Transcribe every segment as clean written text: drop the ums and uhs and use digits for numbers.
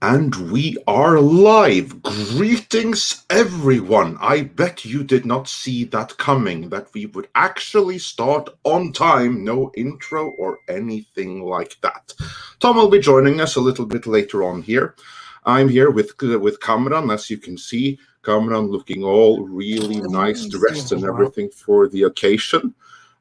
And we are live. Greetings, everyone. I bet you did not see that coming, that we would actually start on time, no intro or anything like that. Tom will be joining us a little bit later on here. I'm here with Kamran, as you can see. Kamran looking all really nice, dressed and everything for the occasion.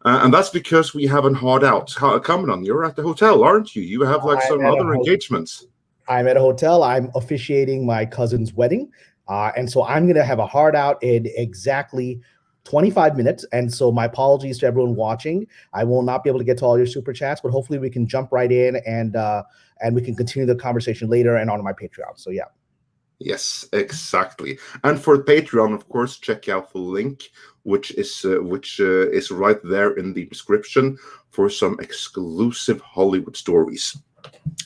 And that's because we haven't hard out. Kamran, you're at the hotel, aren't you? You have like some other engagements. I'm at a hotel. I'm officiating my cousin's wedding. And so I'm going to have a hard out in exactly 25 minutes. And so my apologies to everyone watching. I will not be able to get to all your super chats, but hopefully we can jump right in and we can continue the conversation later and on my Patreon. So yeah. Yes, exactly. And for Patreon, of course, check out the link, which is right there in the description for some exclusive Hollywood stories.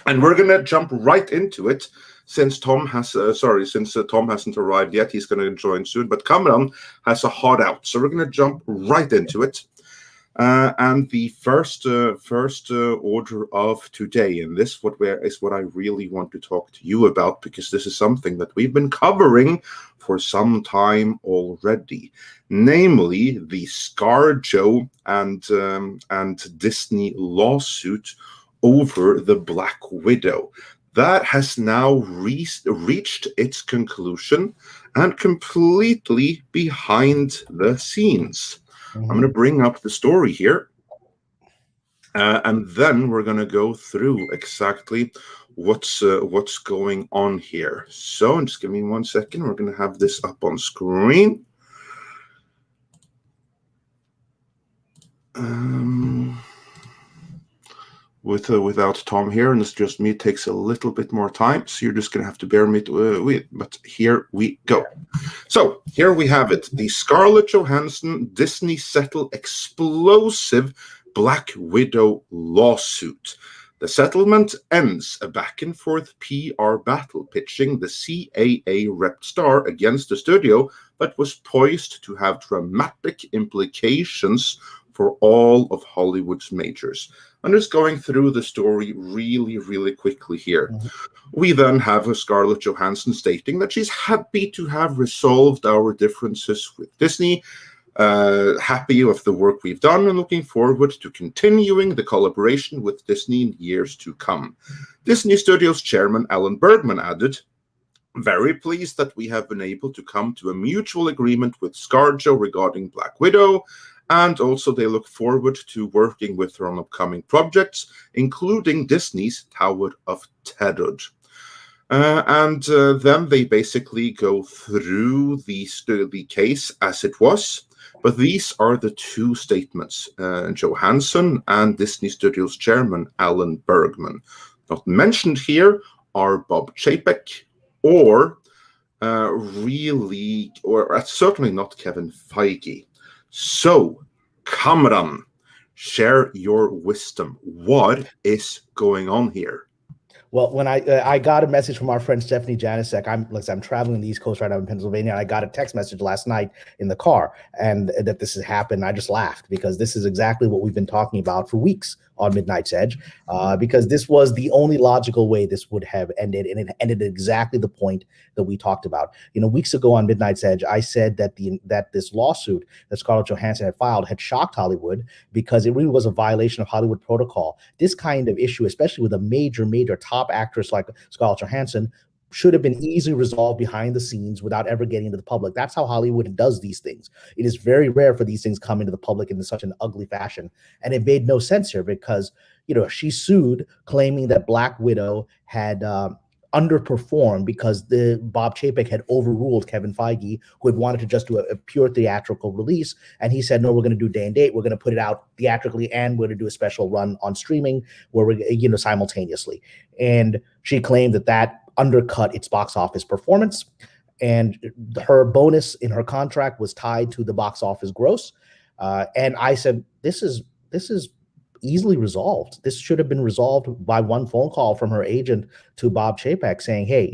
And we're gonna jump right into it, since Tom hasn't arrived yet. He's gonna join soon, but Kamran has a hard out, so we're gonna jump right into it. And the first order of today, and this is what I really want to talk to you about, because this is something that we've been covering for some time already, namely the Scarjo and Disney lawsuit over the Black Widow. That has now reached its conclusion and completely behind the scenes. I'm going to bring up the story here, and then we're going to go through exactly what's going on here. So just give me 1 second. We're going to have this up on screen. Without Tom here, and it's just me, it takes a little bit more time, so you're just going to have to bear me with, but here we go. So here we have it, the Scarlett Johansson Disney settle explosive Black Widow lawsuit. The settlement ends a back-and-forth PR battle pitching the CAA rep star against the studio that was poised to have dramatic implications for all of Hollywood's majors. I'm just going through the story really, really quickly here. We then have a Scarlett Johansson stating that she's happy to have resolved our differences with Disney, happy with the work we've done, and looking forward to continuing the collaboration with Disney in years to come. Disney Studios chairman Alan Bergman added, "Very pleased that we have been able to come to a mutual agreement with Scarjo regarding Black Widow, and also they look forward to working with her on upcoming projects, including Disney's Tower of Terror." Then they basically go through the case as it was, but these are the two statements, Johansson and Disney Studios chairman Alan Bergman. Not mentioned here are Bob Chapek or certainly not Kevin Feige. So, Kamran, share your wisdom. What is going on here? Well, when I got a message from our friend Stephanie Janisek, I'm traveling the East Coast right now in Pennsylvania, and I got a text message last night in the car, and that this has happened. I just laughed because this is exactly what we've been talking about for weeks on Midnight's Edge, because this was the only logical way this would have ended, and it ended at exactly the point that we talked about. Weeks ago on Midnight's Edge, I said that this lawsuit that Scarlett Johansson had filed had shocked Hollywood because it really was a violation of Hollywood protocol. This kind of issue, especially with a major top actress like Scarlett Johansson, should have been easily resolved behind the scenes without ever getting into the public. That's how Hollywood does these things. It is very rare for these things come into the public in such an ugly fashion. And it made no sense here because, she sued claiming that Black Widow had underperformed because the Bob Chapek had overruled Kevin Feige, who had wanted to just do a pure theatrical release. And he said, no, we're going to do day and date. We're going to put it out theatrically, and we're going to do a special run on streaming where we're, simultaneously. And she claimed that undercut its box office performance. And her bonus in her contract was tied to the box office gross. And I said, this is easily resolved. This should have been resolved by one phone call from her agent to Bob Chapek saying, hey,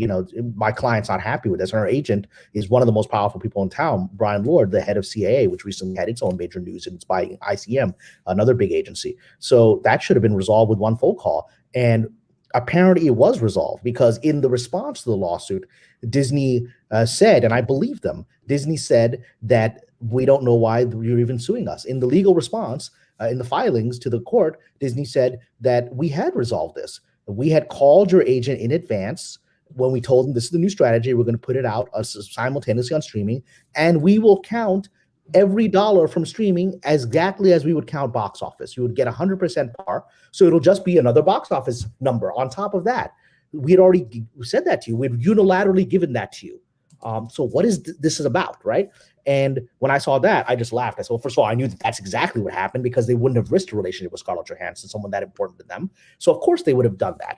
my client's not happy with this. And her agent is one of the most powerful people in town, Brian Lord, the head of CAA, which recently had its own major news, and it's by ICM, another big agency. So that should have been resolved with one phone call. And apparently it was resolved, because in the response to the lawsuit, Disney said, and I believe them, Disney said that we don't know why you're even suing us. In the legal response, in the filings to the court, Disney said that we had resolved this. We had called your agent in advance when we told them this is the new strategy. We're going to put it out simultaneously on streaming, and we will count every dollar from streaming exactly as we would count box office. You would get 100% par. So it'll just be another box office number on top of that. We had already said that to you. We'd unilaterally given that to you. So what is this is about, right? And when I saw that, I just laughed. I said, well, first of all, I knew that that's exactly what happened, because they wouldn't have risked a relationship with Scarlett Johansson, someone that important to them. So of course they would have done that.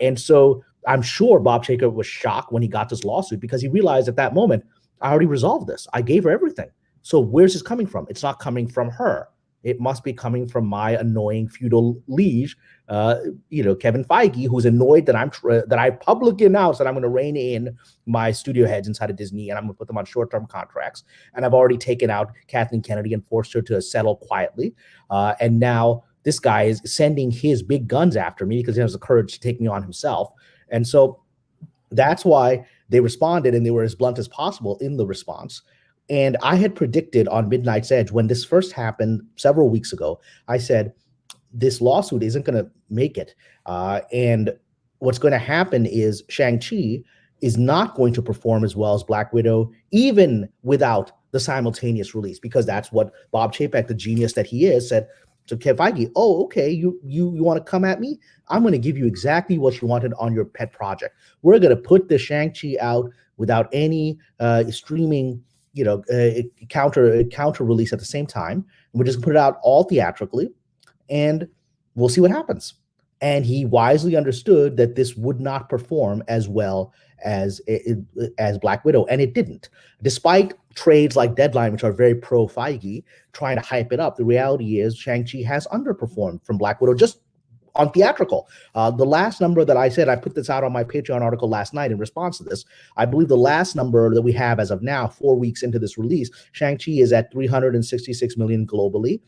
And so I'm sure Bob Chapek was shocked when he got this lawsuit, because he realized at that moment, I already resolved this. I gave her everything. So where's this coming from? It's not coming from her. It must be coming from my annoying feudal liege, Kevin Feige, who's annoyed that I publicly announced that I'm going to rein in my studio heads inside of Disney, and I'm going to put them on short-term contracts. And I've already taken out Kathleen Kennedy and forced her to settle quietly. And now this guy is sending his big guns after me because he has the courage to take me on himself. And so that's why they responded, and they were as blunt as possible in the response. And I had predicted on Midnight's Edge, when this first happened several weeks ago, I said, this lawsuit isn't going to make it. And what's going to happen is Shang-Chi is not going to perform as well as Black Widow, even without the simultaneous release, because that's what Bob Chapek, the genius that he is, said to Kevin Feige. Oh, okay, you want to come at me? I'm going to give you exactly what you wanted on your pet project. We're going to put the Shang-Chi out without any streaming counter release at the same time. And we're just gonna put it out all theatrically, and we'll see what happens. And he wisely understood that this would not perform as well as Black Widow, and it didn't. Despite trades like Deadline, which are very pro Feige, trying to hype it up, the reality is Shang-Chi has underperformed from Black Widow just on theatrical. The last number that I said, I put this out on my Patreon article last night in response to this. I believe the last number that we have as of now, 4 weeks into this release, Shang-Chi is at 366 million globally.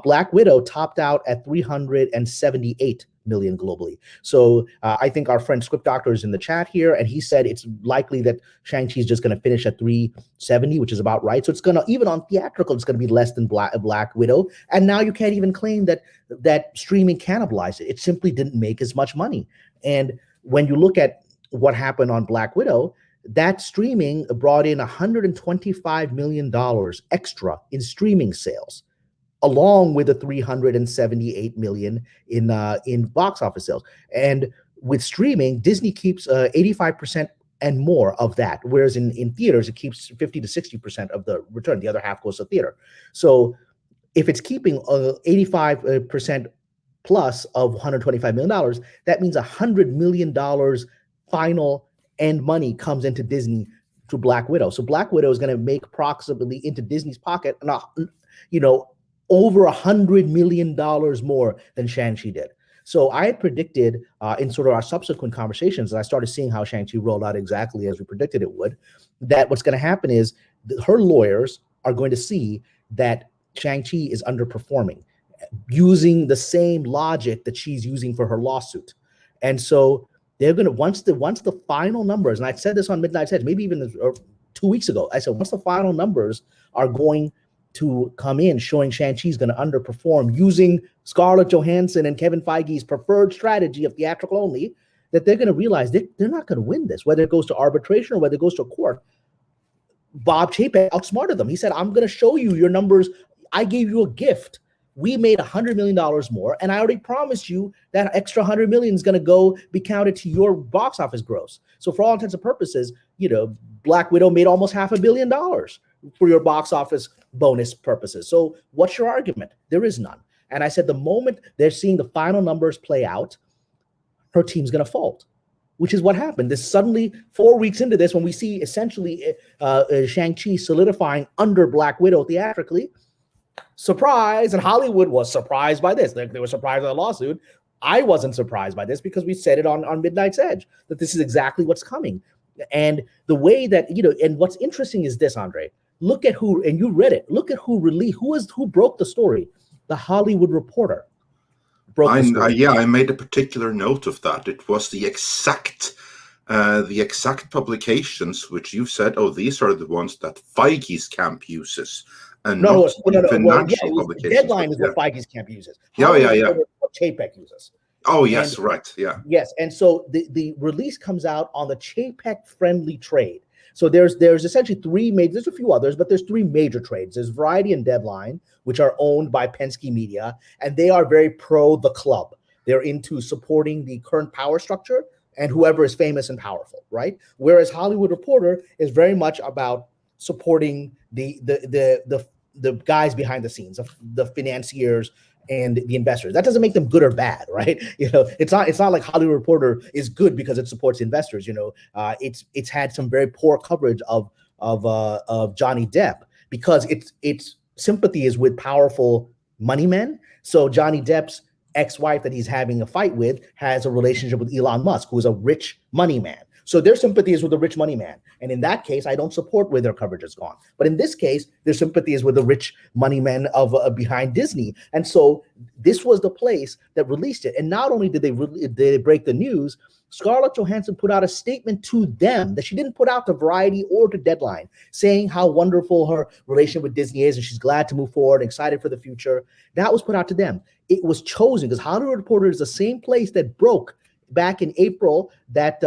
Black Widow topped out at 378 million globally. So I think our friend Script Doctor is in the chat here, and he said it's likely that Shang-Chi is just going to finish at 370, which is about right. So it's going to, even on theatrical, it's going to be less than Black Widow. And now you can't even claim that streaming cannibalized it. It simply didn't make as much money. And when you look at what happened on Black Widow, that streaming brought in $125 million extra in streaming sales, along with the 378 million in box office sales. And with streaming, Disney keeps 85% and more of that, whereas in theaters, it keeps 50 to 60% of the return. The other half goes to theater. So if it's keeping 85% plus of $125 million, that means $100 million final end money comes into Disney to Black Widow. So Black Widow is going to make approximately into Disney's pocket, over $100 million more than Shang-Chi did. So I had predicted in sort of our subsequent conversations, and I started seeing how Shang-Chi rolled out exactly as we predicted it would, that what's going to happen is her lawyers are going to see that Shang-Chi is underperforming using the same logic that she's using for her lawsuit. And so they're going to, once the final numbers, and I said this on Midnight's Edge, maybe even 2 weeks ago, I said, once the final numbers are going to come in showing Shang-Chi's going to underperform using Scarlett Johansson and Kevin Feige's preferred strategy of theatrical only, that they're going to realize they're not going to win this, whether it goes to arbitration or whether it goes to a court. Bob Chapek outsmarted them. He said, I'm going to show you your numbers. I gave you a gift. We made $100 million more, and I already promised you that extra $100 million is going to be counted to your box office gross. So for all intents and purposes, Black Widow made almost $500 million for your box office bonus purposes. So what's your argument? There is none. And I said, the moment they're seeing the final numbers play out, her team's going to fold, which is what happened. This suddenly 4 weeks into this, when we see essentially Shang-Chi solidifying under Black Widow theatrically, surprise, and Hollywood was surprised by this. They were surprised by the lawsuit. I wasn't surprised by this because we said it on Midnight's Edge, that this is exactly what's coming. And the way that, and what's interesting is this, Andre, look at who, and you read it, look at who broke the story, The Hollywood Reporter. broke the story. Yeah, I made a particular note of that. It was the exact publications which you said, oh, these are the ones that Feige's camp uses, and No, not the Well, yeah, financial publications. Deadline is what Feige's camp uses. Yeah. What Chapek uses. Oh, yes, right, yeah. Yes, and so the release comes out on the Chapek friendly trade. So there's essentially there's a few others, but there's three major trades. There's Variety and Deadline, which are owned by Penske Media, and they are very pro the club. They're into supporting the current power structure and whoever is famous and powerful, right? Whereas Hollywood Reporter is very much about supporting the guys behind the scenes, the financiers and the investors. That doesn't make them good or bad, right? It's not like Hollywood Reporter is good because it supports investors. It's had some very poor coverage of Johnny Depp because its sympathy is with powerful money men. So Johnny Depp's ex-wife that he's having a fight with has a relationship with Elon Musk, who is a rich money man. So their sympathy is with the rich money man. And in that case, I don't support where their coverage has gone. But in this case, their sympathy is with the rich money men of behind Disney. And so this was the place that released it. And not only did they break the news, Scarlett Johansson put out a statement to them that she didn't put out to Variety or to Deadline, saying how wonderful her relationship with Disney is and she's glad to move forward, excited for the future. That was put out to them. It was chosen because Hollywood Reporter is the same place that broke back in April that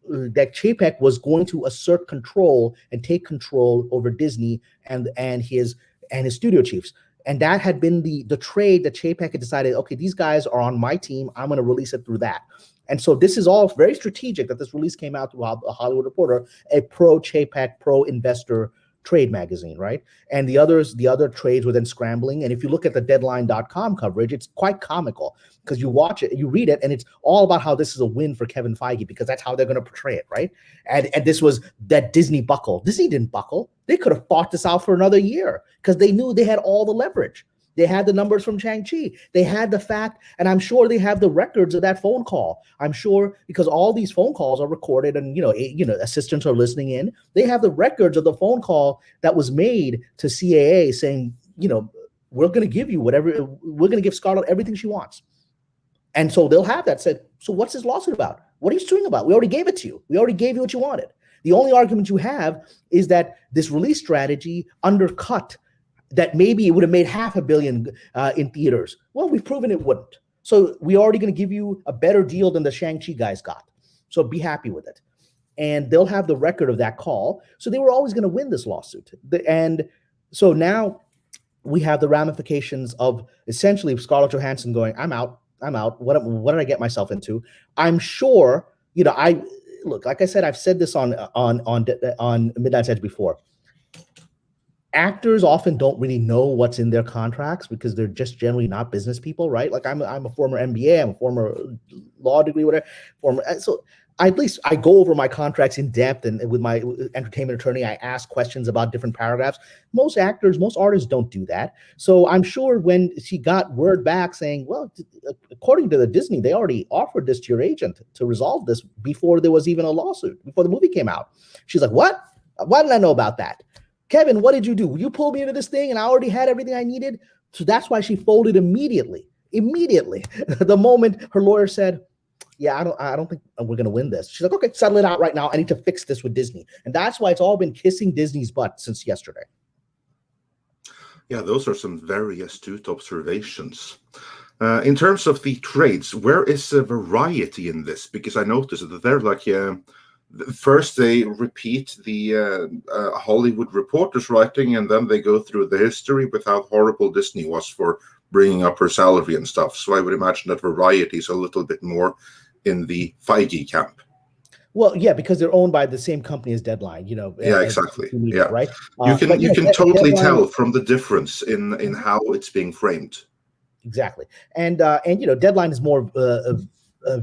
Chapek was going to assert control and take control over Disney and his studio chiefs. And that had been the trade that Chapek had decided, okay, these guys are on my team. I'm going to release it through that. And so this is all very strategic that this release came out through a Hollywood Reporter, a pro-Chapek, pro-investor trade magazine, right? And the other trades were then scrambling. And if you look at the Deadline.com coverage, it's quite comical because you watch it, you read it, and it's all about how this is a win for Kevin Feige because that's how they're going to portray it, right? And this was that Disney buckle. Disney didn't buckle. They could have fought this out for another year because they knew they had all the leverage. They had the numbers from Shang-Chi. They had the fact, and I'm sure they have the records of that phone call. I'm sure because all these phone calls are recorded and, assistants are listening in. They have the records of the phone call that was made to CAA saying, we're going to give you whatever, we're going to give Scarlett everything she wants. And so they'll have that said, so what's this lawsuit about? What are you suing about? We already gave it to you. We already gave you what you wanted. The only argument you have is that this release strategy undercut that maybe it would have made $500 million in theaters. Well, we've proven it wouldn't. So we're already going to give you a better deal than the Shang-Chi guys got. So be happy with it. And they'll have the record of that call. So they were always going to win this lawsuit. And so now we have the ramifications of essentially Scarlett Johansson going, I'm out. What did I get myself into? I'm sure, like I said, I've said this on Midnight's Edge before. Actors often don't really know what's in their contracts because they're just generally not business people, right? Like I'm a former MBA, I'm a former law degree, whatever. So at least I go over my contracts in depth, and with my entertainment attorney, I ask questions about different paragraphs. Most actors, most artists don't do that. So I'm sure when she got word back saying, well, according to the Disney, they already offered this to your agent to resolve this before there was even a lawsuit, before the movie came out. She's like, what? Why didn't I know about that? Kevin, what did you do? You pulled me into this thing and I already had everything I needed. So that's why she folded immediately. The moment her lawyer said, yeah, I don't think we're going to win this. She's like, okay, settle it out right now. I need to fix this with Disney. And that's why it's all been kissing Disney's butt since yesterday. Yeah, those are some very astute observations. In terms of the trades, where is the variety in this? Because I noticed that they're like, first they repeat the Hollywood Reporter's writing, and then they go through the history with how horrible Disney was for bringing up her salary and stuff. So I would imagine that variety is a little bit more in the Feige camp. Well, yeah, because they're owned by the same company as Deadline, Yeah, exactly. Media, yeah, right. You can totally tell from the difference in how it's being framed. Exactly, and Deadline is more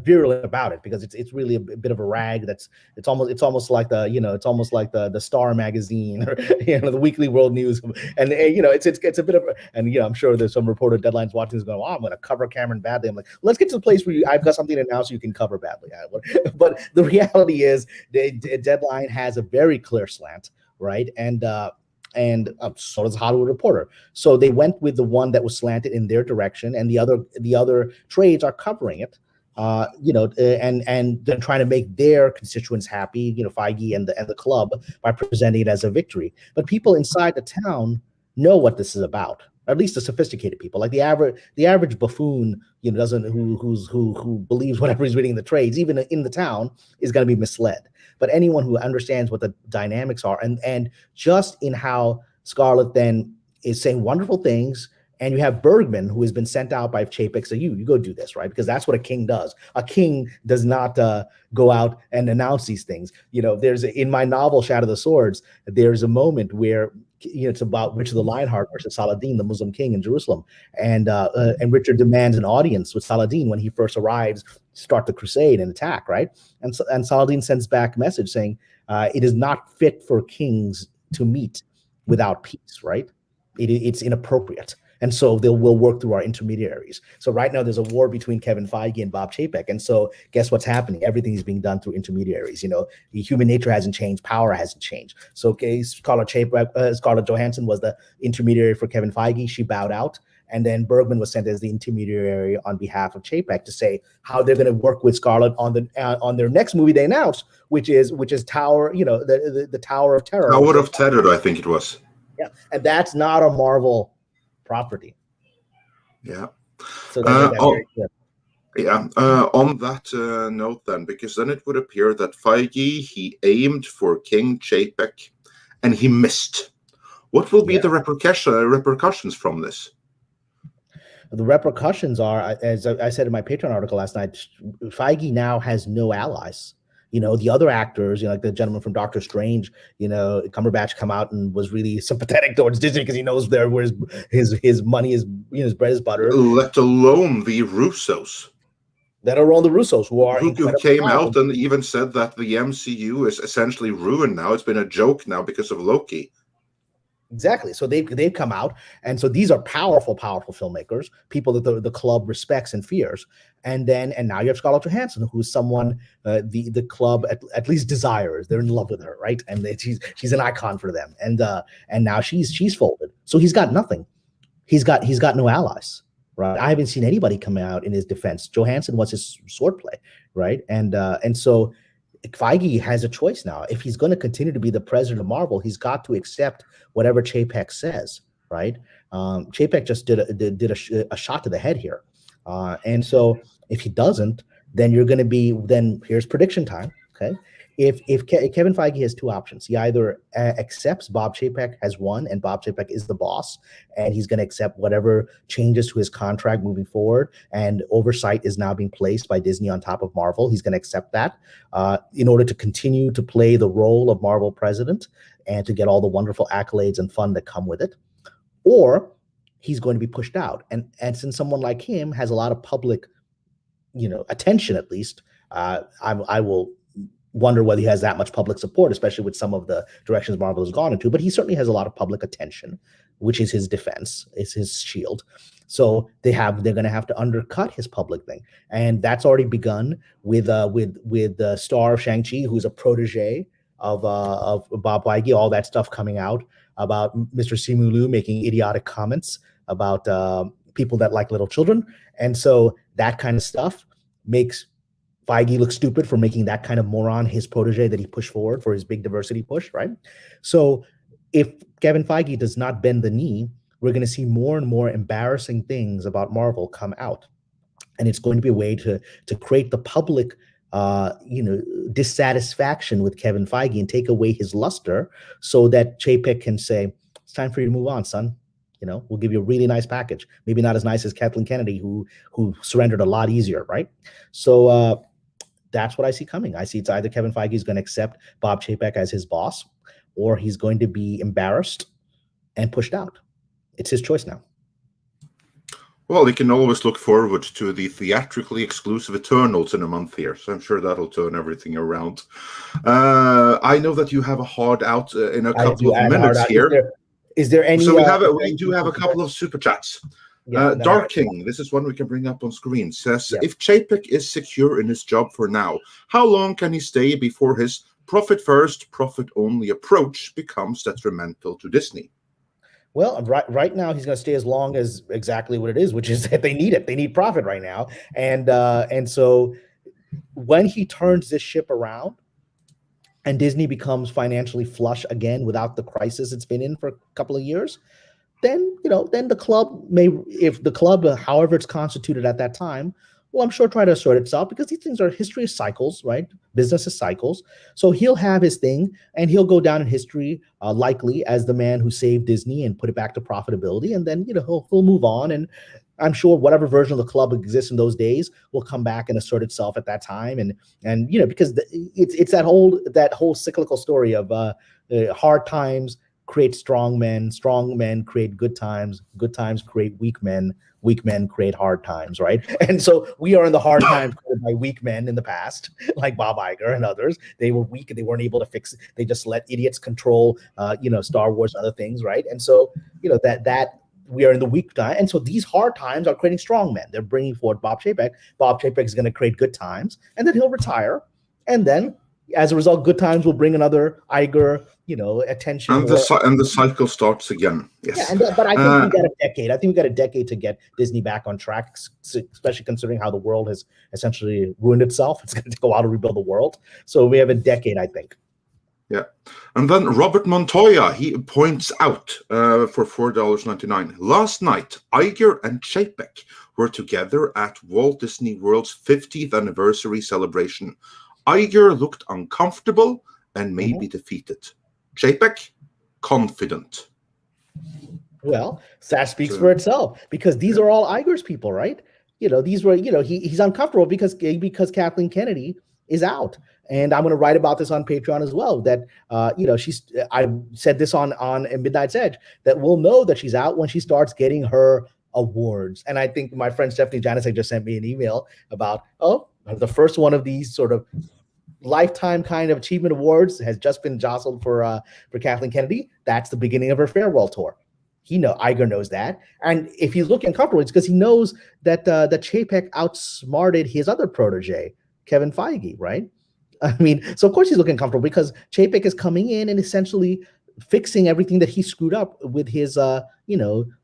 virulent about it because it's really a bit of a rag. It's almost like the Star magazine or the Weekly World News, and it's a bit of I'm sure there's some reporter Deadline's watching this going, I'm going to cover Cameron badly. I'm like, let's get to the place where I've got something to announce you can cover badly. But the reality is Deadline has a very clear slant, right? And and so does Hollywood Reporter. So they went with the one that was slanted in their direction, and the other trades are covering it. And they're trying to make their constituents happy, Feige and the club, by presenting it as a victory. But people inside the town know what this is about. At least the sophisticated people, like the average buffoon, doesn't who believes whatever he's reading in the trades, even in the town, is going to be misled. But anyone who understands what the dynamics are, and just in how Scarlet then is saying wonderful things. And you have Bergman, who has been sent out by Chapek, so you go do this, right? Because that's what a king does. A king does not go out and announce these things. There's in my novel Shadow of the Swords, there's a moment where it's about Richard the Lionheart versus Saladin, the Muslim king in Jerusalem, and Richard demands an audience with Saladin when he first arrives to start the crusade and attack, right? And Saladin sends back a message saying it is not fit for kings to meet without peace, right? It's inappropriate. And so we'll work through our intermediaries. So right now there's a war between Kevin Feige and Bob Chapek. And so guess what's happening? Everything is being done through intermediaries. The human nature hasn't changed. Power hasn't changed. So Scarlett Johansson was the intermediary for Kevin Feige. She bowed out. And then Bergman was sent as the intermediary on behalf of Chapek to say how they're going to work with Scarlett on their next movie they announced, which is Tower, the Tower of Terror. Tower of Terror, I think it was. Yeah, and that's not a Marvel property. Yeah. So on that note then, because then it would appear that Feige, he aimed for King Chapek and he missed. What will be the repercussions from this? The repercussions are, as I said in my Patreon article last night, Feige now has no allies. The other actors, like the gentleman from Doctor Strange, Cumberbatch come out and was really sympathetic towards Disney because he knows where his money is, his bread is butter. Let alone the Russos. That are all the Russos who came out and even said that the MCU is essentially ruined now. It's been a joke now because of Loki. Exactly. So they've come out, and so these are powerful filmmakers, people that the club respects and fears. And now you have Scarlett Johansson, who's someone the club at least desires. They're in love with her, right? And she's an icon for them. And now she's folded. So he's got nothing. He's got no allies, right? I haven't seen anybody come out in his defense. Johansson was his swordplay, right? And so Feige has a choice now. If he's going to continue to be the president of Marvel, he's got to accept whatever Chapek says, right? Chapek just did a shot to the head here. And so if he doesn't, then then here's prediction time, okay? If Kevin Feige has two options, he either accepts Bob Chapek has won and Bob Chapek is the boss, and he's going to accept whatever changes to his contract moving forward, and oversight is now being placed by Disney on top of Marvel. He's going to accept that in order to continue to play the role of Marvel president and to get all the wonderful accolades and fun that come with it, or he's going to be pushed out. And since someone like him has a lot of public, attention, at least, I will wonder whether he has that much public support, especially with some of the directions Marvel has gone into. But he certainly has a lot of public attention, which is his defense, is his shield. So they're going to have to undercut his public thing, and that's already begun with the star of Shang-Chi, who's a protege of Bob Feige. All that stuff coming out about Mr. Simu Liu making idiotic comments about people that like little children, and so that kind of stuff makes Feige look stupid for making that kind of moron his protege that he pushed forward for his big diversity push, right? So if Kevin Feige does not bend the knee, we're going to see more and more embarrassing things about Marvel come out. And it's going to be a way to create the public dissatisfaction with Kevin Feige and take away his luster so that Chapek can say, it's time for you to move on, son. We'll give you a really nice package. Maybe not as nice as Kathleen Kennedy, who surrendered a lot easier, right? So that's what I see coming. I see it's either Kevin Feige is going to accept Bob Chapek as his boss, or he's going to be embarrassed and pushed out. It's his choice now. Well, you can always look forward to the theatrically exclusive Eternals in a month here, so I'm sure that'll turn everything around. I know that you have a hard out in a couple of minutes here. Is there any? So we do have a couple of super chats. Dark King, this is one we can bring up on screen, says, if Chapek is secure in his job for now, how long can he stay before his profit first, profit only approach becomes detrimental to Disney? Well, right now he's going to stay as long as exactly what it is, which is that they need it. They need profit right now, and so when he turns this ship around and Disney becomes financially flush again without the crisis it's been in for a couple of years, then then the club may, if the club, however it's constituted at that time, well, I'm sure try to assert itself, because these things are history of cycles, right? Business is cycles. So he'll have his thing, and he'll go down in history likely as the man who saved Disney and put it back to profitability, and then he'll move on, and I'm sure whatever version of the club exists in those days will come back and assert itself at that time, and because it's that whole cyclical story of hard times create strong men create good times create weak men create hard times, right? And so we are in the hard times created by weak men in the past, like Bob Iger and others. They were weak and they weren't able to fix it. They just let idiots control Star Wars and other things, right? And so that we are in the weak time, and so these hard times are creating strong men. They're bringing forward Bob Chapek. Bob Chapek is going to create good times, and then he'll retire, and then as a result, good times will bring another Iger, attention. And the cycle starts again. Yes. Yeah, but I think we got a decade. I think we got a decade to get Disney back on track, especially considering how the world has essentially ruined itself. It's going to take a while to rebuild the world. So we have a decade, I think. Yeah. And then Robert Montoya, he points out for $4.99. Last night, Iger and Chapek were together at Walt Disney World's 50th anniversary celebration. Iger looked uncomfortable and maybe defeated. Chapek, confident. Well, that speaks for itself, because these are all Iger's people, right? These were, he's uncomfortable because Kathleen Kennedy is out. And I'm going to write about this on Patreon as well, that, I said this on Midnight's Edge, that we'll know that she's out when she starts getting her awards. And I think my friend Stephanie Janicek just sent me an email about, the first one of these sort of lifetime kind of achievement awards has just been jostled for Kathleen Kennedy. That's the beginning of her farewell tour. Iger knows that, and if he's looking uncomfortable, it's because he knows that Chapek outsmarted his other protege, Kevin Feige, right? I mean, so of course he's looking comfortable because Chapek is coming in and essentially fixing everything that he screwed up with his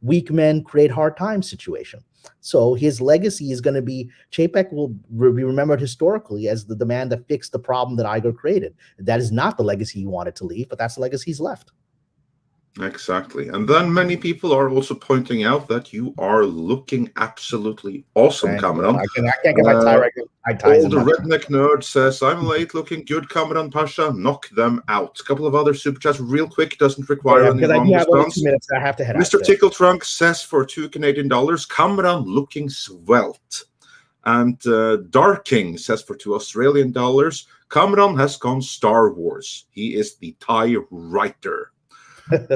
weak men create hard times situation. So his legacy is going to be, Chapek will be remembered historically as the man that fixed the problem that Iger created. That is not the legacy he wanted to leave, but that's the legacy he's left. Exactly. And then many people are also pointing out that you are looking absolutely awesome, Kamran. I can't get my tie right. All the redneck nerd says, I'm late, looking good, Kamran Pasha. Knock them out. A couple of other super chats real quick. Doesn't require any long response. 2 minutes. I have to head Mr. Tickle Trunk says for $2 Canadian, Kamran looking svelte. And Darking says for $2 Australian, Kamran has gone Star Wars. He is the tie writer. And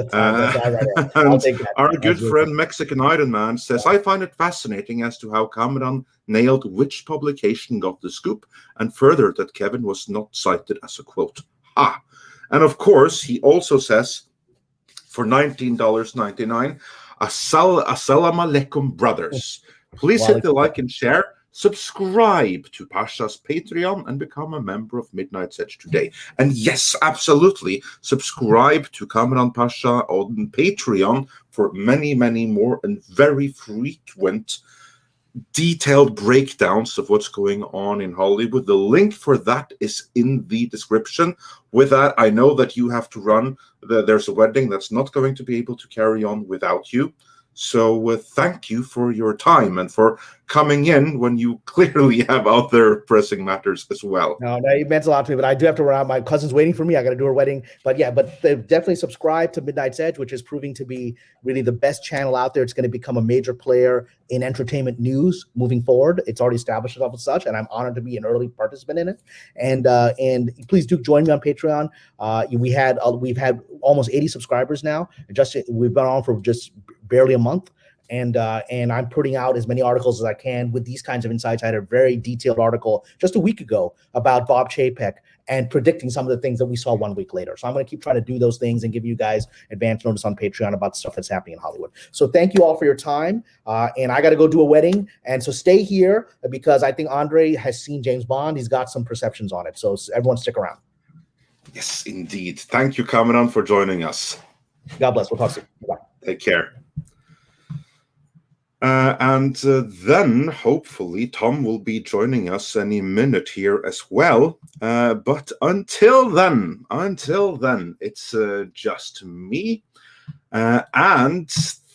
our good friend Mexican Iron Man says, I find it fascinating as to how Kamran nailed which publication got the scoop, and further that Kevin was not cited as a quote. And of course, he also says for $19.99, Assalamu alaikum, brothers. Please hit the like and share. Subscribe to Pasha's Patreon and become a member of Midnight's Edge today. And yes, absolutely, subscribe to Kamran Pasha on Patreon for many, many more and very frequent detailed breakdowns of what's going on in Hollywood. The link for that is in the description. With that, I know that you have to run. There's a wedding that's not going to be able to carry on without you. So thank you for your time and for coming in when you clearly have other pressing matters as well. No, it meant a lot to me, but I do have to run out. My cousin's waiting for me. I got to do her wedding. But definitely subscribe to Midnight's Edge, which is proving to be really the best channel out there. It's going to become a major player in entertainment news moving forward. It's already established itself as such, and I'm honored to be an early participant in it. And please do join me on Patreon. We've had almost 80 subscribers now. We've been on for just barely a month. And I'm putting out as many articles as I can with these kinds of insights. I had a very detailed article just a week ago about Bob Chapek and predicting some of the things that we saw 1 week later. So I'm going to keep trying to do those things and give you guys advance notice on Patreon about stuff that's happening in Hollywood. So thank you all for your time. And I got to go do a wedding. And so stay here because I think Andre has seen James Bond. He's got some perceptions on it. So everyone stick around. Yes, indeed. Thank you, Kamran, for joining us. God bless. We'll talk soon. Bye. Take care. And then, hopefully, Tom will be joining us any minute here as well. But until then, it's just me. And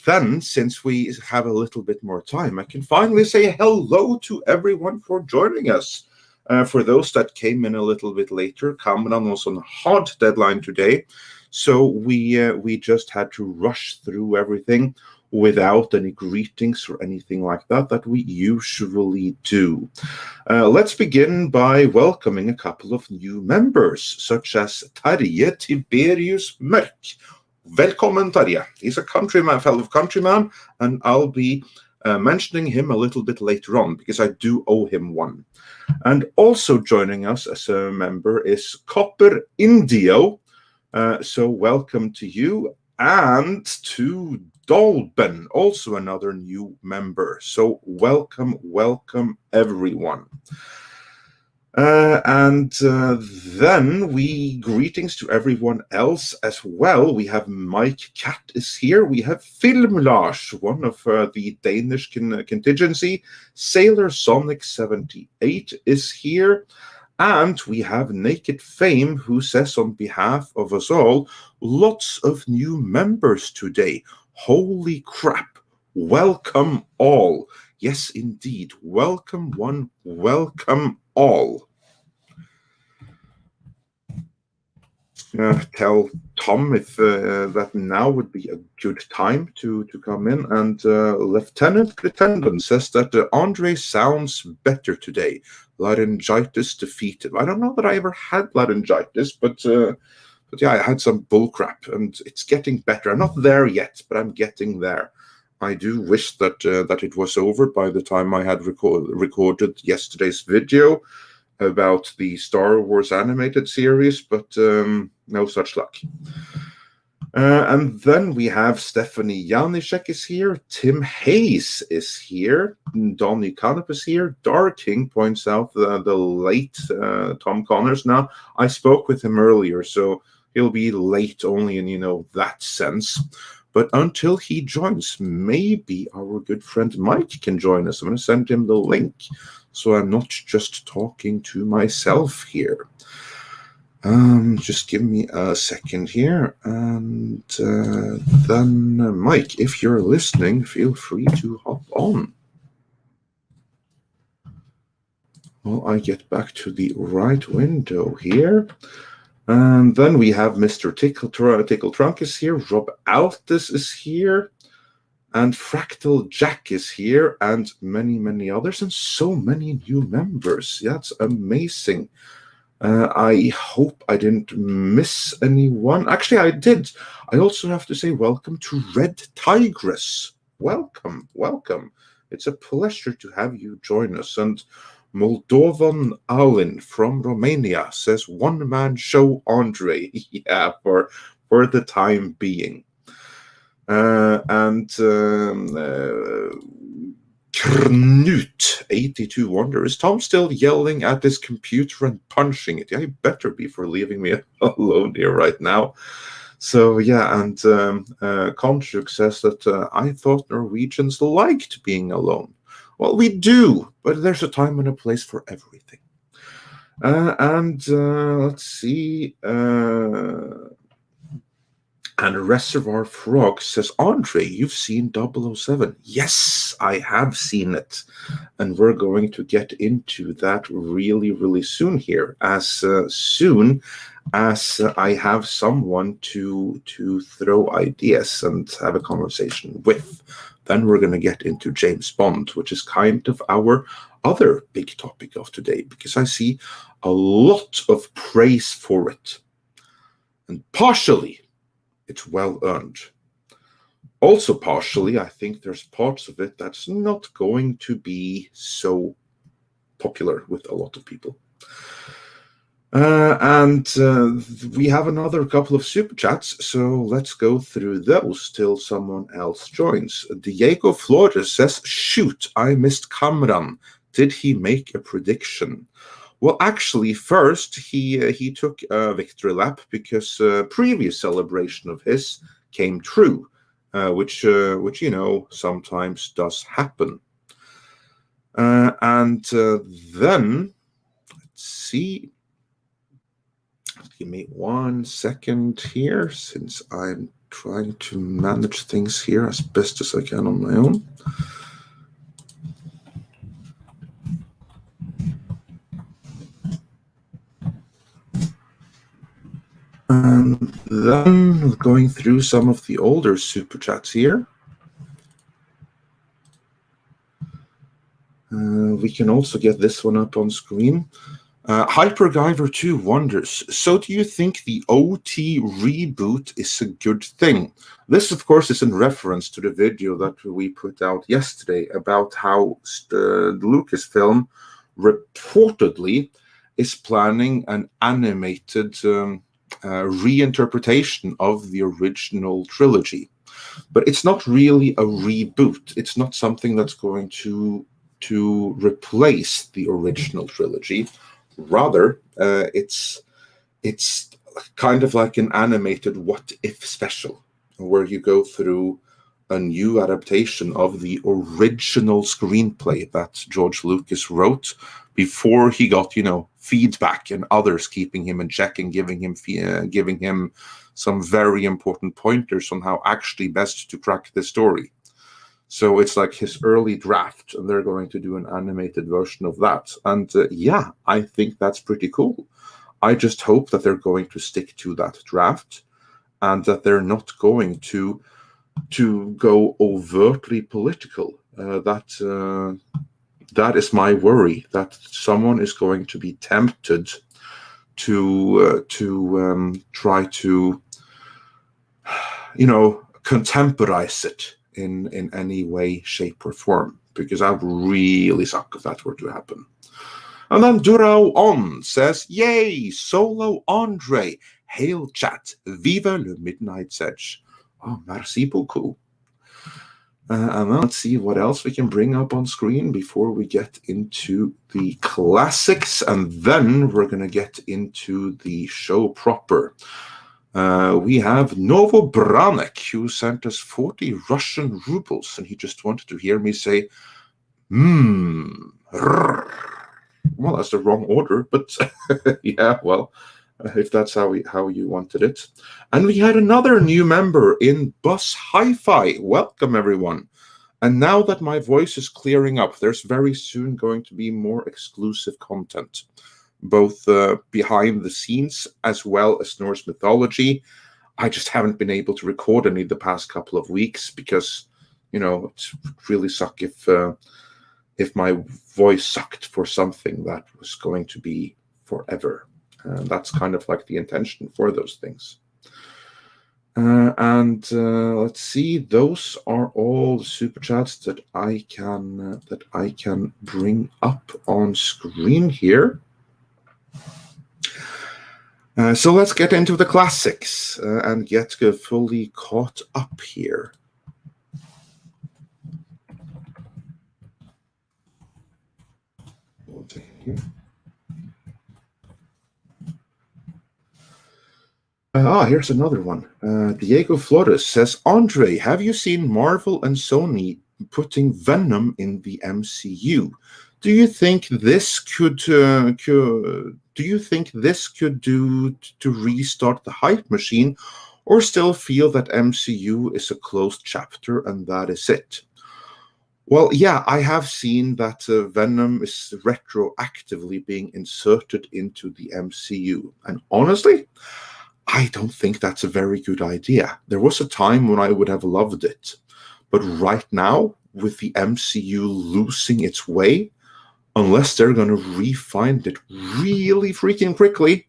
then, since we have a little bit more time, I can finally say hello to everyone for joining us. For those that came in a little bit later, Kamran was on a hard deadline today, so we just had to rush through everything without any greetings or anything like that we usually do. Let's begin by welcoming a couple of new members, such as Terje Tiberius Mørk. Velkommen, Terje. He's a fellow countryman, and I'll be mentioning him a little bit later on because I do owe him one. And also joining us as a member is Copper Indio. So welcome to you, and to Dolben, also another new member. So welcome everyone. And then greetings to everyone else as well. We have Mike Cat is here. We have Film Lars, one of the Danish contingency. Sailor Sonic 78 is here. And we have Naked Fame, who says on behalf of us all, lots of new members today. Holy crap. Welcome all. Yes, indeed. Welcome one, welcome all. Tell Tom if that now would be a good time to come in. And Lieutenant Pretendant says that Andre sounds better today. Laryngitis defeated. I don't know that I ever had laryngitis, but yeah, I had some bullcrap, and it's getting better. I'm not there yet, but I'm getting there. I do wish that it was over by the time I had recorded yesterday's video about the Star Wars animated series, but no such luck. And then we have Stephanie Janishek is here, Tim Hayes is here, Donny Canop is here, Darking points out the late Tom Connors. Now, I spoke with him earlier, so he'll be late only in, that sense. But until he joins, maybe our good friend Mike can join us. I'm going to send him the link, so I'm not just talking to myself here. Just give me a second here. And then, Mike, if you're listening, feel free to hop on. Well, I get back to the right window here. And then we have Mr. Tickle Trunk is here, Rob Altus is here, and Fractal Jack is here, and many others, and so many new members. Yeah, it's amazing. I hope I didn't miss anyone. Actually, I did. I also have to say welcome to Red Tigress. Welcome. It's a pleasure to have you join us. And Moldovan Alin from Romania says one-man show Andre. Yeah, for the time being. And Knut 82 wonder, is Tom still yelling at his computer and punching it? Yeah, he better be for leaving me alone here right now. So yeah, and Konchuk says that I thought Norwegians liked being alone. Well, we do, but there's a time and a place for everything. And let's see. And Reservoir Frog says, Andre, you've seen 007. Yes, I have seen it. And we're going to get into that really soon here. As soon as I have someone to throw ideas and have a conversation with. Then we're going to get into James Bond, which is kind of our other big topic of today, because I see a lot of praise for it. And partially, it's well earned. Also, partially, I think there's parts of it that's not going to be so popular with a lot of people. And we have another couple of super chats, so let's go through those till someone else joins. Diego Flores says, shoot, I missed Kamran. Did he make a prediction? Well, actually, first he took a victory lap because previous celebration of his came true, which sometimes does happen. And then let's see. Give me 1 second here, since I'm trying to manage things here as best as I can on my own. And then going through some of the older super chats here. We can also get this one up on screen. HyperGyver 2 wonders, so do you think the OT reboot is a good thing? This, of course, is in reference to the video that we put out yesterday about how Lucasfilm reportedly is planning an animated reinterpretation of the original trilogy. But it's not really a reboot. It's not something that's going to replace the original trilogy. Rather, it's kind of like an animated what if special, where you go through a new adaptation of the original screenplay that George Lucas wrote before he got, feedback and others keeping him in check and giving him some very important pointers on how actually best to crack the story. So it's like his early draft, and they're going to do an animated version of that. And yeah, I think that's pretty cool. I just hope that they're going to stick to that draft, and that they're not going to go overtly political. That is my worry, that someone is going to be tempted to try to contemporize it in any way, shape, or form, because I would really suck if that were to happen. And then Durao On says, yay, Solo Andre, hail chat, vive le Midnight Edge. Oh, merci beaucoup. And then let's see what else we can bring up on screen before we get into the classics, and then we're going to get into the show proper. We have Novo Branek, who sent us 40 Russian rubles, and he just wanted to hear me say, Well, that's the wrong order, but yeah, well, if that's how you wanted it. And we had another new member in Bus Hi-Fi. Welcome, everyone. And now that my voice is clearing up, there's very soon going to be more exclusive content, both behind the scenes as well as Norse mythology. I just haven't been able to record any the past couple of weeks because, it really sucked if my voice sucked for something that was going to be forever. That's kind of like the intention for those things. And let's see, those are all the super chats that I can bring up on screen here. So let's get into the classics and get fully caught up here. Here's another one. Diego Flores says, Andre, have you seen Marvel and Sony putting Venom in the MCU? Do you think this could do to restart the hype machine, or still feel that MCU is a closed chapter and that is it? Well, yeah, I have seen that Venom is retroactively being inserted into the MCU, and honestly, I don't think that's a very good idea. There was a time when I would have loved it, but right now, with the MCU losing its way, unless they're going to refine it really freaking quickly,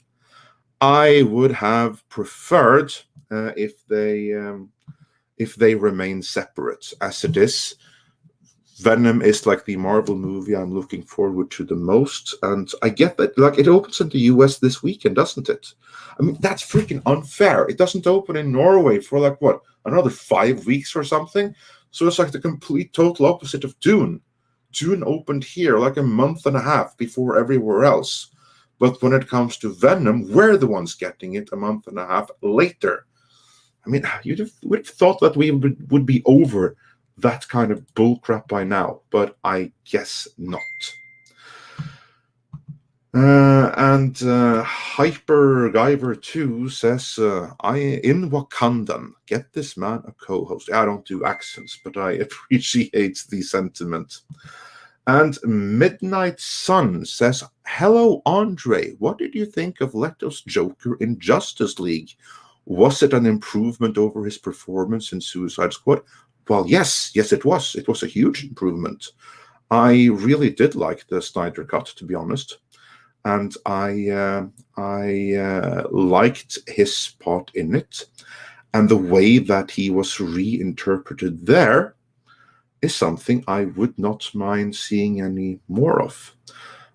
I would have preferred if they remain separate. As it is, Venom is like the Marvel movie I'm looking forward to the most, and I get that, like, it opens in the US this weekend, doesn't it? I mean, that's freaking unfair. It doesn't open in Norway for like what, another 5 weeks or something. So it's like the complete total opposite of Dune. Dune opened here like a month and a half before everywhere else. But when it comes to Venom, we're the ones getting it a month and a half later. I mean, would have thought that we would be over that kind of bullcrap by now, but I guess not. And Hyper Guyver 2 says, I in Wakandan, get this man a co-host. I don't do accents, but I appreciate the sentiment. And Midnight Sun says, hello, Andre. What did you think of Leto's Joker in Justice League? Was it an improvement over his performance in Suicide Squad? Well, yes, it was. It was a huge improvement. I really did like the Snyder Cut, to be honest. And I liked his part in it. And the way that he was reinterpreted there is something I would not mind seeing any more of.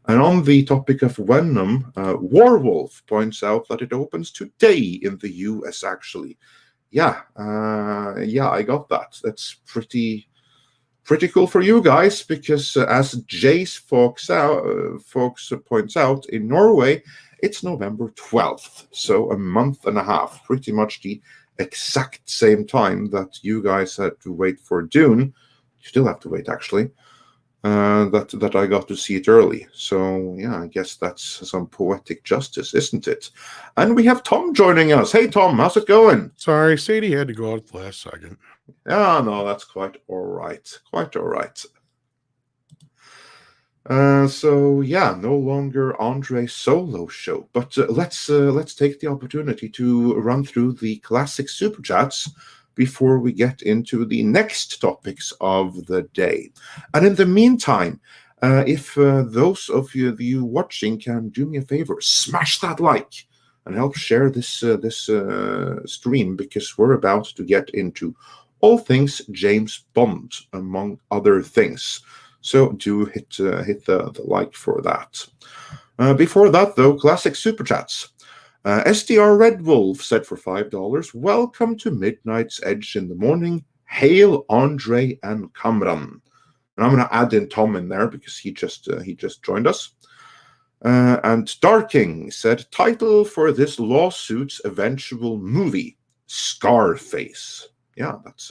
And on the topic of Venom, Warwolf points out that it opens today in the US, actually. Yeah, I got that. That's pretty cool for you guys, because as Jace Fox points out, in Norway, it's November 12th, so a month and a half, pretty much the exact same time that you guys had to wait for Dune. You still have to wait, actually. That I got to see it early. So, yeah, I guess that's some poetic justice, isn't it? And we have Tom joining us. Hey, Tom, how's it going? Sorry, Sadie had to go out at the last second. Yeah, no, that's quite all right. Quite all right. So, yeah, no longer Andre's solo show. But let's take the opportunity to run through the classic Super Chats before we get into the next topics of the day. And in the meantime, if those of you watching can do me a favor, smash that like and help share this stream, because we're about to get into all things James Bond, among other things. So do hit the like for that. Before that, though, classic Super Chats. SDR Red Wolf said for $5, welcome to Midnight's Edge in the morning. Hail Andre and Kamran. And I'm going to add in Tom in there because he just joined us. And Darking said, title for this lawsuit's eventual movie, Scarface. Yeah, that's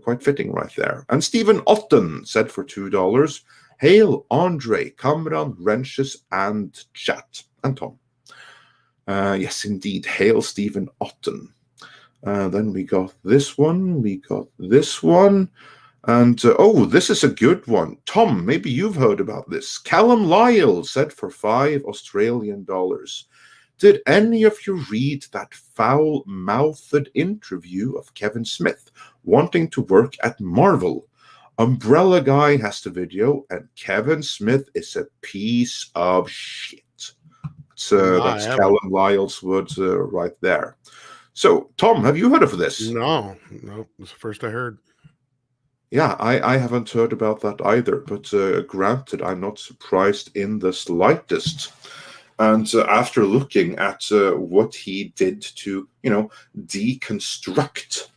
quite fitting right there. And Stephen Otten said for $2, hail Andre, Kamran, Wrenches, and chat. And Tom. Yes, indeed. Hail Stephen Otten. Then we got this one. We got this one. And, this is a good one. Tom, maybe you've heard about this. Callum Lyle said for $5 Australian. Did any of you read that foul-mouthed interview of Kevin Smith wanting to work at Marvel? Umbrella Guy has the video, and Kevin Smith is a piece of shit. That's Callum Lyle's words right there. So, Tom, have you heard of this? No, it's the first I heard. Yeah, I haven't heard about that either, but granted, I'm not surprised in the slightest. And after looking at what he did to, deconstruct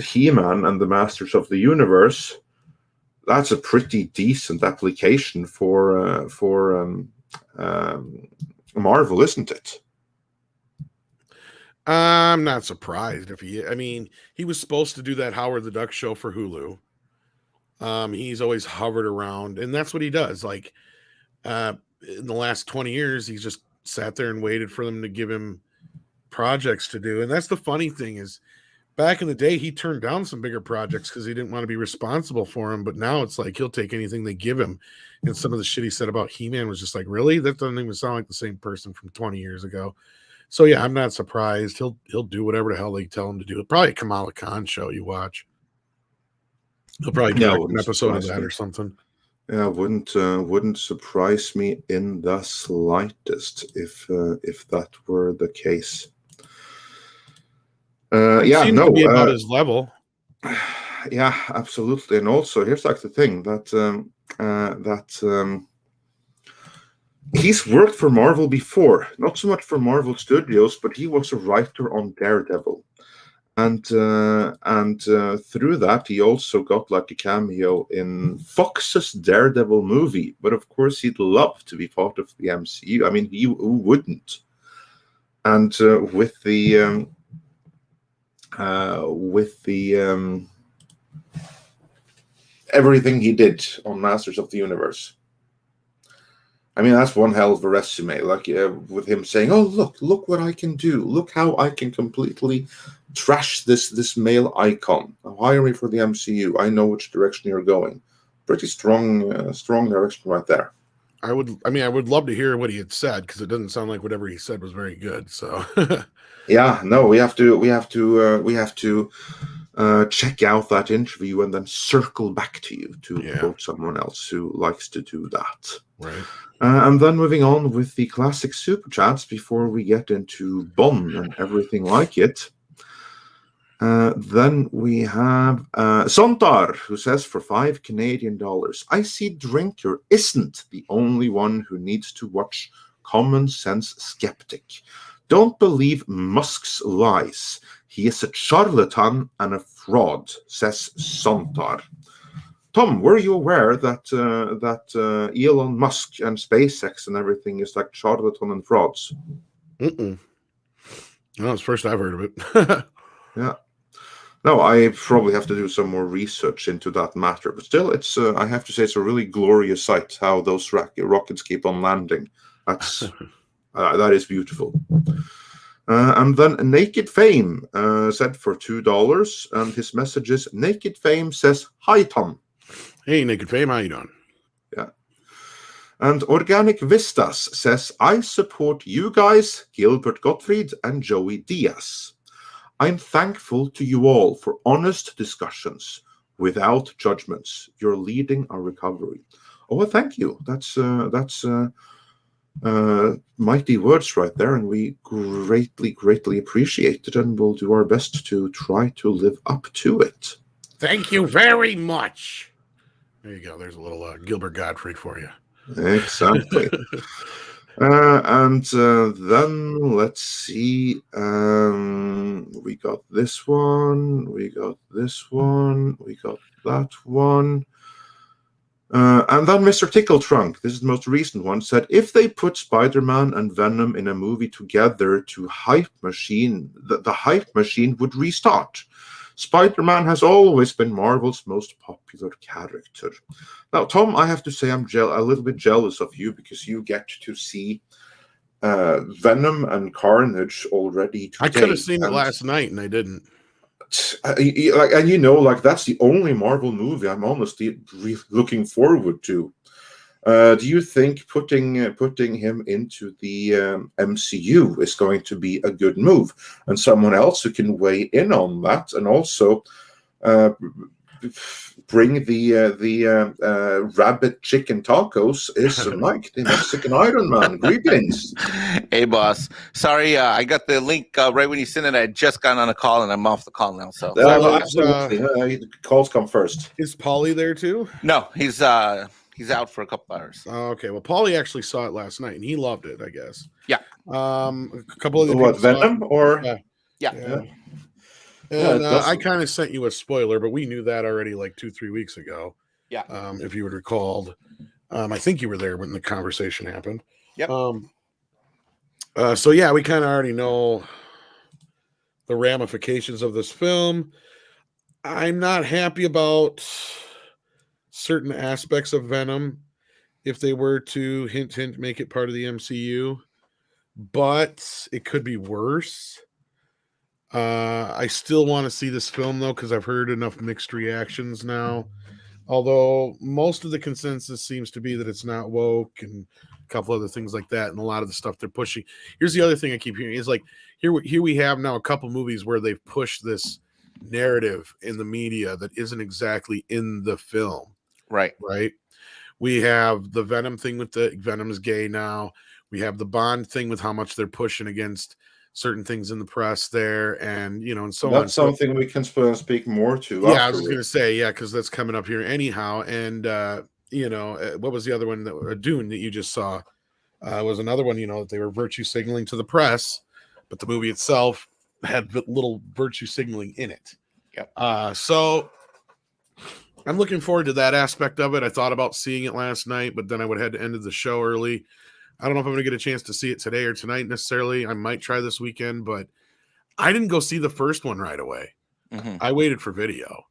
He-Man and the Masters of the Universe, that's a pretty decent application for Marvel, isn't it? I'm not surprised if he was supposed to do that Howard the Duck show for Hulu. He's always hovered around, and that's what he does. Like, in the last 20 years, he's just sat there and waited for them to give him projects to do. And that's the funny thing is, back in the day, he turned down some bigger projects because he didn't want to be responsible for them. But now it's like he'll take anything they give him. And some of the shit he said about He-Man was just like, really? That doesn't even sound like the same person from 20 years ago. So yeah, I'm not surprised. He'll do whatever the hell they tell him to do. Probably a Kamala Khan show you watch. He'll probably do an episode of that or something. Yeah, wouldn't surprise me in the slightest if that were the case. Seems to be about his level. Yeah, absolutely. And also, here's like the thing that he's worked for Marvel before, not so much for Marvel Studios, but he was a writer on Daredevil. and through that he also got like a cameo in Fox's Daredevil movie. But of course he'd love to be part of the MCU. I mean, who wouldn't? And with the everything he did on Masters of the Universe, I mean, that's one hell of a resume. Like with him saying, "Oh, look what I can do. Look how I can completely trash this male icon. Hire me for the MCU. I know which direction you're going." Pretty strong direction right there. I would love to hear what he had said, because it doesn't sound like whatever he said was very good. So yeah, no, we have to check out that interview and then circle back to you to quote someone else who likes to do that. Right. And then moving on with the classic super chats before we get into Bond and everything like it. Then we have Sontar, who says, for $5 Canadian, I see Drinker isn't the only one who needs to watch Common Sense Skeptic. Don't believe Musk's lies. He is a charlatan and a fraud, says Sontar. Tom, were you aware that Elon Musk and SpaceX and everything is like charlatan and frauds? No, it's first I've heard of it. Yeah. No, I probably have to do some more research into that matter. But still, it's I have to say it's a really glorious sight how those rockets keep on landing. That's that is beautiful. And then Naked Fame said for $2, and his message is, Naked Fame says, hi, Tom. Hey, Naked Fame, how you doing? Yeah. And Organic Vistas says, I support you guys, Gilbert Gottfried and Joey Diaz. I'm thankful to you all for honest discussions without judgments. You're leading our recovery. Oh, well, thank you. That's mighty words right there, and we greatly appreciate it, and we'll do our best to try to live up to it. Thank you very much. There you go. There's a little Gilbert Gottfried for you. Exactly. And then let's see. We got this one. We got this one. We got that one. And then Mr. Tickle Trunk, this is the most recent one, said, if they put Spider-Man and Venom in a movie together to Hype Machine, the Hype Machine would restart. Spider-Man has always been Marvel's most popular character. Now, Tom, I have to say I'm a little bit jealous of you because you get to see Venom and Carnage already today. I could have seen it last night, and I didn't. And you know, like that's the only Marvel movie I'm honestly looking forward to. Do you think putting him into the MCU is going to be a good move? And someone else who can weigh in on that, and also bring the rabbit chicken tacos is Mike, the Mexican Iron Man. Greetings. Hey, boss. Sorry, I got the link right when you sent it. I had just gotten on a call, and I'm off the call now. So absolutely, calls come first. Is Paulie there too? No, he's out for a couple hours. Oh, okay. Well, Paulie actually saw it last night, and he loved it, I guess. Yeah. A couple of the Venom or yeah. And I kind of sent you a spoiler, but we knew that already like 2-3 weeks ago. Yeah. If you would recalled, I think you were there when the conversation happened. Yep. So yeah, we kind of already know the ramifications of this film. I'm not happy about certain aspects of Venom if they were to hint make it part of the MCU, but it could be worse. I still want to see this film though, because I've heard enough mixed reactions now. Although most of the consensus seems to be that it's not woke, and a couple other things like that, and a lot of the stuff they're pushing. Here's the other thing I keep hearing is like here we have now a couple movies where they've pushed this narrative in the media that isn't exactly in the film. Right. We have the Venom thing with the Venom is gay now. We have the Bond thing with how much they're pushing against certain things in the press there, and and so on. That's something we can speak more to. Yeah, I was just going to say, because that's coming up here anyhow. And what was the other one that Dune that you just saw? Was another one, that they were virtue signaling to the press, but the movie itself had little virtue signaling in it. Yep. So I'm looking forward to that aspect of it. I thought about seeing it last night, but then I would have had to end the show early. I don't know if I'm going to get a chance to see it today or tonight necessarily. I might try this weekend, but I didn't go see the first one right away. Mhm. I waited for video.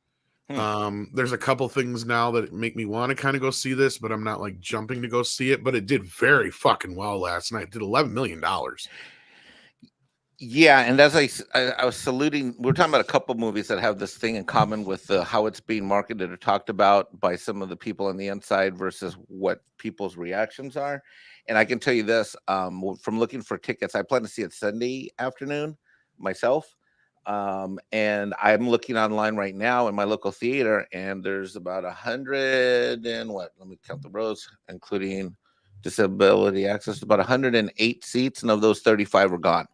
Hmm. There's a couple things now that make me want to kind of go see this, but I'm not like jumping to go see it. But it did very fucking well last night. It did $11 million. Yeah, and as I was saluting, we're talking about a couple movies that have this thing in common with how it's being marketed or talked about by some of the people on the inside versus what people's reactions are. And I can tell you this, from looking for tickets, I plan to see it Sunday afternoon myself. And I'm looking online right now in my local theater, and there's about 100 and what? Let me count the rows, including disability access, about 108 seats, and of those 35 are gone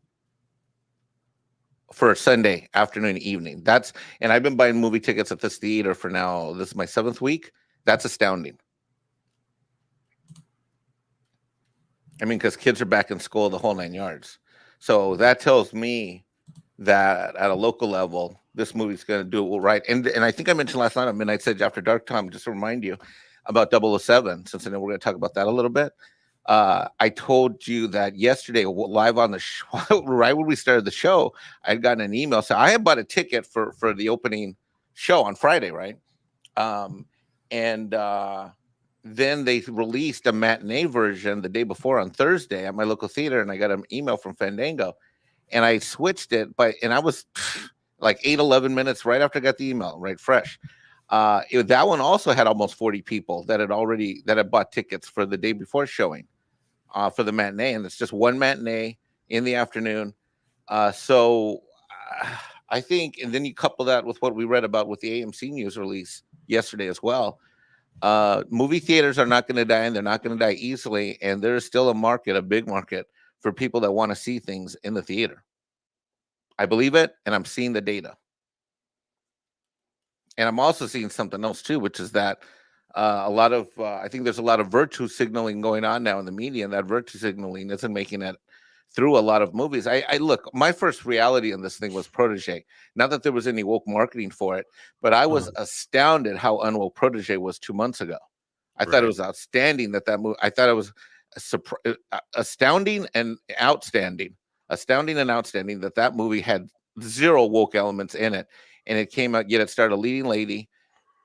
for a Sunday afternoon, evening. And I've been buying movie tickets at this theater for now. This is my 7th week. That's astounding. I mean, because kids are back in school, the whole 9 yards. So that tells me that at a local level, this movie's going to do it right. And I think I mentioned last night on Midnight Sedge After Dark, Tom, just to remind you about 007, since I know we're going to talk about that a little bit. I told you that yesterday, live on the show, right when we started the show, I'd gotten an email. So I had bought a ticket for the opening show on Friday, right? Then they released a matinee version the day before on Thursday at my local theater, and I got an email from Fandango, and I switched it, and I was like 8-11 minutes right after I got the email, right, fresh. That one also had almost 40 people that had bought tickets for the day before showing for the matinee, and it's just one matinee in the afternoon. So I think, and then you couple that with what we read about with the AMC news release yesterday as well. Movie theaters are not going to die, and they're not going to die easily, and there is still a big market for people that want to see things in the theater. I believe it, and I'm seeing the data. And I'm also seeing something else too, which is that I think there's a lot of virtue signaling going on now in the media, and that virtue signaling isn't making it through a lot of movies. I look, my first reality in this thing was Protege. Not that there was any woke marketing for it, but I was astounded how unwoke Protege was 2 months ago. I thought it was outstanding that movie. I thought it was astounding and outstanding that movie had zero woke elements in it. And it came out, yet it started a leading lady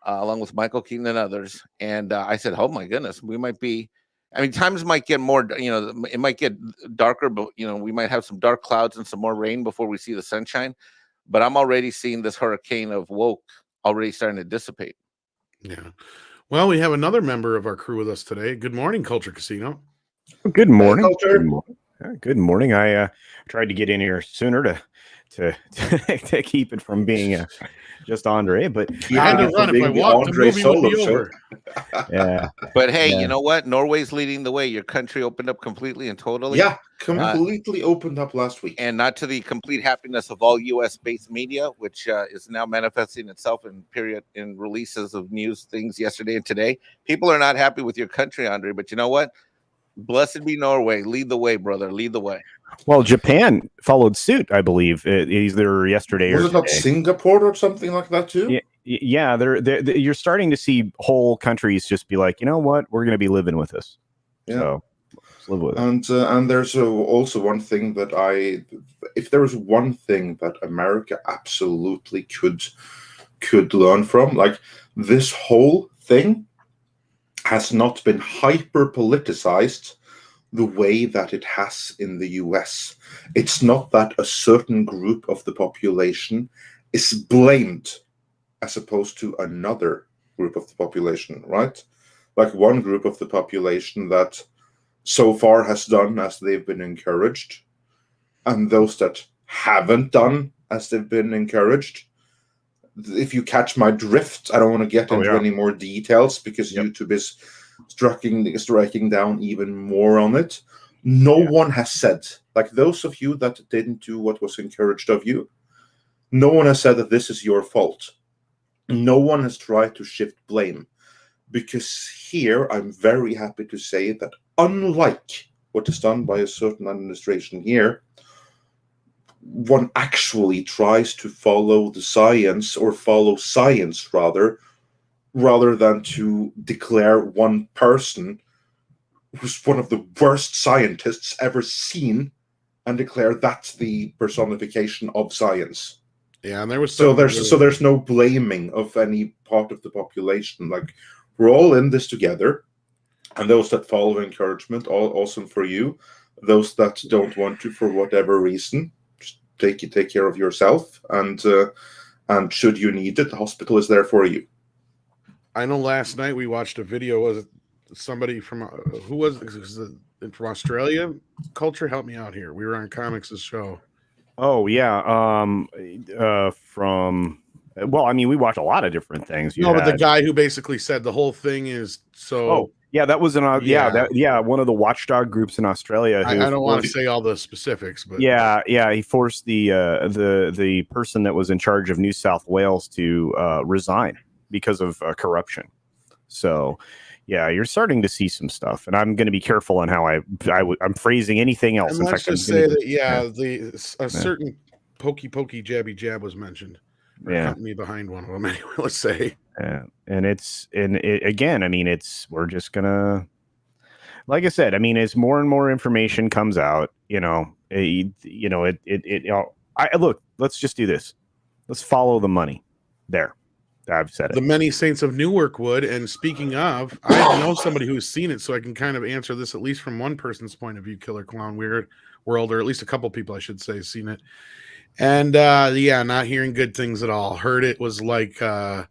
along with Michael Keaton and others. And I said, oh my goodness, we might be, I mean, times might get more, it might get darker, but, we might have some dark clouds and some more rain before we see the sunshine. But I'm already seeing this hurricane of woke already starting to dissipate. Yeah. Well, we have another member of our crew with us today. Good morning, Culture Casino. Good morning. Culture. Good morning. I tried to get in here sooner to keep it from being just Andre, but I had to run. If I walked, the movie would be over. Yeah. But hey, you know what? Norway's leading the way. Your country opened up completely and totally. Yeah, completely opened up last week. And not to the complete happiness of all U.S.-based media, which is now manifesting itself in releases of news things yesterday and today. People are not happy with your country, Andre, but you know what? Blessed be Norway. Lead the way, brother. Lead the way. Well, Japan followed suit, I believe, either yesterday or was it not Singapore or something like that too? Yeah, you're starting to see whole countries just be like, you know what, we're going to be living with this. Yeah. So let's live with it. And there's also one thing that if there was one thing that America absolutely could learn from, like this whole thing has not been hyper politicized the way that it has in the US. It's not that a certain group of the population is blamed as opposed to another group of the population, right? Like one group of the population that so far has done as they've been encouraged, and those that haven't done as they've been encouraged. If you catch my drift, I don't want to get into any more details because YouTube is striking down even more on it. No one has said, like those of you that didn't do what was encouraged of you, no one has said that this is your fault. No one has tried to shift blame, because here I'm very happy to say that unlike what is done by a certain administration here, one actually tries to follow the science, or follow science rather than to declare one person who's one of the worst scientists ever seen and declare that's the personification of science. Yeah, and there was so there's no blaming of any part of the population. Like, we're all in this together, and those that follow encouragement, all awesome for you. Those that don't want to for whatever reason, just take care of yourself, and should you need it, the hospital is there for you. I know last night we watched a video. Was it somebody from who was it, from Australia? Culture, help me out here. We were on Comics' show. Oh yeah, from well, I mean, we watch a lot of different things. But the guy who basically said the whole thing is so. Oh yeah, that was one of the watchdog groups in Australia. I don't want to say all the specifics, but yeah, he forced the person that was in charge of New South Wales to resign because of corruption. So. Yeah, you're starting to see some stuff, and I'm going to be careful on how I'm phrasing anything else. And let's just say that a certain pokey jabby jab was mentioned. Company behind one of them, anyway. Let's say. And again, I mean, we're just gonna, like I said, I mean, as more and more information comes out, look, let's just do this. Let's follow the money. There. I've said it. The many saints of Newark would. And speaking of, I know somebody who's seen it, so I can kind of answer this at least from one person's point of view. Killer Clown Weird World, or at least a couple people, I should say, seen it. And not hearing good things at all. Heard it was like an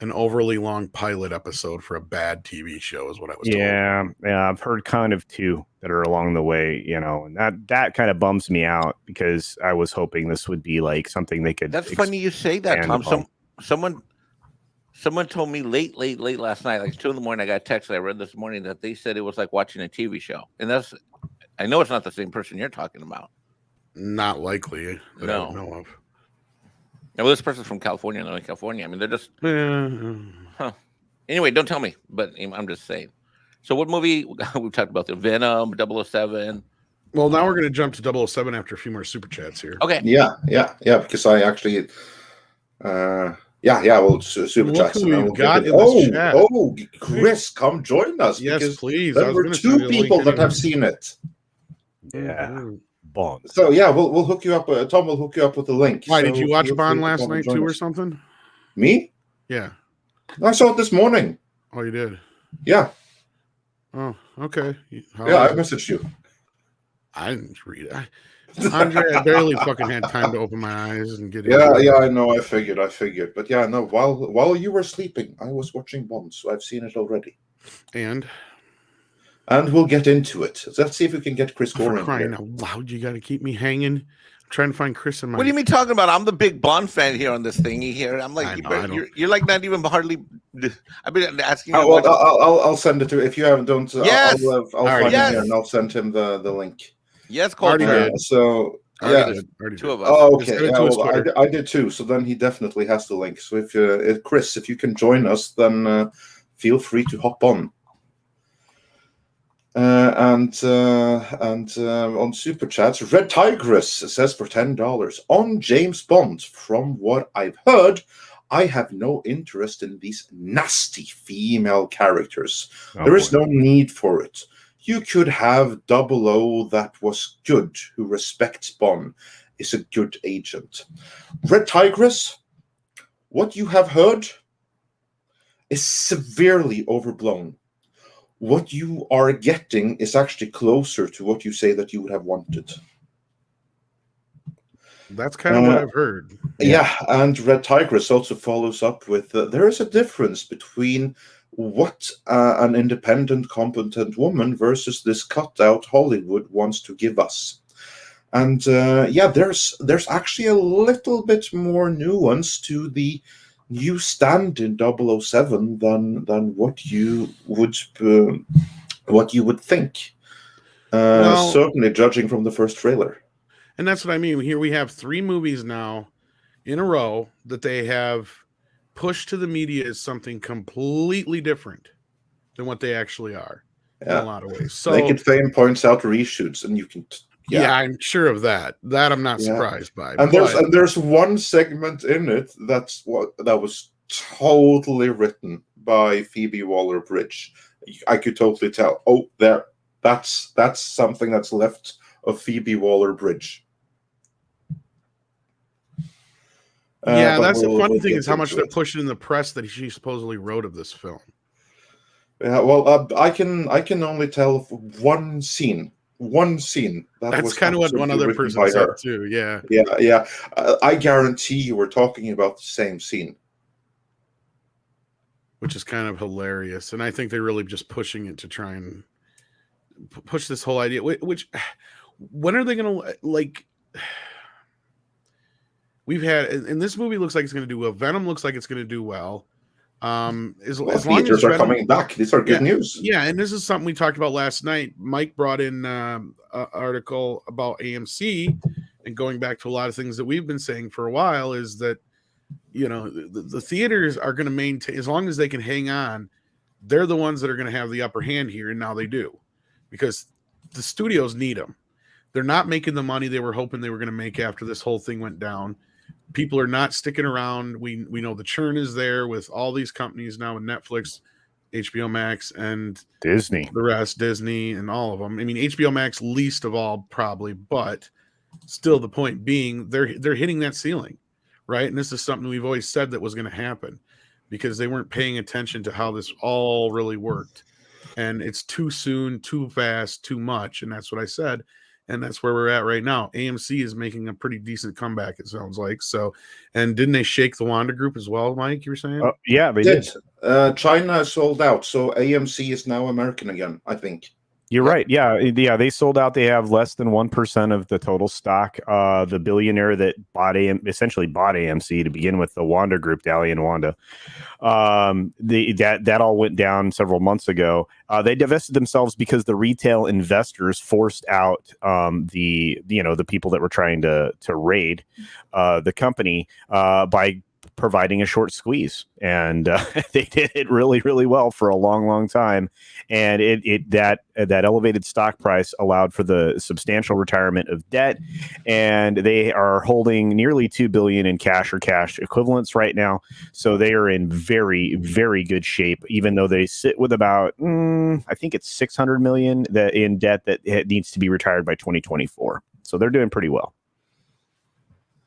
overly long pilot episode for a bad TV show, is what I was told. Yeah, I've heard kind of two that are along the way, and that kind of bums me out, because I was hoping this would be like something they could. That's funny you say that, Tom. Someone told me late last night, like 2 a.m. I got a text that I read this morning that they said it was like watching a TV show. And I know it's not the same person you're talking about. Not likely that I don't know of. Well, this person's from California, Northern California. I mean, they're just... Anyway, don't tell me, but I'm just saying. So what movie? We've talked about the Venom, 007. Well, now we're going to jump to 007 after a few more super chats here. Okay. Yeah, because I actually... Well, super chats. Chris, come join us. Yes, please. There were 2 people that have seen it. Yeah, Bond. So yeah, we'll hook you up. Tom will hook you up with the link. Why, did you watch Bond last night too, or something? Me? Yeah. I saw it this morning. Oh, you did? Yeah. Oh, okay. I messaged you. I didn't read it. Andre, I barely fucking had time to open my eyes and get in. Yeah, I know. I figured. But yeah, no. While you were sleeping, I was watching Bond, so I've seen it already. And we'll get into it. Let's see if we can get Chris Gore in crying here. out loud, you got to keep me hanging. I'm trying to find Chris in my. What do you mean talking about? I'm the big Bond fan here on this thingy here. I'm like, you're like not even hardly. I've been asking. I'll send it to you. If you haven't done. Yes. I'll find him here and I'll send him the link. Yes, Colton. So already 2 of us. Oh, okay. Yeah, I did too. So then he definitely has the link. So if Chris, if you can join us, then feel free to hop on. And on Super Chats, Red Tigress says for $10 on James Bond. From what I've heard, I have no interest in these nasty female characters. There is no need for it. You could have 00 that was good, who respects Bond, is a good agent. Red Tigress, what you have heard is severely overblown. What you are getting is actually closer to what you say that you would have wanted. That's kind of what I've heard. Yeah, and Red Tigress also follows up with, there is a difference between what an independent, competent woman versus this cut-out Hollywood wants to give us. And there's actually a little bit more nuance to the new stand in 007 than what you would think. Certainly, judging from the first trailer. And that's what I mean. Here we have 3 movies now in a row that they have pushed to the media as something completely different than what they actually are in a lot of ways. So Naked Fame points out reshoots, and you can Yeah, I'm sure of that. That I'm not Yeah. surprised by. And but there's one segment in it that was totally written by Phoebe Waller-Bridge. I could totally tell. Oh, that's something that's left of Phoebe Waller-Bridge. yeah, But that's the funny we'll thing get is how much into they're it. pushing in the press that she supposedly wrote of this film. Yeah, well, I can only tell of one scene. That That's was kind of what one absolutely other written person by said her. too. Yeah. Yeah. I guarantee you we're talking about the same scene. Which is kind of hilarious. And I think they're really just pushing it to try and push this whole idea. Which, when are they going to, like, we've had, and this movie looks like it's going to do well. Venom looks like it's going to do well. As long as theaters are Venom, coming back. These are good news. Yeah, and this is something we talked about last night. Mike brought in an article about AMC, and going back to a lot of things that we've been saying for a while is that, you know, the theaters are going to maintain, as long as they can hang on, they're the ones that are going to have the upper hand here, and now they do, because the studios need them. They're not making the money they were hoping they were going to make after this whole thing went down. People are not sticking around. We know the churn is there with all these companies now, with Netflix, HBO Max, and Disney, the rest, Disney, and all of them. I mean, HBO Max least of all, probably, but still, the point being, they're hitting that ceiling, right? And this is something we've always said that was going to happen, because they weren't paying attention to how this all really worked, and it's too soon, too fast, too much, and that's what I said. And that's where we're at right now. AMC is making a pretty decent comeback, it sounds like. So, and didn't they shake the Wanda Group as well, Mike? You were saying? Yeah, they did. China sold out, so AMC is now American again, I think. You're right. Yeah, they sold out. They have less than 1% of the total stock. The billionaire that essentially bought AMC to begin with, the Wanda Group, Dali and Wanda, that all went down several months ago. They divested themselves because the retail investors forced out the people that were trying to raid the company by providing a short squeeze, and they did it really, really well for a long time. And that elevated stock price allowed for the substantial retirement of debt, and they are holding nearly $2 billion in cash or cash equivalents right now. So they are in very, very good shape, even though they sit with about I think it's $600 million in debt that needs to be retired by 2024. So they're doing pretty well.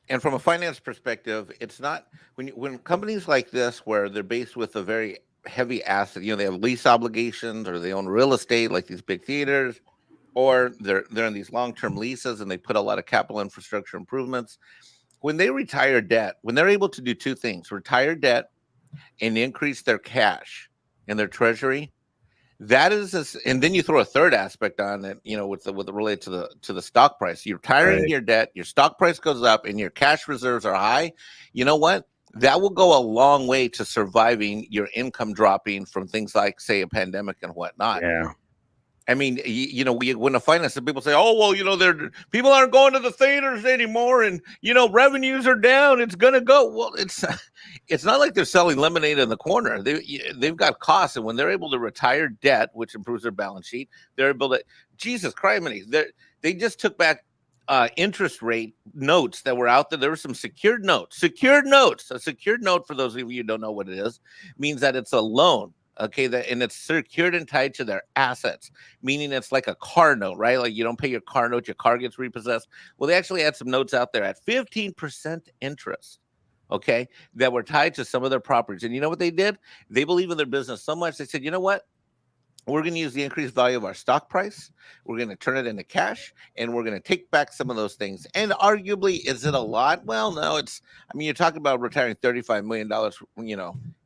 And from a finance perspective, it's not when companies like this, where they're based with a very heavy asset, they have lease obligations, or they own real estate like these big theaters, or they're in these long-term leases and they put a lot of capital infrastructure improvements. When they retire debt, when they're able to do two things, retire debt and increase their cash in their treasury, that is, and then you throw a third aspect on it, with the related to the stock price. You're retiring your debt, your stock price goes up, and your cash reserves are high. You know what? That will go a long way to surviving your income dropping from things like, say, a pandemic and whatnot. Yeah. I mean, when the finance, people say, "Oh, well, people aren't going to the theaters anymore, and revenues are down. It's gonna go." Well, it's not like they're selling lemonade in the corner. They've got costs, and when they're able to retire debt, which improves their balance sheet, they're able to. Jesus Christ, they just took back interest rate notes that were out there. There were some secured notes. A secured note, for those of you who don't know what it is, means that it's a loan. Okay, and it's secured and tied to their assets, meaning it's like a car note, right? Like you don't pay your car note, your car gets repossessed. Well, they actually had some notes out there at 15% interest, okay, that were tied to some of their properties. And you know what they did? They believe in their business so much, they said, you know what? We're going to use the increased value of our stock price. We're going to turn it into cash, and we're going to take back some of those things. And arguably, is it a lot? Well, no, you're talking about retiring $35 million,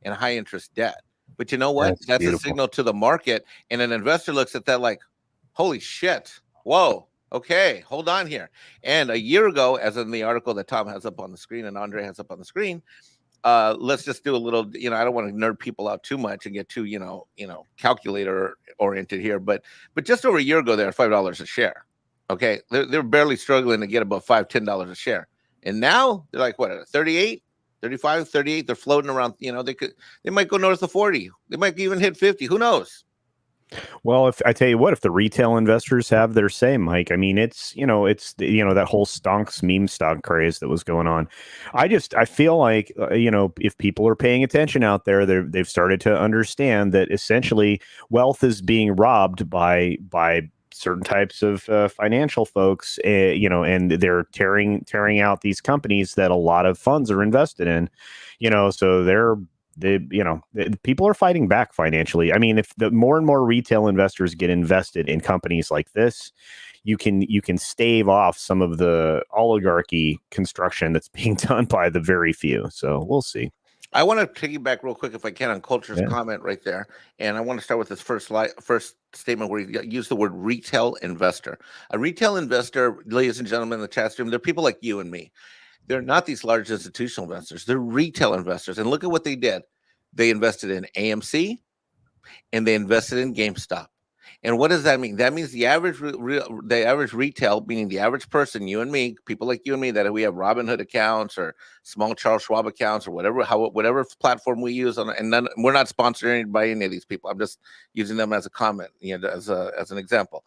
in high interest debt. But you know what? That's a signal to the market. And an investor looks at that like, holy shit. Whoa. Okay. Hold on here. And a year ago, as in the article that Tom has up on the screen and Andre has up on the screen, let's just do a little, I don't want to nerd people out too much and get too, calculator oriented here. But just over a year ago, they're at $5 a share. Okay. They're barely struggling to get above $10 a share. And now they're like, what, 38? 35, 38, they're floating around, they might go north of 40. They might even hit 50. Who knows? Well, if I tell you what, if the retail investors have their say, Mike, I mean, it's that whole stonks meme stock craze that was going on. I feel like if people are paying attention out there, they've started to understand that essentially wealth is being robbed by certain types of financial folks, and they're tearing out these companies that a lot of funds are invested in, so people are fighting back financially. I mean, if the more and more retail investors get invested in companies like this, you can stave off some of the oligarchy construction that's being done by the very few. So we'll see. I want to piggyback real quick, if I can, on Culture's comment right there, and I want to start with this first statement where you use the word retail investor. A retail investor, ladies and gentlemen in the chat stream, they're people like you and me. They're not these large institutional investors. They're retail investors. And look at what they did. They invested in AMC and they invested in GameStop. And what does that mean? That means the average retail, meaning the average person, you and me, people like you and me, that we have Robinhood accounts or small Charles Schwab accounts or whatever platform we use on, and then we're not sponsored by any of these people. I'm just using them as a comment, as an example.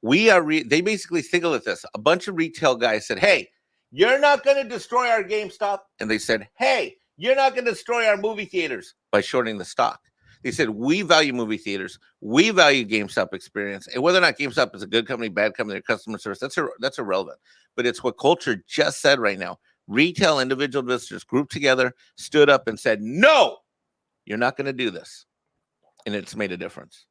They basically think of this. A bunch of retail guys said, "Hey, you're not going to destroy our GameStop," and they said, "Hey, you're not going to destroy our movie theaters by shorting the stock." They said, "We value movie theaters. We value GameStop experience. And whether or not GameStop is a good company, bad company, or customer service, that's irrelevant. But it's what Culture just said right now. Retail individual investors grouped together, stood up and said, no, you're not going to do this." And it's made a difference.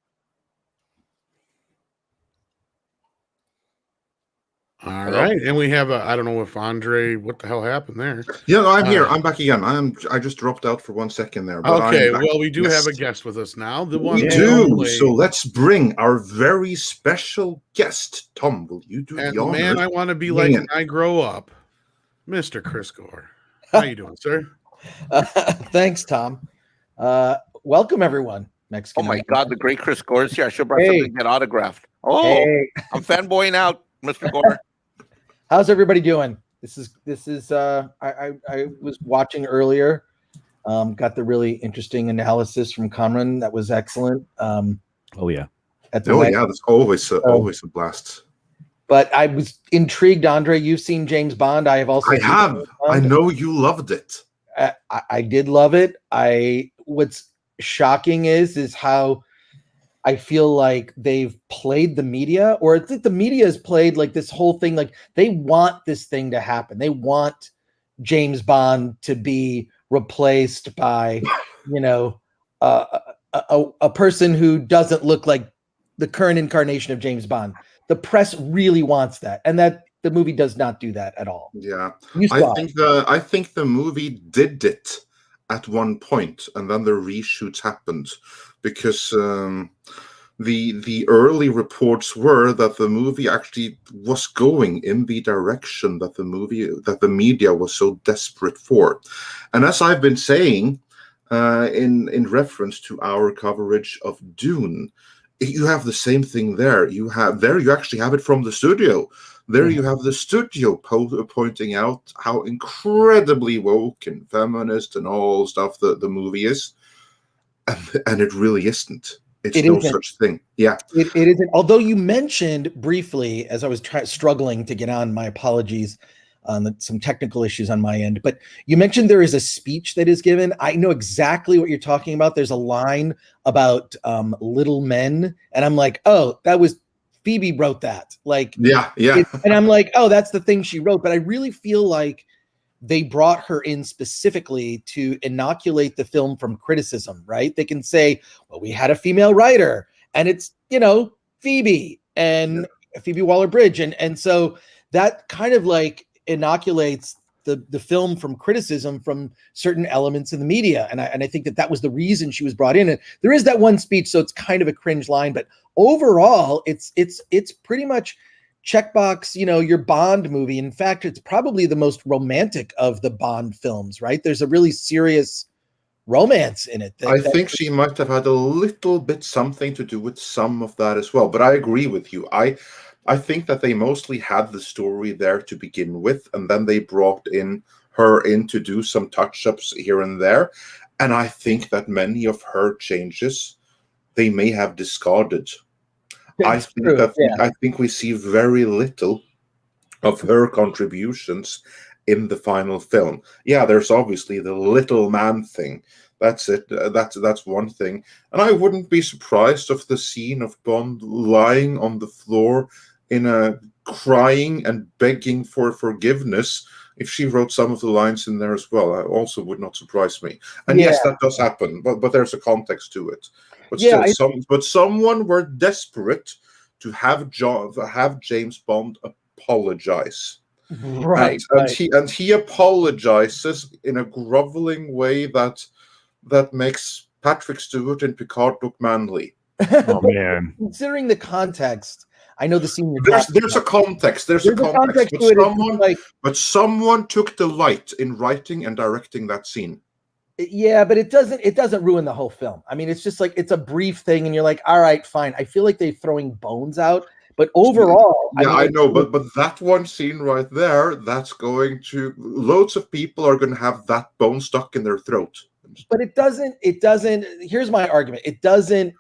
All right, and we have I don't know if Andre, what the hell happened there? Yeah, no, I'm here. I'm back again. I just dropped out for 1 second there. But okay, well, we do have a guest with us now. We do. So let's bring our very special guest. Tom, will you do the honors? Man, I want to be like when I grow up, Mr. Chris Gore. How you doing, sir? Thanks, Tom. Welcome, everyone. Mexican. Oh my God, the great Chris Gore is here. I should have brought something to get autographed. Oh, hey. I'm fanboying out, Mr. Gore. How's everybody doing? This is I was watching earlier. Got the really interesting analysis from Kamran. That was excellent. Oh yeah. That's always a blast. But I was intrigued, Andre. You've seen James Bond. I have also. I have. I know you loved it. I did love it. What's shocking is how I feel like they've played the media, or I think the media has played like this whole thing. Like they want this thing to happen. They want James Bond to be replaced by, a person who doesn't look like the current incarnation of James Bond. The press really wants that, and that the movie does not do that at all. Yeah, I think the movie did it at one point, and then the reshoots happened because the early reports were that the movie actually was going in the direction that the media was so desperate for. And as I've been saying in reference to our coverage of Dune, you have the same thing there. You actually have it from the studio. There you have the studio pointing out how incredibly woke and feminist and all stuff the movie is. And it really isn't. It's no such thing. Yeah. It isn't. Although you mentioned briefly, as I was struggling to get on, my apologies on some technical issues on my end, but you mentioned there is a speech that is given. I know exactly what you're talking about. There's a line about little men. And I'm like, oh, that was Phoebe wrote that. Like, yeah. And I'm like, oh, that's the thing she wrote. But I really feel like they brought her in specifically to inoculate the film from criticism, right? They can say, well, we had a female writer and it's, Phoebe and Phoebe Waller-Bridge. And so that kind of like inoculates the film from criticism from certain elements in the media. And I think that was the reason she was brought in. And there is that one speech, so it's kind of a cringe line, but overall it's pretty much checkbox, your Bond movie. In fact, it's probably the most romantic of the Bond films, right? There's a really serious romance in it. I think she might have had a little bit something to do with some of that as well. But I agree with you. I think that they mostly had the story there to begin with, and then they brought her in to do some touch-ups here and there. And I think that many of her changes they may have discarded. I That's think true, that yeah. I think we see very little of her contributions in the final film. Yeah, there's obviously the little man thing. That's it. That's one thing. And I wouldn't be surprised if the scene of Bond lying on the floor in a crying and begging for forgiveness, if she wrote some of the lines in there as well, I also would not surprise me. And yes, that does happen, but there's a context to it. But Yeah, still, someone were desperate to have James Bond apologize. right. And he apologizes in a groveling way that makes Patrick Stewart and Picard look manly. Oh man. Considering the context, I know the scene you're talking There's a context. There's a about. context. To it. It's like, But someone took delight in writing and directing that scene. yeah, but it doesn't ruin the whole film. I mean, it's just like it's a brief thing, and you're like, all right, fine. I feel like they're throwing bones out, but overall, Yeah, I mean, know, but that one scene right there, that's going to loads of people are going to have that bone stuck in their throat. But it doesn't. Here's my argument. It doesn't,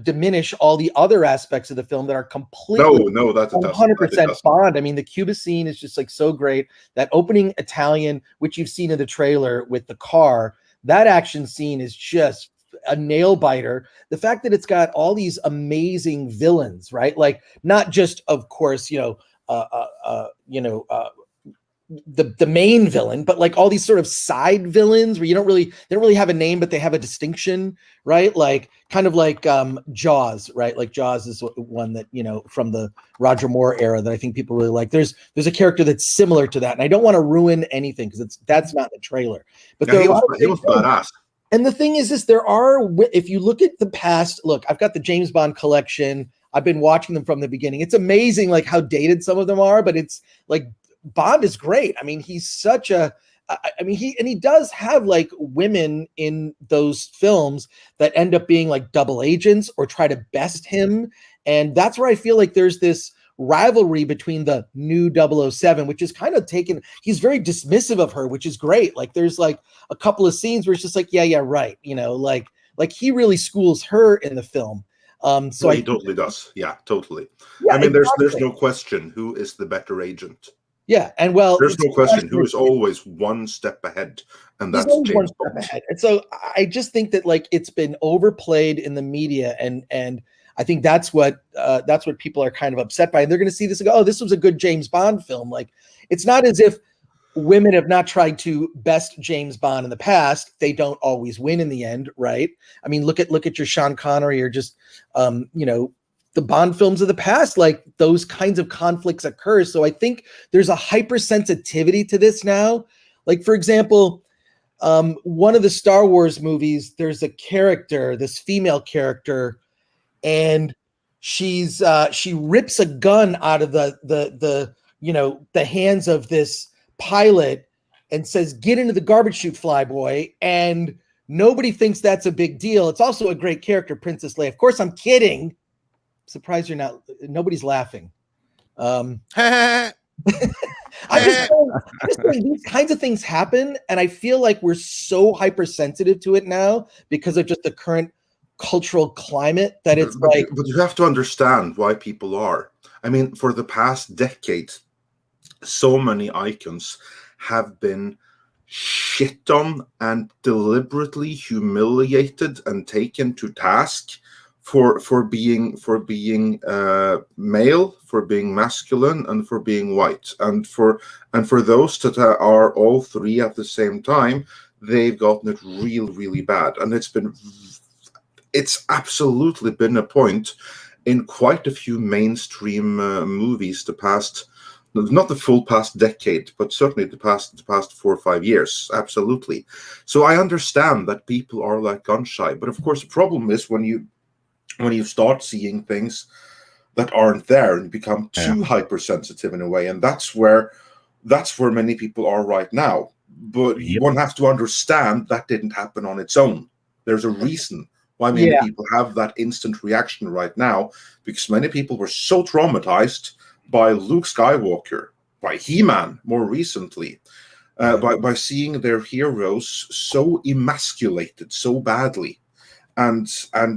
diminish all the other aspects of the film that are completely No, that it 100% Bond. I mean, the Cuba scene is just like so great. That opening Italian, which you've seen in the trailer with the car, that action scene is just a nail biter. The fact that it's got all these amazing villains, right? Like not just, of course, the main villain, but like all these sort of side villains where they don't really have a name, but they have a distinction, right? Like kind of like Jaws, right? Like Jaws is one that, from the Roger Moore era that I think people really like. There's a character that's similar to that. And I don't want to ruin anything because that's not the trailer, but yeah, he was badass. And the thing is there are, if you look at the past, look, I've got the James Bond collection. I've been watching them from the beginning. It's amazing like how dated some of them are, but it's like, Bond is great. I mean, he's such he does have like women in those films that end up being like double agents or try to best him. And that's where I feel like there's this rivalry between the new 007, which is kind of he's very dismissive of her, which is great. Like there's like a couple of scenes where it's just like, yeah, right. Like he really schools her in the film. So he totally does. Yeah, totally. Yeah, I mean, there's no question who is the better agent. Yeah, and there's no question who is always one step ahead, and that's James Bond. And so I just think that like it's been overplayed in the media, and I think that's what people are kind of upset by. And they're going to see this and go, "Oh, this was a good James Bond film." Like it's not as if women have not tried to best James Bond in the past. They don't always win in the end, right? I mean, look at your Sean Connery or just the Bond films of the past, like those kinds of conflicts occur. So I think there's a hypersensitivity to this now. Like, for example, one of the Star Wars movies, there's a character, this female character, and she rips a gun out of the hands of this pilot and says, "Get into the garbage chute, flyboy." And nobody thinks that's a big deal. It's also a great character, Princess Leia. Of course, I'm kidding. Surprised you're not. Nobody's laughing. I'm just saying these kinds of things happen, and I feel like we're so hypersensitive to it now because of just the current cultural climate that it's but you have to understand why people are. I mean, for the past decade, so many icons have been shit on and deliberately humiliated and taken to task for being male, for being masculine, and for being white, and for those that are all three at the same time, they've gotten it really bad, and it's absolutely been a point in quite a few mainstream movies the past. Not the full past decade, but certainly the past 4 or 5 years. Absolutely. So I understand that people are like gun shy, but of course the problem is when you start seeing things that aren't there and become too hypersensitive in a way, and that's where many people are right now. But one has to understand that didn't happen on its own. There's a reason why many people have that instant reaction right now, because many people were so traumatized by Luke Skywalker, by He-Man more recently, by seeing their heroes so emasculated so badly. and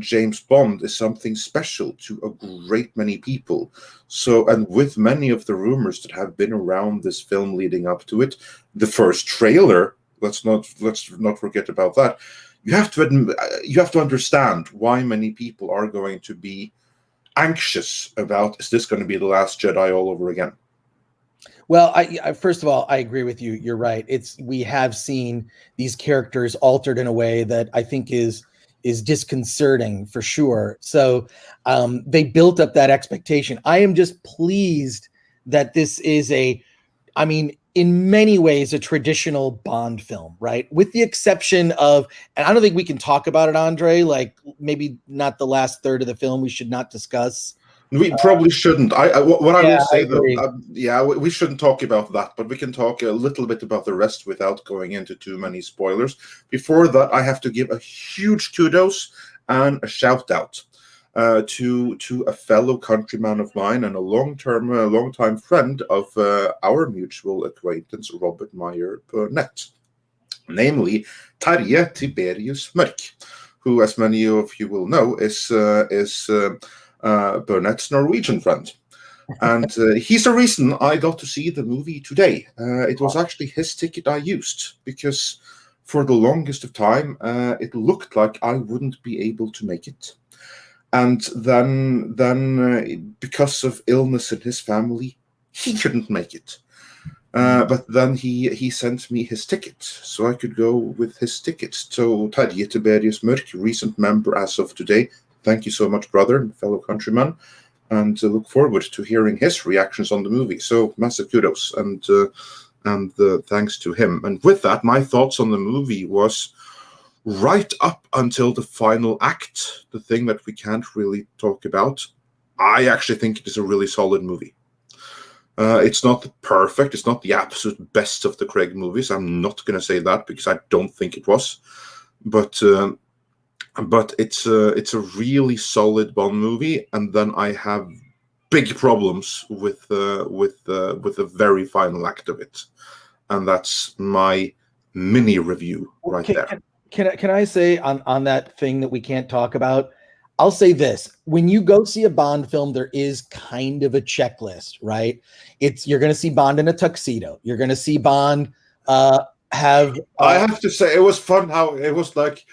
James Bond is something special to a great many people. So, and with many of the rumors that have been around this film leading up to it, the first trailer, let's not forget about that. You have to understand why many people are going to be anxious about, is this going to be the Last Jedi all over again? Well, I first of all, I agree with you. You're right. We have seen these characters altered in a way that I think is disconcerting for sure. So they built up that expectation. I am just pleased that this is in many ways a traditional Bond film, right? With the exception of, and I don't think we can talk about it, Andre, like maybe not the last third of the film we should not discuss. We probably shouldn't. What I will say though, we shouldn't talk about that, but we can talk a little bit about the rest without going into too many spoilers. Before that, I have to give a huge kudos and a shout out to a fellow countryman of mine and a long-time friend of our mutual acquaintance, Robert Meyer Burnett, namely Terje Tiberius Mørk, who, as many of you will know, is Burnett's Norwegian friend. And he's the reason I got to see the movie today. It was actually his ticket I used, because for the longest of time, it looked like I wouldn't be able to make it. And then because of illness in his family, he couldn't make it. But then he sent me his ticket, so I could go with his ticket. So Terje Tiberius Mørk, recent member as of today. Thank you so much, brother and fellow countryman, and look forward to hearing his reactions on the movie. So massive kudos and thanks to him. And with that, my thoughts on the movie was right up until the final act, the thing that we can't really talk about. I actually think it is a really solid movie. It's not perfect. It's not the absolute best of the Craig movies. I'm not going to say that because I don't think it was, but it's a really solid Bond movie. And then I have big problems with the very final act of it, and that's my mini review right there. Can I say on that thing that we can't talk about? I'll say this: when you go see a Bond film, there is kind of a checklist, right? You're going to see Bond in a tuxedo. You're going to see Bond have. I have to say, it was fun how it was like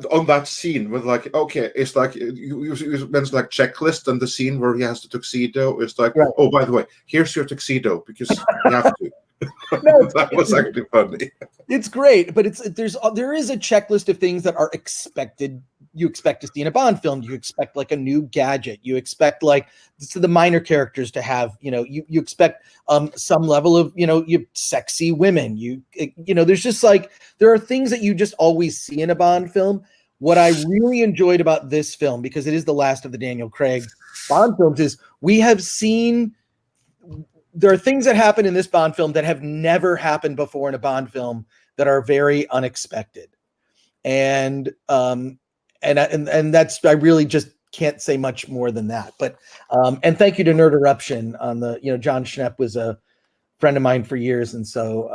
on that scene with like, okay, it's like you mentioned like checklist, and the scene where he has the tuxedo. It's like, right. Oh, by the way, here's your tuxedo because you have to. No, that was actually funny. It's great, but there is a checklist of things that are expected. You expect to see in a Bond film. You expect like a new gadget. You expect like the minor characters to have, you expect some level of, you sexy women. There's just like, there are things that you just always see in a Bond film. What I really enjoyed about this film, because it is the last of the Daniel Craig Bond films, is there are things that happen in this Bond film that have never happened before in a Bond film that are very unexpected. And that's, I really just can't say much more than that. But and thank you to Nerd Eruption on the, John Schnepp was a friend of mine for years, and so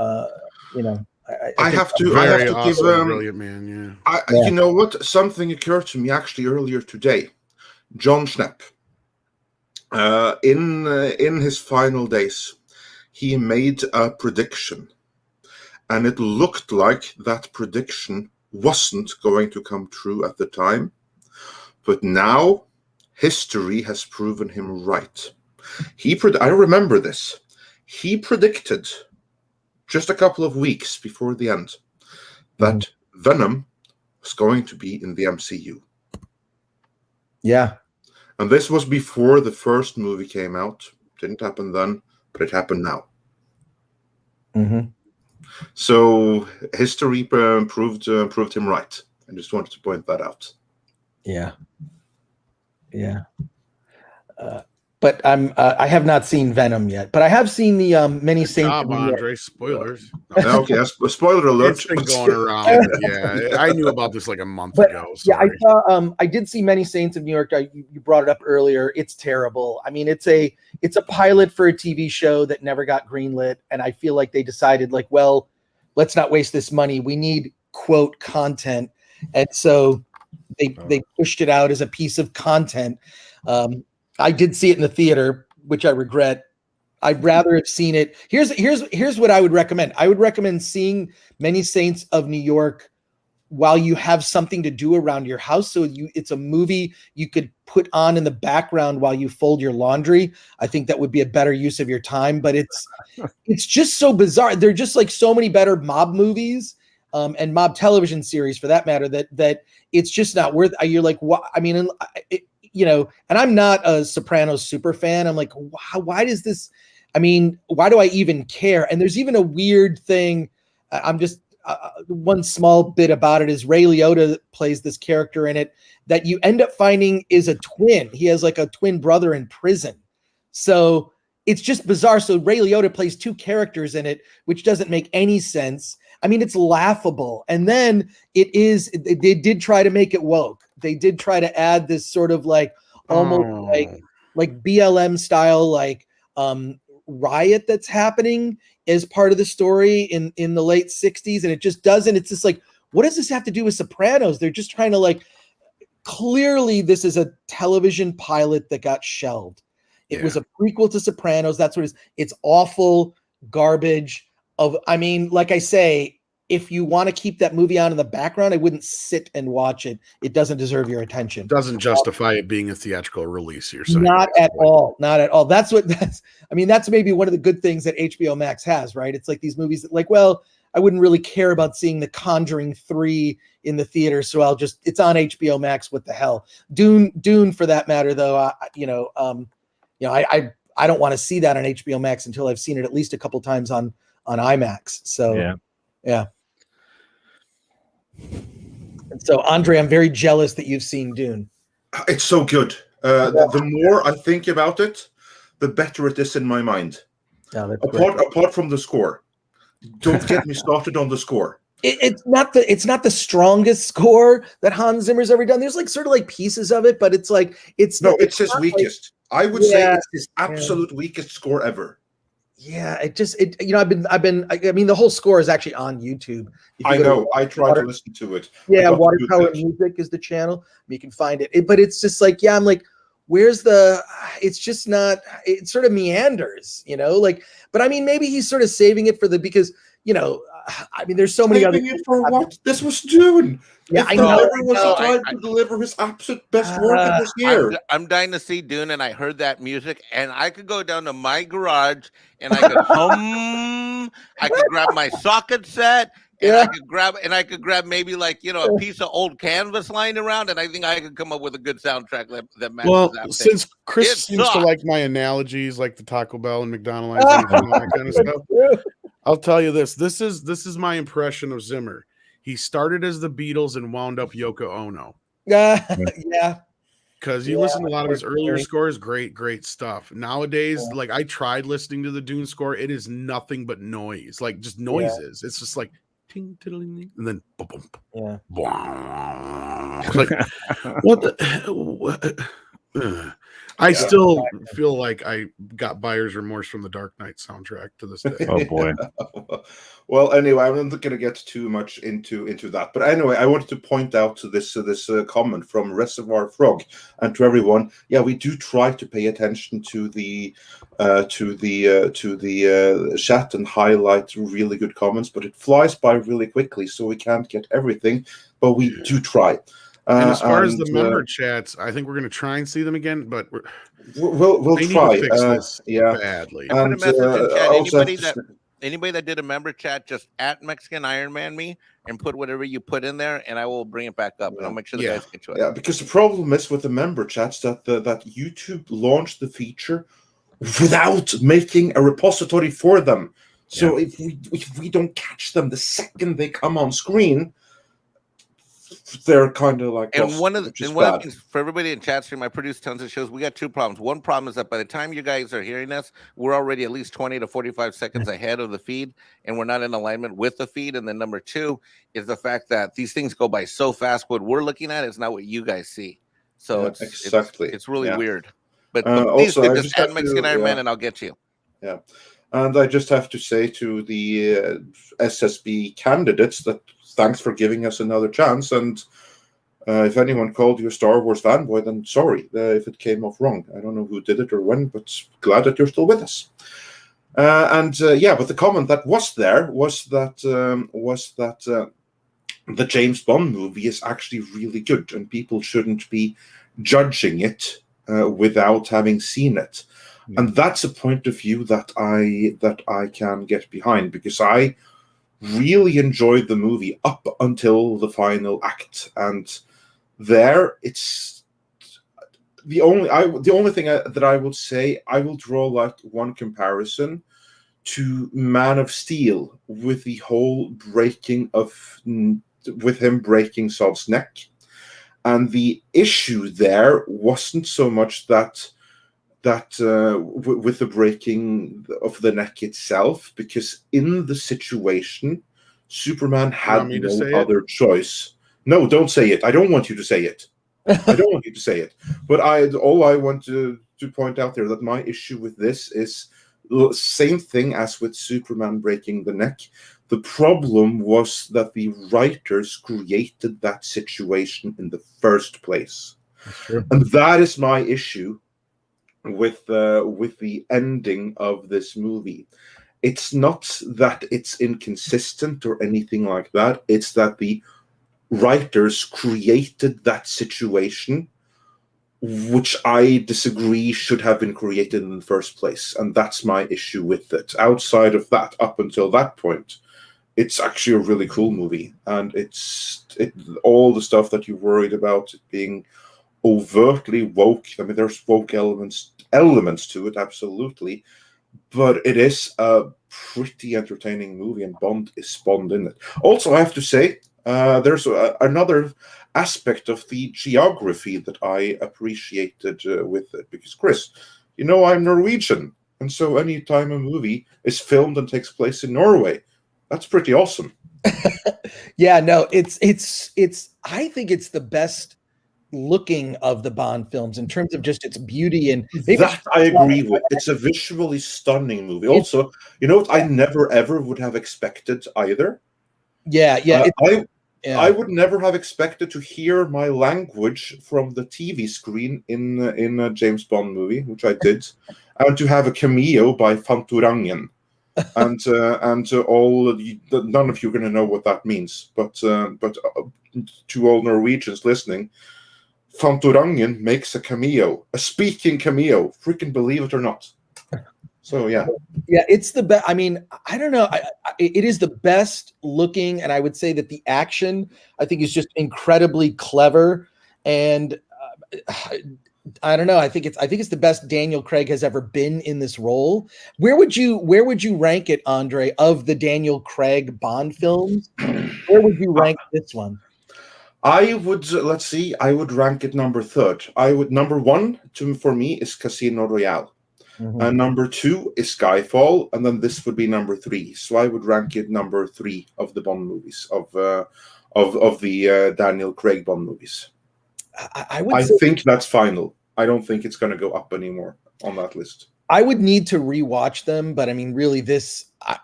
I have to awesome, give brilliant man. Yeah. You know what? Something occurred to me actually earlier today. John Schnepp, in his final days, he made a prediction, and it looked like that prediction wasn't going to come true at the time, but now history has proven him right. I remember this. He predicted just a couple of weeks before the end that Venom was going to be in the MCU. Yeah. And this was before the first movie came out. Didn't happen then, but it happened now. Mm-hmm. So history proved him right. I just wanted to point that out. Yeah. But I have not seen Venom yet, but I have seen the Many Saints of New York. Andre, spoilers. Okay, spoiler alert. It's been going around. Yeah, I knew about this like a month ago. Sorry. Yeah, I did see Many Saints of New York. You brought it up earlier. It's terrible. I mean, it's a pilot for a TV show that never got greenlit, and I feel like they decided, like, well, let's not waste this money. We need quote content, and so they pushed it out as a piece of content. I did see it in the theater, which I regret. I'd rather have seen it. Here's what I would recommend. I would recommend seeing Many Saints of New York while you have something to do around your house. So it's a movie you could put on in the background while you fold your laundry. I think that would be a better use of your time, but it's just so bizarre. They're just like so many better mob movies and mob television series for that matter, that it's just not worth. You're like, what? I mean, and I'm not a Sopranos super fan. I'm like, why does this? I mean, why do I even care? And there's even a weird thing. I'm just one small bit about it is Ray Liotta plays this character in it that you end up finding is a twin. He has like a twin brother in prison. So it's just bizarre. So Ray Liotta plays two characters in it, which doesn't make any sense. I mean, it's laughable. And then they did try to make it woke. They did try to add this sort of like almost like BLM style, like riot that's happening as part of the story in the late 60s. And it just doesn't, it's just like, what does this have to do with Sopranos? They're just trying to like, clearly this is a television pilot that got shelved. It was a prequel to Sopranos. That's what it is. It's awful garbage I mean, like I say, if you want to keep that movie on in the background, I wouldn't sit and watch it. It doesn't deserve your attention. It doesn't justify it being a theatrical release. You're saying not at all. That's maybe one of the good things that HBO Max has, right? It's like these movies that like, well, I wouldn't really care about seeing The Conjuring 3 in the theater, so it's on HBO Max. What the hell? Dune for that matter, though. I don't want to see that on HBO Max until I've seen it at least a couple times on IMAX. So yeah. And so Andre, I'm very jealous that you've seen Dune. It's so good. The more I think about it, the better it is in my mind. Apart from the score. Don't get me started on the score. It's not the strongest score that Hans Zimmer's ever done. There's like sort of like pieces of it, but it's his weakest. I would say it's his absolute weakest score ever. Yeah, I mean, the whole score is actually on YouTube. I know. I try to listen to it. Yeah, Watercolor Music is the channel. You can find it. But it's just like, I'm like, where's it's just not, it sort of meanders, like, but I mean, maybe he's sort of saving it because, I mean, there's so many other things. For what this was Dune. Yeah, I know. Was trying to deliver his absolute best work in this year. I'm dying to see Dune, and I heard that music, and I could go down to my garage, and I could hum. I could grab my socket set, and I could grab maybe like a piece of old canvas lying around, and I think I could come up with a good soundtrack that matches that. Since Chris seems to like my analogies, like the Taco Bell and McDonald's and all that kind of stuff. I'll tell you this. This is my impression of Zimmer. He started as the Beatles and wound up Yoko Ono. Yeah. Because you listen to a lot of his earlier scores, great stuff. Nowadays, like I tried listening to the Dune score, it is nothing but noise, like just noises. It's just like ting, tiddling, and then boom, boom. Yeah. Like, what the? I still feel like I got buyer's remorse from the Dark Knight soundtrack to this day. Oh boy. Well, anyway, I'm not going to get too much into that. But anyway, I wanted to point out to this comment from Reservoir Frog and to everyone. Yeah, we do try to pay attention to the chat and highlight really good comments, but it flies by really quickly, so we can't get everything. But we do try. And as far as the member chats, I think we're going to try and see them again, but we'll try. To fix this badly. And put a message in chat. Anybody that did a member chat, just at Mexican Iron Man me and put whatever you put in there, and I will bring it back up, and I'll make sure the guys get to it. Yeah, because the problem is with the member chats that YouTube launched the feature without making a repository for them. So if we don't catch them the second they come on screen, they're kind of like, and one of the things for everybody in chat stream, I produce tons of shows. We got two problems. One problem is that by the time you guys are hearing us, we're already at least 20 to 45 seconds ahead of the feed, and we're not in alignment with the feed. And then number two is the fact that these things go by so fast. What we're looking at is not what you guys see. So it's really weird. But please also, just add Mexican Iron Man, and I'll get you. Yeah. And I just have to say to the SSB candidates that thanks for giving us another chance. And If anyone called you a Star Wars fanboy, then sorry if it came off wrong. I don't know who did it or when, but glad that you're still with us. But the comment that was there was that the James Bond movie is actually really good, and people shouldn't be judging it without having seen it. Yeah. And that's a point of view that I can get behind, because I really enjoyed the movie up until the final act, and there it's the only thing that I would say, I will draw like one comparison to Man of Steel with the whole with him breaking Zod's neck. And the issue there wasn't so much that with the breaking of the neck itself, because in the situation, Superman had no other choice. No, don't say it. I don't want you to say it. I don't want you to say it. But all I want to point out there, that my issue with this is the same thing as with Superman breaking the neck. The problem was that the writers created that situation in the first place. And that is my issue with the ending of this movie. It's not that it's inconsistent or anything like that. It's that the writers created that situation, which I disagree should have been created in the first place. And that's my issue with it. Outside of that, up until that point, it's actually a really cool movie. And all the stuff that you worried about it being overtly woke. I mean, there's woke elements to it, absolutely. But it is a pretty entertaining movie, and Bond is Bond in it. Also, I have to say, there's another aspect of the geography that I appreciated with it, because Chris, I'm Norwegian, and so anytime a movie is filmed and takes place in Norway, that's pretty awesome. Yeah, no, it's I think it's the best looking of the Bond films in terms of just its beauty, and that I agree with. It's a visually stunning movie. Also, what I never ever would have expected either. I would never have expected to hear my language from the TV screen in a James Bond movie, which I did, and to have a cameo by Fantorangen. And none of you are going to know what that means, but to all Norwegians listening, Fantorangen makes a cameo, a speaking cameo. Freaking believe it or not. So yeah, it's the best. I mean, I don't know. It is the best looking, and I would say that the action, I think, is just incredibly clever. And I don't know. I think it's the best Daniel Craig has ever been in this role. Where would you rank it, Andre, of the Daniel Craig Bond films? Where would you rank this one? I would rank it number third. Number one for me is Casino Royale. Mm-hmm. And number two is Skyfall, and then this would be number three. So I would rank it number three of the Bond movies, of the Daniel Craig Bond movies. I think that's final. I don't think it's going to go up anymore on that list. I would need to rewatch them, but I mean, really,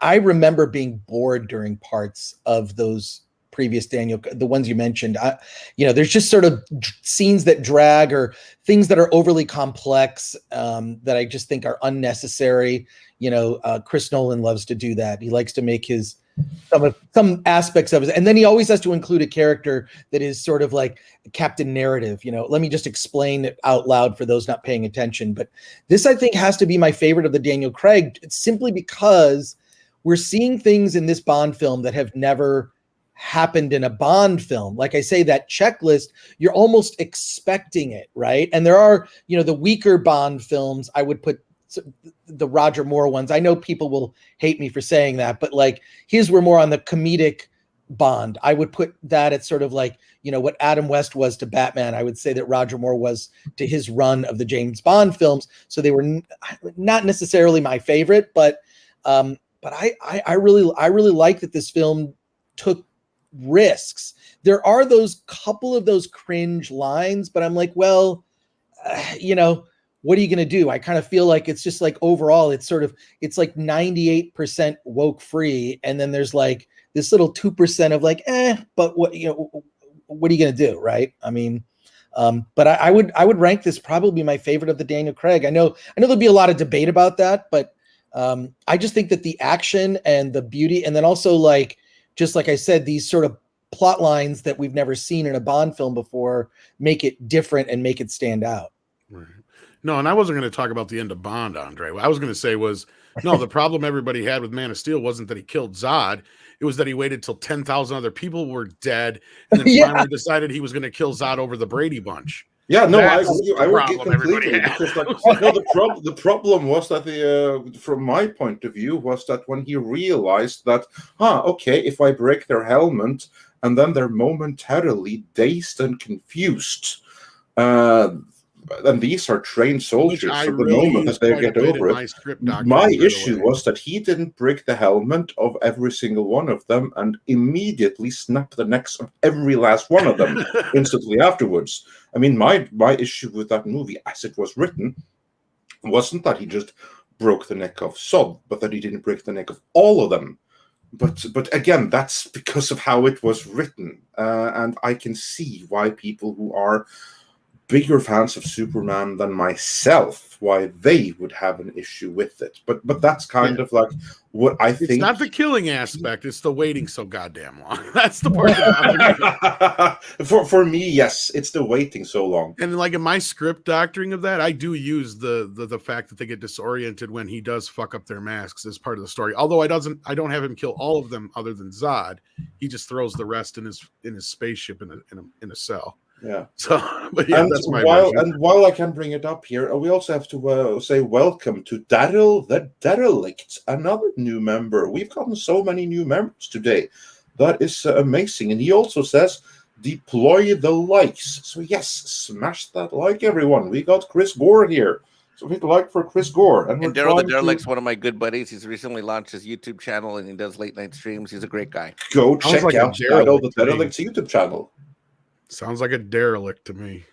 I remember being bored during parts of those previous the ones you mentioned. There's just sort of scenes that drag, or things that are overly complex that I just think are unnecessary. Chris Nolan loves to do that. He likes to make some aspects of it, and then he always has to include a character that is sort of like Captain Narrative. Let me just explain it out loud for those not paying attention. But this, I think, has to be my favorite of the Daniel Craig, simply because we're seeing things in this Bond film that have never happened in a Bond film. Like I say, that checklist, you're almost expecting it, right? And there are, the weaker Bond films, I would put the Roger Moore ones. I know people will hate me for saying that, but like his were more on the comedic Bond. I would put that at sort of like, what Adam West was to Batman. I would say that Roger Moore was to his run of the James Bond films. So they were not necessarily my favorite, but I really like that this film took risks. There are those couple of those cringe lines, but I'm like, well, what are you going to do? I kind of feel like it's just like overall, it's like 98% woke free. And then there's like this little 2% of like, but what are you going to do, right? I mean, but I would rank this probably my favorite of the Daniel Craig. I know there'll be a lot of debate about that, but I just think that the action and the beauty, and then also like, just like I said, these sort of plot lines that we've never seen in a Bond film before make it different and make it stand out. Right. No, and I wasn't going to talk about the end of Bond, Andre. What I was going to say was, no, the problem everybody had with Man of Steel wasn't that he killed Zod. It was that he waited till 10,000 other people were dead and then finally decided he was going to kill Zod over the Brady Bunch. Yeah, no, I would get completely, because like, no, the problem was that from my point of view was that when he realized that, okay, if I break their helmet and then they're momentarily dazed and confused, and these are trained soldiers for the moment that they get over it. My issue was that he didn't break the helmet of every single one of them and immediately snap the necks of every last one of them instantly afterwards. I mean, my issue with that movie, as it was written, wasn't that he just broke the neck of Sod, but that he didn't break the neck of all of them. But again, that's because of how it was written, and I can see why people who are bigger fans of Superman than myself, why they would have an issue with it. But that's kind of like what I think. It's not the killing aspect, it's the waiting so goddamn long. That's the part that for me, yes, it's the waiting so long. And like in my script doctoring of that, I do use the fact that they get disoriented when he does fuck up their masks as part of the story. Although I don't have him kill all of them other than Zod. He just throws the rest in his spaceship in a cell. Yeah. So, but yeah, that's my while I can bring it up here, we also have to say welcome to Daryl the Derelict, another new member. We've gotten so many new members today. That is amazing. And he also says, deploy the likes. So yes, smash that like, everyone. We got Chris Gore here. So hit like for Chris Gore. And Daryl the Derelict's one of my good buddies. He's recently launched his YouTube channel and he does late night streams. He's a great guy. Go check out Daryl the Derelict's YouTube channel. Sounds like a derelict to me.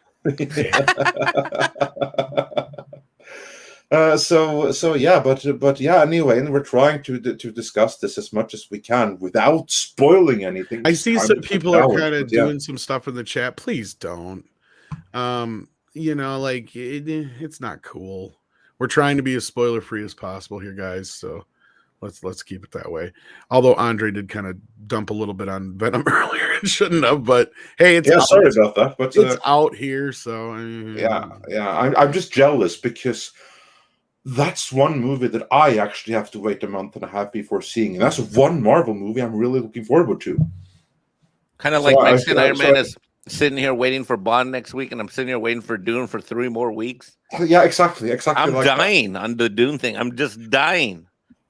So yeah, but yeah. Anyway, and we're trying to discuss this as much as we can without spoiling anything. I see some people are kind of doing some stuff in the chat. Please don't. Like it's not cool. We're trying to be as spoiler free as possible here, guys. So let's keep it that way. Although Andre did kind of dump a little bit on Venom earlier. Shouldn't have, but hey, sorry about that. But it's out here, so I'm just jealous because that's one movie that I actually have to wait a month and a half before seeing, and that's one Marvel movie I'm really looking forward to. Kind of like Mexican Iron Man is sitting here waiting for Bond next week, and I'm sitting here waiting for Dune for 3 more weeks. Yeah, exactly. I'm like dying on the Dune thing. I'm just dying.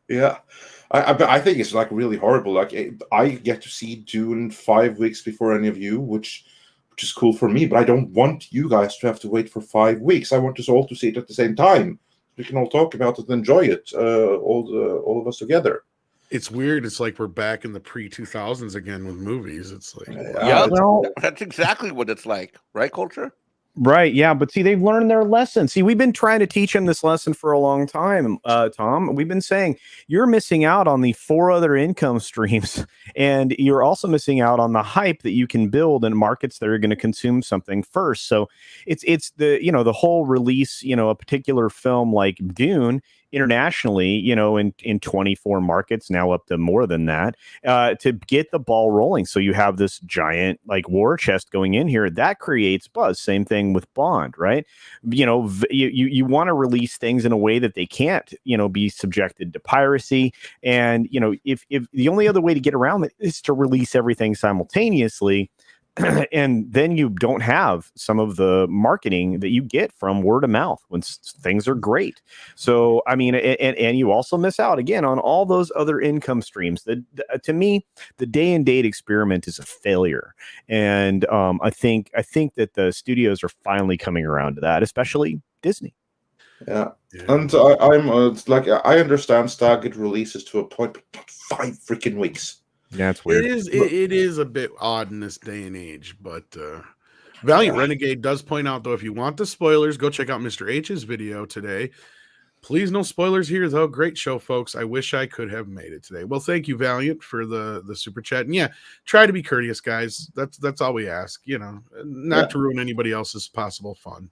Yeah. I think it's like really horrible. Like I get to see Dune 5 weeks before any of you, which is cool for me. But I don't want you guys to have to wait for 5 weeks. I want us all to see it at the same time. We can all talk about it and enjoy it, all of us together. It's weird. It's like we're back in the pre-2000s again with movies. It's like that's exactly what it's like, right, Culture? Right, yeah, but see, they've learned their lesson. See, we've been trying to teach them this lesson for a long time, Tom. We've been saying you're missing out on the 4 other income streams, and you're also missing out on the hype that you can build in markets that are going to consume something first. So it's the the whole release, a particular film like Dune internationally, in 24 markets, now up to more than that, to get the ball rolling. So you have this giant like war chest going in here that creates buzz. Same thing with Bond, right? You want to release things in a way that they can't, be subjected to piracy. And, if the only other way to get around it is to release everything simultaneously, and then you don't have some of the marketing that you get from word of mouth when things are great. So, I mean, and you also miss out again on all those other income streams. To me, the day and date experiment is a failure. And I think that the studios are finally coming around to that, especially Disney. Yeah. And I'm like, I understand staggered releases to a point, but not 5 freaking weeks. Yeah, it's weird. It is a bit odd in this day and age, but Valiant Renegade does point out, though, if you want the spoilers, go check out Mr. H's video today. Please, no spoilers here, though. Great show, folks. I wish I could have made it today. Well, thank you, Valiant, for the super chat. And yeah, try to be courteous, guys. That's all we ask. Not to ruin anybody else's possible fun.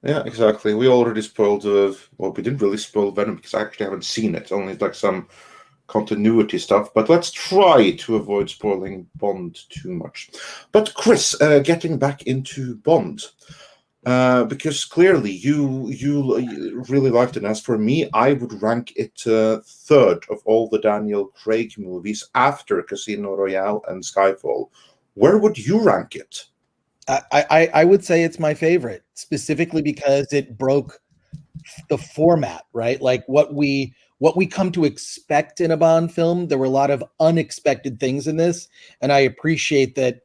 Yeah, exactly. We already spoiled. Well, we didn't really spoil Venom because I actually haven't seen it. Only like some continuity stuff. But let's try to avoid spoiling Bond too much. But Chris, getting back into Bond. Because clearly you really liked it. And as for me, I would rank it third of all the Daniel Craig movies after Casino Royale and Skyfall. Where would you rank it? I would say it's my favorite, specifically because it broke the format, right? Like what we come to expect in a Bond film. There were a lot of unexpected things in this, and I appreciate that.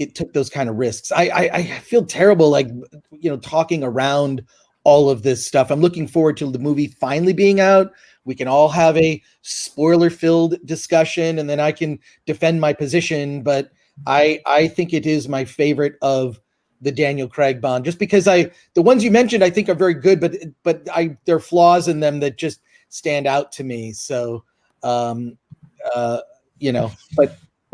It took those kind of risks. I feel terrible, like, talking around all of this stuff. I'm looking forward to the movie finally being out. We can all have a spoiler-filled discussion, and then I can defend my position. But I think it is my favorite of the Daniel Craig Bond, just because the ones you mentioned I think are very good, but there are flaws in them that just stand out to me. So, but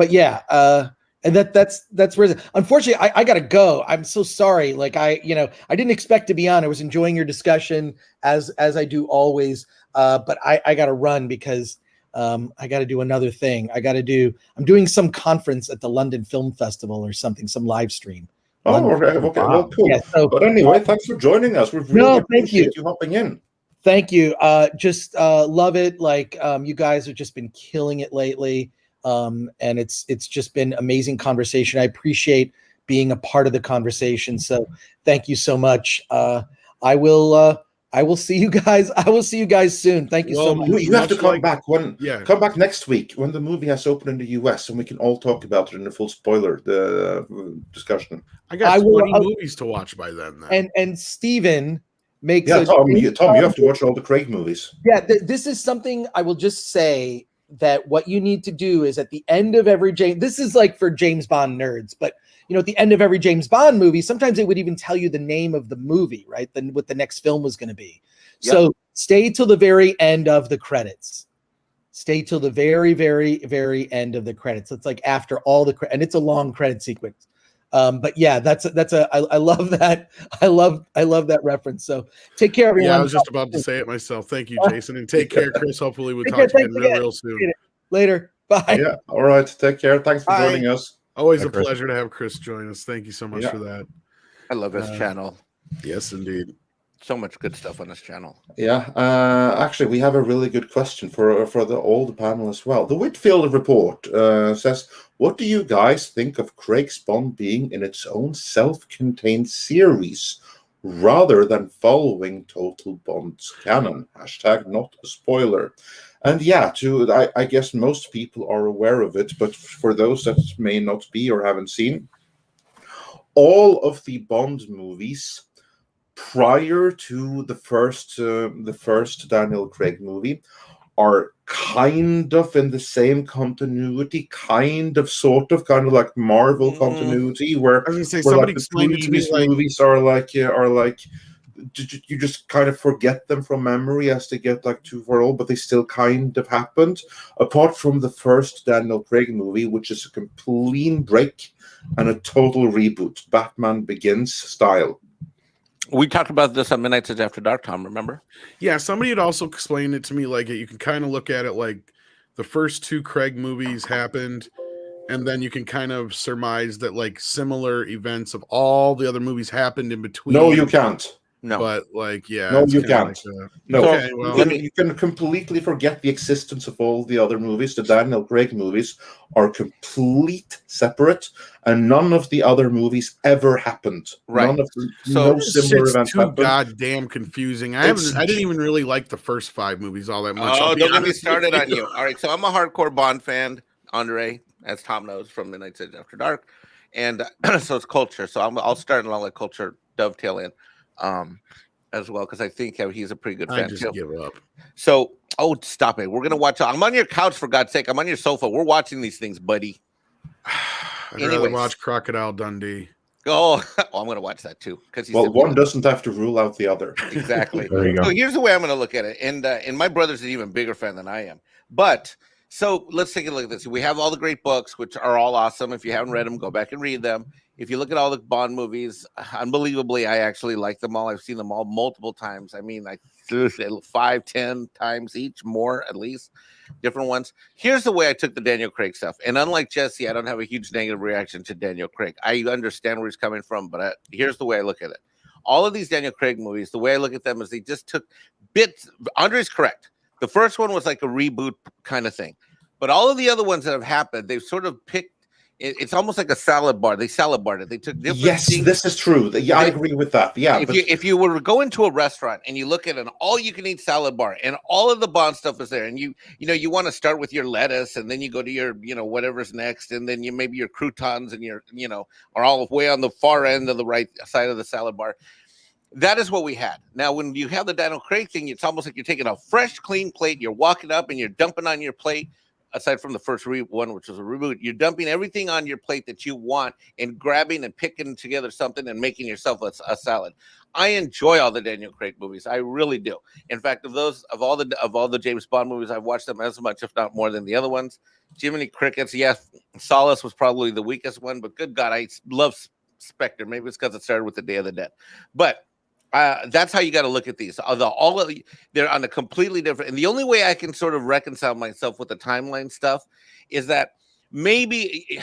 yeah. And that's where, unfortunately, I gotta go. I'm so sorry. Like I didn't expect to be on. I was enjoying your discussion as I do always. But I gotta run because I gotta do another thing. I'm doing some conference at the London Film Festival or something, some live stream. Oh, okay. Well, cool. Yeah, but anyway, thanks for joining us. We really appreciate you hopping in. Thank you. Just love it. Like you guys have just been killing it lately. And it's just been amazing conversation. I appreciate being a part of the conversation. So thank you so much. I will see you guys. I will see you guys soon. Thank you so much. You have to come back come back next week when the movie has opened in the US and we can all talk about it in a full spoiler discussion. I got 20 movies to watch by then. And Steven makes Tom, you have to watch all the Craig movies. Yeah, this is something I will just say, that what you need to do is at the end of every this is like for James Bond nerds, but at the end of every James Bond movie, sometimes it would even tell you the name of the movie, right? Then what the next film was going to be. Yep. So stay till the very end of the credits. Stay till the very, very, very end of the credits. It's like after all the and it's a long credit sequence. But yeah, I love that. I love that reference. So take care, everyone. Yeah, I was just about to say it myself. Thank you, Jason, and take care, Chris. Hopefully we'll talk again real soon. Later. Bye. Yeah. All right. Take care. Thanks for joining us. Always a pleasure to have Chris join us. Thank you so much for that. I love his channel. Yes, indeed. So much good stuff on this channel. Yeah. Actually, we have a really good question for the old panel as well. The Whitfield report says, what do you guys think of Craig's Bond being in its own self-contained series rather than following Total Bond's canon? # not a spoiler. And yeah, I guess most people are aware of it, but for those that may not be or haven't seen, all of the Bond movies prior to the first Daniel Craig movie are kind of in the same continuity, kind of like Marvel continuity, where I was gonna say, somebody explained it to me, movies are like you just kind of forget them from memory as they get like too far old, but they still kind of happened. Apart from the first Daniel Craig movie, which is a complete break and a total reboot, Batman Begins style. We talked about this on Midnight Edge After Dark, Tom, remember? Yeah, somebody had also explained it to me, like you can kind of look at it like the first two Craig movies happened, and then you can kind of surmise that like similar events of all the other movies happened in between. No, you can't. No. But like, yeah. No, you can't. No. Okay, well, you can completely forget the existence of all the other movies. The Daniel Craig movies are complete separate, and none of the other movies ever happened. Right. None of no similar events too happened. goddamn confusing. I didn't even really like the first 5 movies all that much. Oh, don't get me started on you. All right, so I'm a hardcore Bond fan, Andre, as Tom knows from Midnight Edge After Dark, and so it's culture. So I'll start and I'll let culture dovetail in. As well, because I think he's a pretty good fan. I just give up. So, stop it. We're gonna watch. I'm on your couch, for God's sake. I'm on your sofa. We're watching these things, buddy. I'd rather watch Crocodile Dundee. Oh, I'm going to watch that too because Well, one doesn't have to rule out the other. Exactly. There you go. So here's the way I'm going to look at it, and my brother's an even bigger fan than I am. But so let's take a look at this. We have all the great books, which are all awesome. If you haven't read them, go back and read them. If you look at all the Bond movies, unbelievably, I actually like them all. I've seen them all multiple times. I mean, 5, 10 times each, more at least, different ones. Here's the way I took the Daniel Craig stuff. And unlike Jesse, I don't have a huge negative reaction to Daniel Craig. I understand where he's coming from, but here's the way I look at it. All of these Daniel Craig movies, the way I look at them is they just took bits. Andre's correct. The first one was like a reboot kind of thing. But all of the other ones that have happened, they've sort of picked. It's almost like a salad bar. They salad barred it. They took different things. This is true. Yeah, I agree with that. Yeah. If you were to go into a restaurant and you look at an all-you-can-eat salad bar and all of the Bond stuff is there, and you want to start with your lettuce and then you go to your whatever's next, and then maybe your croutons and your are all way on the far end of the right side of the salad bar. That is what we had. Now, when you have the Daniel Craig thing, it's almost like you're taking a fresh, clean plate, you're walking up and you're dumping on your plate. Aside from the first one, which was a reboot, you're dumping everything on your plate that you want and grabbing and picking together something and making yourself a salad. I enjoy all the Daniel Craig movies. I really do. In fact, of all the James Bond movies, I've watched them as much, if not more, than the other ones. Jiminy Crickets, yes, Solace was probably the weakest one, but good God, I love Spectre. Maybe it's because it started with the Day of the Dead, but. That's how you got to look at these. They're on a completely different. And the only way I can sort of reconcile myself with the timeline stuff is that maybe,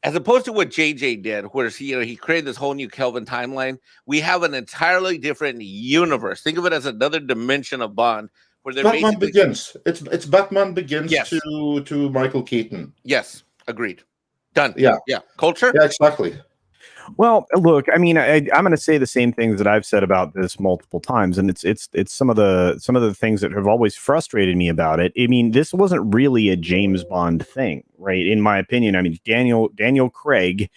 as opposed to what JJ did, where he created this whole new Kelvin timeline, we have an entirely different universe. Think of it as another dimension of Bond, where they're Batman Begins. It's Batman Begins yes. to Michael Keaton. Yes, agreed. Done. Yeah. Culture. Yeah, exactly. Well, look, I mean, I'm going to say the same things that I've said about this multiple times, and it's some of the things that have always frustrated me about it. I mean, this wasn't really a James Bond thing, right? In my opinion, I mean, Daniel Craig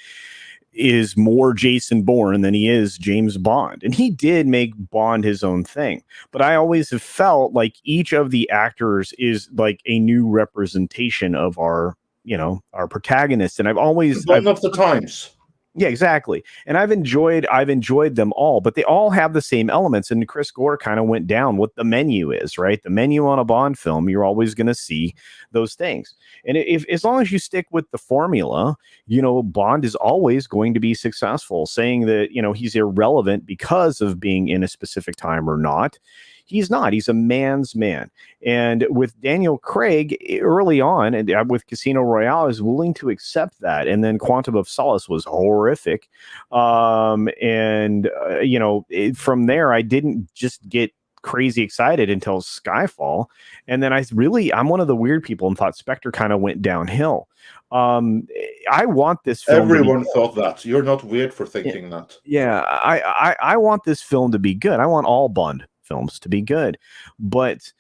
is more Jason Bourne than he is James Bond, and he did make Bond his own thing. But I always have felt like each of the actors is like a new representation of our protagonist, and I've of the times. Yeah, exactly. And I've enjoyed them all, but they all have the same elements. And Chris Gore kind of went down what the menu is, right? The menu on a Bond film, you're always going to see those things. And if as long as you stick with the formula, Bond is always going to be successful. Saying that, he's irrelevant because of being in a specific time or not. He's not. He's a man's man. And with Daniel Craig early on, and with Casino Royale, I was willing to accept that. And then Quantum of Solace was horrific. From there, I didn't just get crazy excited until Skyfall. And then I'm one of the weird people and thought Spectre kind of went downhill. I want this film. Everyone thought that. You're not weird for thinking that. Yeah, I want this film to be good. I want all Bond films to be good, but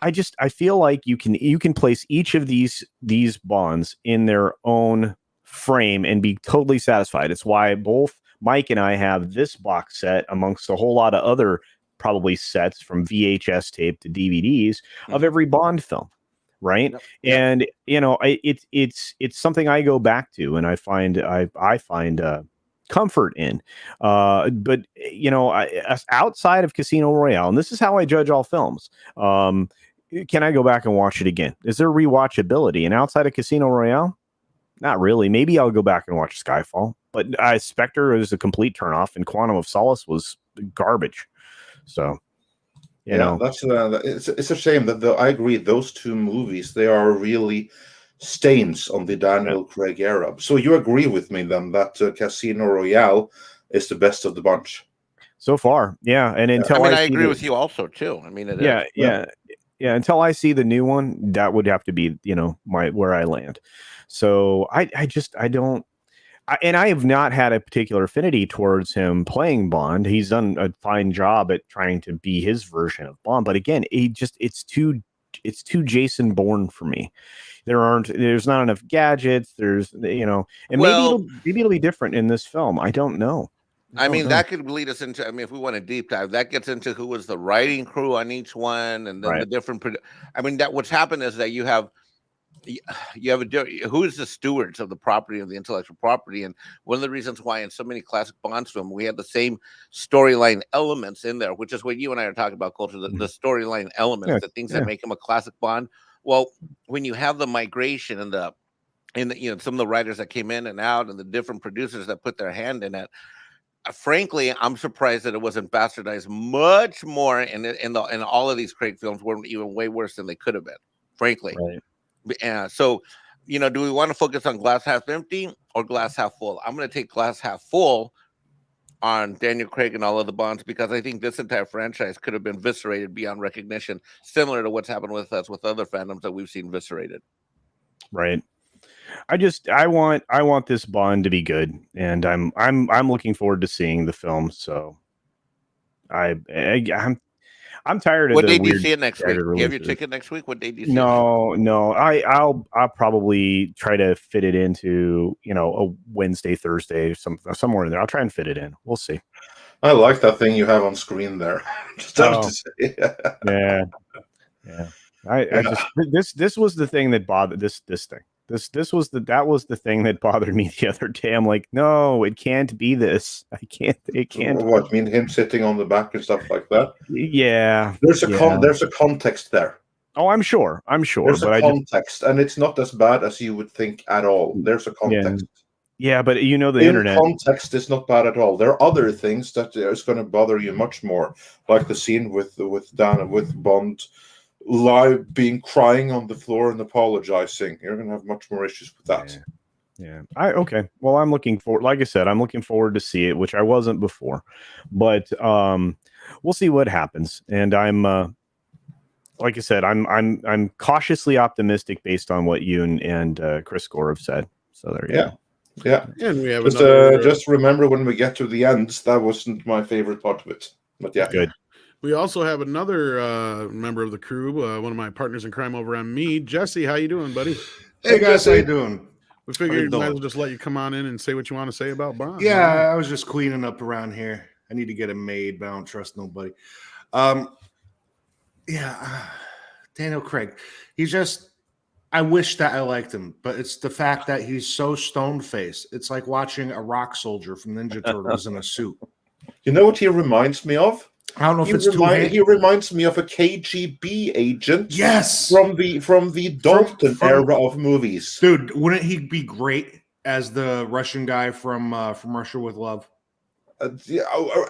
I feel like you can place each of these Bonds in their own frame and be totally satisfied. It's why both Mike and I have this box set amongst a whole lot of other probably sets from VHS tape to DVDs of every Bond film, right? Yep. And it's something I go back to, and I find comfort in, but outside of Casino Royale, and this is how I judge all films, can I go back and watch it again? Is there rewatchability? And outside of Casino Royale, not really. Maybe I'll go back and watch Skyfall, but Spectre is a complete turnoff, and Quantum of Solace was garbage. So that's it's a shame that I agree, those two movies, they are really stains on the Daniel Craig era. So you agree with me then that Casino Royale is the best of the bunch so far? Yeah, and until I agree with you also too. I mean, until I see the new one, that would have to be where I land. So I don't. And I have not had a particular affinity towards him playing Bond. He's done a fine job at trying to be his version of Bond, but again, it's too Jason Bourne for me. There's not enough gadgets. There's maybe it'll be different in this film. I don't know. That could lead us into. If we want to deep dive, that gets into who was the writing crew on each one, and then the different. What's happened is that you have you have who is the stewards of the property, of the intellectual property. And one of the reasons why in so many classic Bonds films we have the same storyline elements in there, which is what you and I are talking about, Culture, the storyline elements, the things that make him a classic Bond. Well, when you have the migration and the some of the writers that came in and out and the different producers that put their hand in it, frankly, I'm surprised that it wasn't bastardized much more. And all of these Craig films were even way worse than they could have been, frankly. Right. So, do we want to focus on glass half empty or glass half full? I'm going to take glass half full on Daniel Craig and all of the Bonds, because I think this entire franchise could have been eviscerated beyond recognition, similar to what's happened with us with other fandoms that we've seen eviscerated. Right. I want this Bond to be good, and I'm looking forward to seeing the film. So I'm tired of what the day do you weird see it next week? Do you have your releases. ticket next week? What day do you see No. I'll probably try to fit it into a Wednesday, Thursday, somewhere in there. I'll try and fit it in. We'll see. I like that thing you have on screen there. Just have to say. Yeah. I just this was the thing that bothered this thing. That was the thing that bothered me the other day. I'm like, no, it can't be this. It can't. What, mean him sitting on the back and stuff like that? Yeah. There's a context there. Oh, I'm sure. There's a context, and it's not as bad as you would think at all. There's a context. Yeah, but the internet context is not bad at all. There are other things that is going to bother you much more, like the scene with Bond live crying on the floor and apologizing. You're going to have much more issues with that. Yeah. Okay. Well, I'm looking forward. Like I said, I'm looking forward to see it, which I wasn't before. But we'll see what happens. And I'm like I said, I'm cautiously optimistic based on what you and Chris Gore have said. So there you go. Yeah. And we have just remember when we get to the end, that wasn't my favorite part of it. But yeah. Good. We also have another member of the crew, one of my partners in crime over on me, Jesse. How you doing, buddy? Hey guys, how you doing? We figured we might as well just let you come on in and say what you want to say about Bond. Yeah, I was just cleaning up around here. I need to get a maid, but I don't trust nobody. Daniel Craig. I wish that I liked him, but it's the fact that he's so stone-faced. It's like watching a rock soldier from Ninja Turtles in a suit. You know what he reminds me of? I don't know if he reminds me of a KGB agent. Yes, from the Dalton era of movies. Dude, wouldn't he be great as the Russian guy from Russia with Love?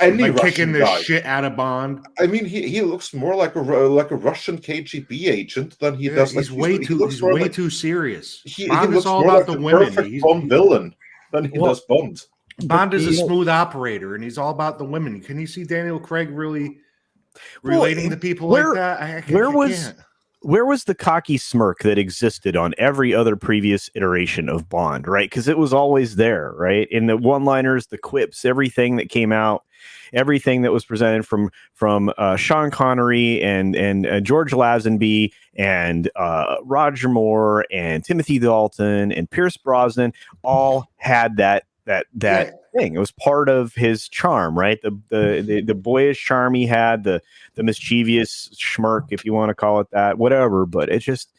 Any like kicking the guy. Shit out of Bond. I mean, he looks more like a Russian KGB agent than he does. He's like, he's way too serious. Bond is all about the women. He's Bond villain than he does Bond. Bond is a smooth operator, and he's all about the women. Can you see Daniel Craig really relating to people like that? Where was the cocky smirk that existed on every other previous iteration of Bond, right? Because it was always there, right? In the one-liners, the quips, everything that came out, everything that was presented from Sean Connery and George Lazenby and Roger Moore and Timothy Dalton and Pierce Brosnan all had that thing. It was part of his charm, right? The boyish charm he had, the mischievous smirk, if you want to call it that, whatever. But it just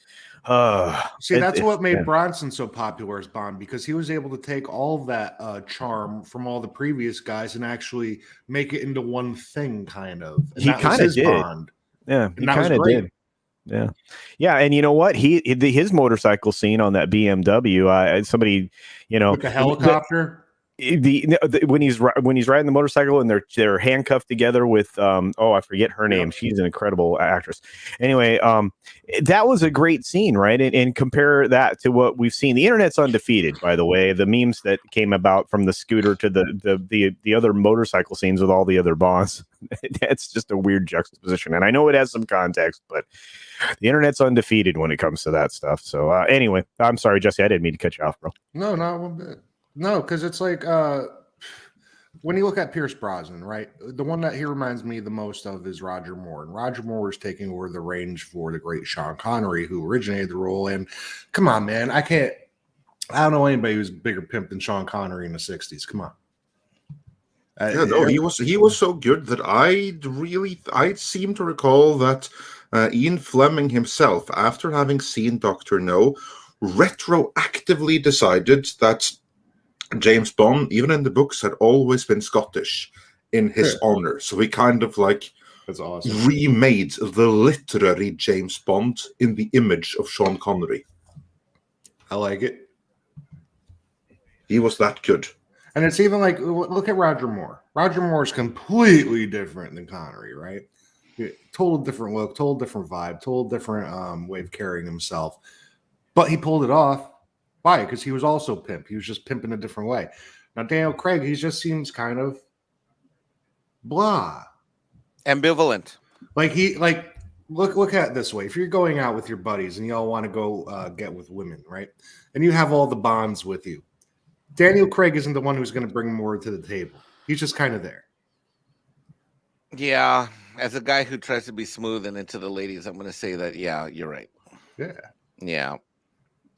that's what made Bronson so popular as Bond, because he was able to take all of that charm from all the previous guys and actually make it into one thing, kind of. And he kind of did. Bond. Yeah, he kind of did. Yeah, and you know what? His motorcycle scene on that BMW. Somebody, like a helicopter. When he's riding the motorcycle and they're handcuffed together with I forget her name. She's an incredible actress. Anyway, that was a great scene, right? And compare that to what we've seen. The internet's undefeated, by the way. The memes that came about from the scooter to the other motorcycle scenes with all the other Bonds. That's just a weird juxtaposition. And I know it has some context, but the internet's undefeated when it comes to that stuff. So anyway, I'm sorry, Jesse. I didn't mean to cut you off, bro. No, not one bit. No, because it's like when you look at Pierce Brosnan, right? The one that he reminds me the most of is Roger Moore. And Roger Moore is taking over the range for the great Sean Connery, who originated the role. And come on, man, I don't know anybody who's a bigger pimp than Sean Connery in the 60s. Come on. He was so good that I seem to recall that Ian Fleming himself, after having seen Dr. No, retroactively decided that James Bond, even in the books, had always been Scottish in his honor. So he kind of like That's awesome. remade the literary James Bond in the image of Sean Connery. I like it. He was that good. And it's even like, look at Roger Moore. Roger Moore is completely different than Connery, right? Total different look, total different vibe, total different way of carrying himself. But he pulled it off. Why? Because he was also pimp. He was just pimping a different way. Now, Daniel Craig, he just seems kind of blah. Ambivalent. Look at it this way. If you're going out with your buddies and y'all want to go get with women, right? And you have all the bonds with you. Daniel Craig isn't the one who's going to bring more to the table. He's just kind of there. Yeah. As a guy who tries to be smooth and into the ladies, I'm going to say that, yeah, you're right. Yeah.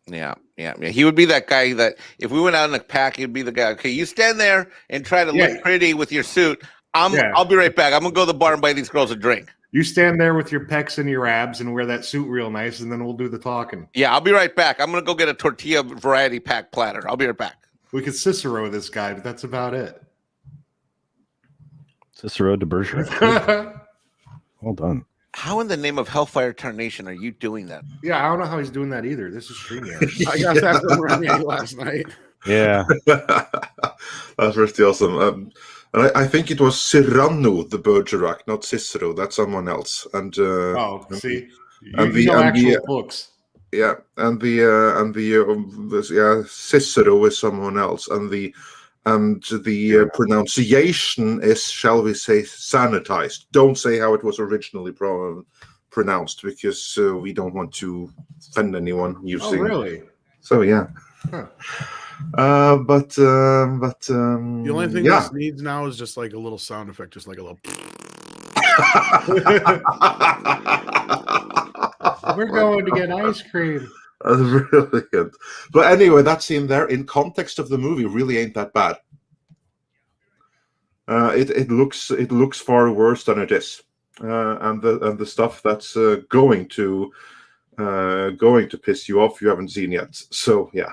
He would be that guy that if we went out in a pack, he'd be the guy. Okay, you stand there and try to look pretty with your suit. I'll be right back. I'm going to go to the bar and buy these girls a drink. You stand there with your pecs and your abs and wear that suit real nice, and then we'll do the talking. Yeah, I'll be right back. I'm going to go get a tortilla variety pack platter. I'll be right back. We could Cicero this guy, but that's about it. Cicero de Bergerac. Well done. How in the name of Hellfire Tarnation are you doing that? Yeah, I don't know how he's doing that either. This is StreamYard. I got that from Remy last night. Yeah. That's pretty awesome. And I think it was Cyrano de Bergerac, not Cicero. That's someone else. And see, and you know actual books. Yeah, and Cicero is someone else, and the pronunciation is, shall we say, sanitized. Don't say how it was originally pronounced, because we don't want to offend anyone using. Oh, really? So yeah. Huh. But The only thing this needs now is just like a little sound effect, just like a little. We're going to get ice cream. That's brilliant. But anyway, that scene there, in context of the movie, really ain't that bad. It looks far worse than it is, and the stuff that's going to piss you off you haven't seen yet. So yeah.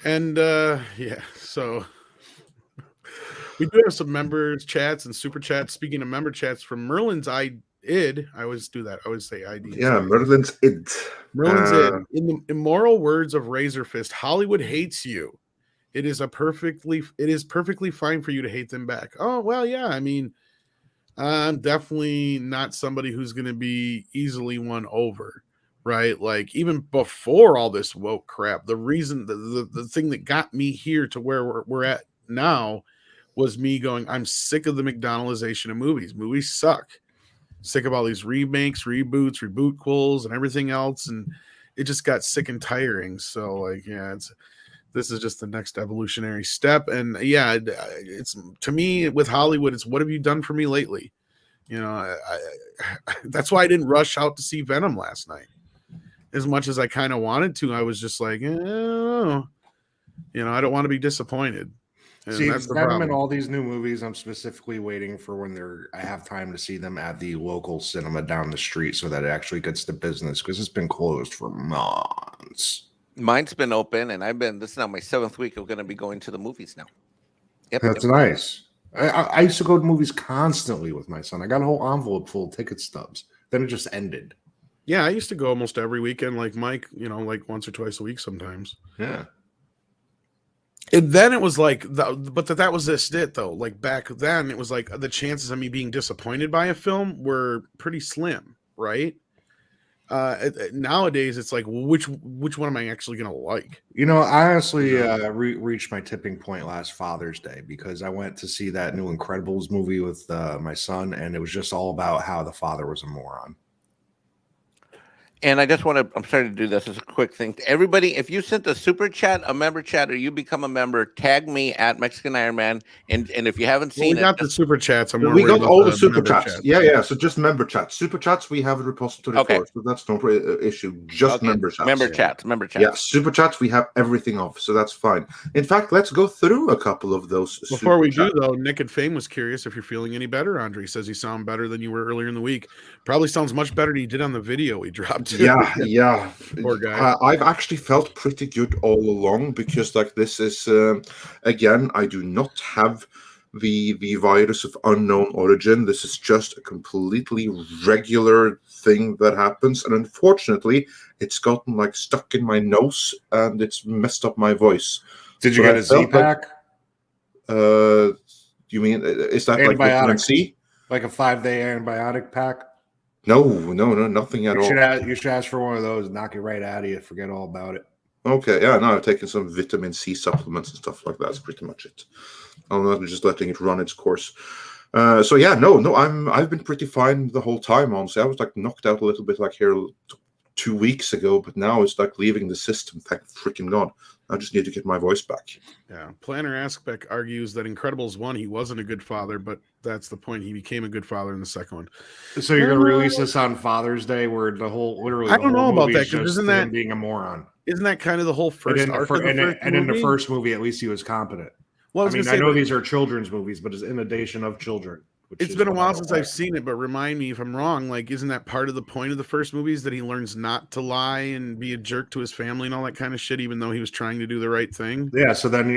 And so we do have some members chats and super chats. Speaking of member chats, from Merlin's ID, I always do that. I always say ID. Yeah, Merlin's id. Merlin's id. In the immoral words of Razor Fist, Hollywood hates you. It is perfectly fine for you to hate them back. Oh well, yeah. I mean, I'm definitely not somebody who's going to be easily won over. Right, like even before all this woke crap, the reason, the thing that got me here to where we're at now was me going, I'm sick of the McDonaldization of movies. Movies suck. Sick of all these remakes, reboots, rebootquels, and everything else, and it just got sick and tiring. So, like, yeah, this is just the next evolutionary step, and yeah, it's to me with Hollywood, it's what have you done for me lately? You know, I that's why I didn't rush out to see Venom last night. As much as I kind of wanted to, I was just like, I don't know. You know, I don't want to be disappointed. And see, that's the Venom problem. and all these new movies, I'm specifically waiting for when I have time to see them at the local cinema down the street so that it actually gets to business, because it's been closed for months. Mine's been open, and this is now my 7th week of going to be going to the movies now. Yep. That's nice. I used to go to movies constantly with my son. I got a whole envelope full of ticket stubs. Then it just ended. Yeah, I used to go almost every weekend, like Mike, you know, like once or twice a week sometimes. Yeah. And then it was like, that was it though. Like back then, it was like the chances of me being disappointed by a film were pretty slim, right? Nowadays, it's like, well, which one am I actually going to like? You know, I honestly reached my tipping point last Father's Day, because I went to see that new Incredibles movie with my son, and it was just all about how the father was a moron. And I just want to, I'm starting to do this as a quick thing. Everybody, if you sent a super chat, a member chat, or you become a member, tag me at Mexican Iron Man. And if you haven't Well, we seen got it, the super chats. I'm more We worried got about all the super member chats. Yeah. So just member chats. Super chats, we have a repository Okay. for, so that's no issue. Just member chats. Member chats. Yeah, super chats, we have everything off, so that's fine. In fact, let's go through a couple of those. Before we do, though, Nick at Fame was curious if you're feeling any better. Andre says you sound better than you were earlier in the week. Probably sounds much better than you did on the video he dropped. Yeah. Poor guy. I've actually felt pretty good all along because, like, this is again, I do not have the virus of unknown origin. This is just a completely regular thing that happens, and unfortunately, it's gotten like stuck in my nose and it's messed up my voice. Did you get a Z-Pack? You mean is that like vitamin C? Like a 5-day antibiotic pack? No, nothing at all. You should ask for one of those. Knock it right out of you. Forget all about it. Okay, yeah, no, I've taken some vitamin C supplements and stuff like that. That's pretty much it. I'm not just letting it run its course. So yeah, no, I've been pretty fine the whole time. Honestly, I was like knocked out a little bit like here 2 weeks ago, but now it's like leaving the system. Thank freaking God. I just need to get my voice back. Yeah. Planner Aspect argues that Incredibles 1, he wasn't a good father, but that's the point. He became a good father in the second one. So you're going to release this on Father's Day where the whole, literally, I don't know about that, because isn't that being a moron? Isn't that kind of the whole first arc of the first movie? And in the first movie, at least he was competent. Well, I know these are children's movies, but it's inundation of children. It's been a while since I've seen it, but remind me if I'm wrong. Like, isn't that part of the point of the first movies that he learns not to lie and be a jerk to his family and all that kind of shit, even though he was trying to do the right thing? Yeah. So then,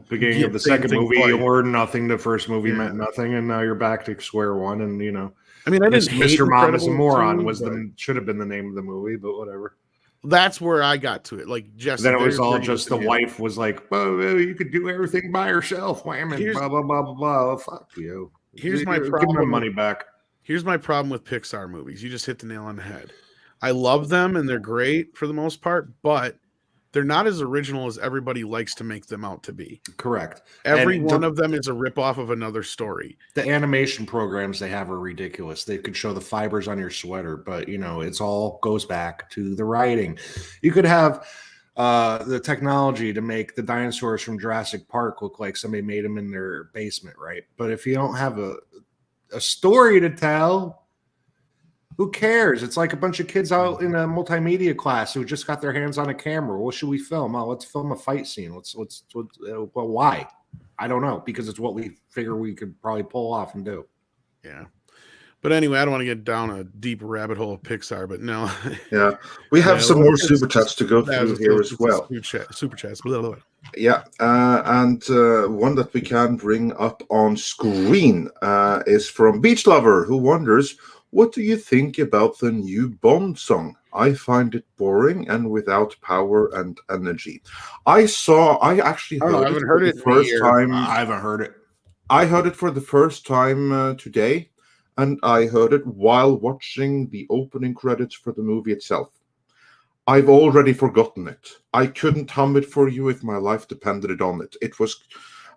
beginning of the second movie, you learned nothing. The first movie meant nothing, and now you're back to square one. And I mean, I didn't hate Mr. Mom is a Moron should have been the name of the movie, but whatever. That's where I got to it. Like, Jesse, then it was all just the wife was like, "Well, you could do everything by yourself, wham, and blah blah blah blah blah." Fuck you. Here's my problem. Give my money back. Here's my problem with Pixar movies. You just hit the nail on the head. I love them and they're great for the most part, but they're not as original as everybody likes to make them out to be. Correct. Every one of them is a ripoff of another story. The animation programs they have are ridiculous. They could show the fibers on your sweater, but it's all goes back to the writing. You could have the technology to make the dinosaurs from Jurassic Park look like somebody made them in their basement, right? But if you don't have a story to tell, who cares? It's like a bunch of kids out in a multimedia class who just got their hands on a camera. What should we film? Oh, let's film a fight scene. Well, why? I don't know, because it's what we figure we could probably pull off and do. Yeah. But anyway, I don't want to get down a deep rabbit hole of Pixar, but no. Yeah. We have some more super chats to go through here as well. Super chats. Blah, blah, blah. Yeah. And one that we can bring up on screen is from Beach Lover, who wonders, what do you think about the new Bond song? I find it boring and without power and energy. I actually heard it for the first time. I haven't heard it. I heard it for the first time today. And I heard it while watching the opening credits for the movie itself. I've already forgotten it. I couldn't hum it for you if my life depended on it.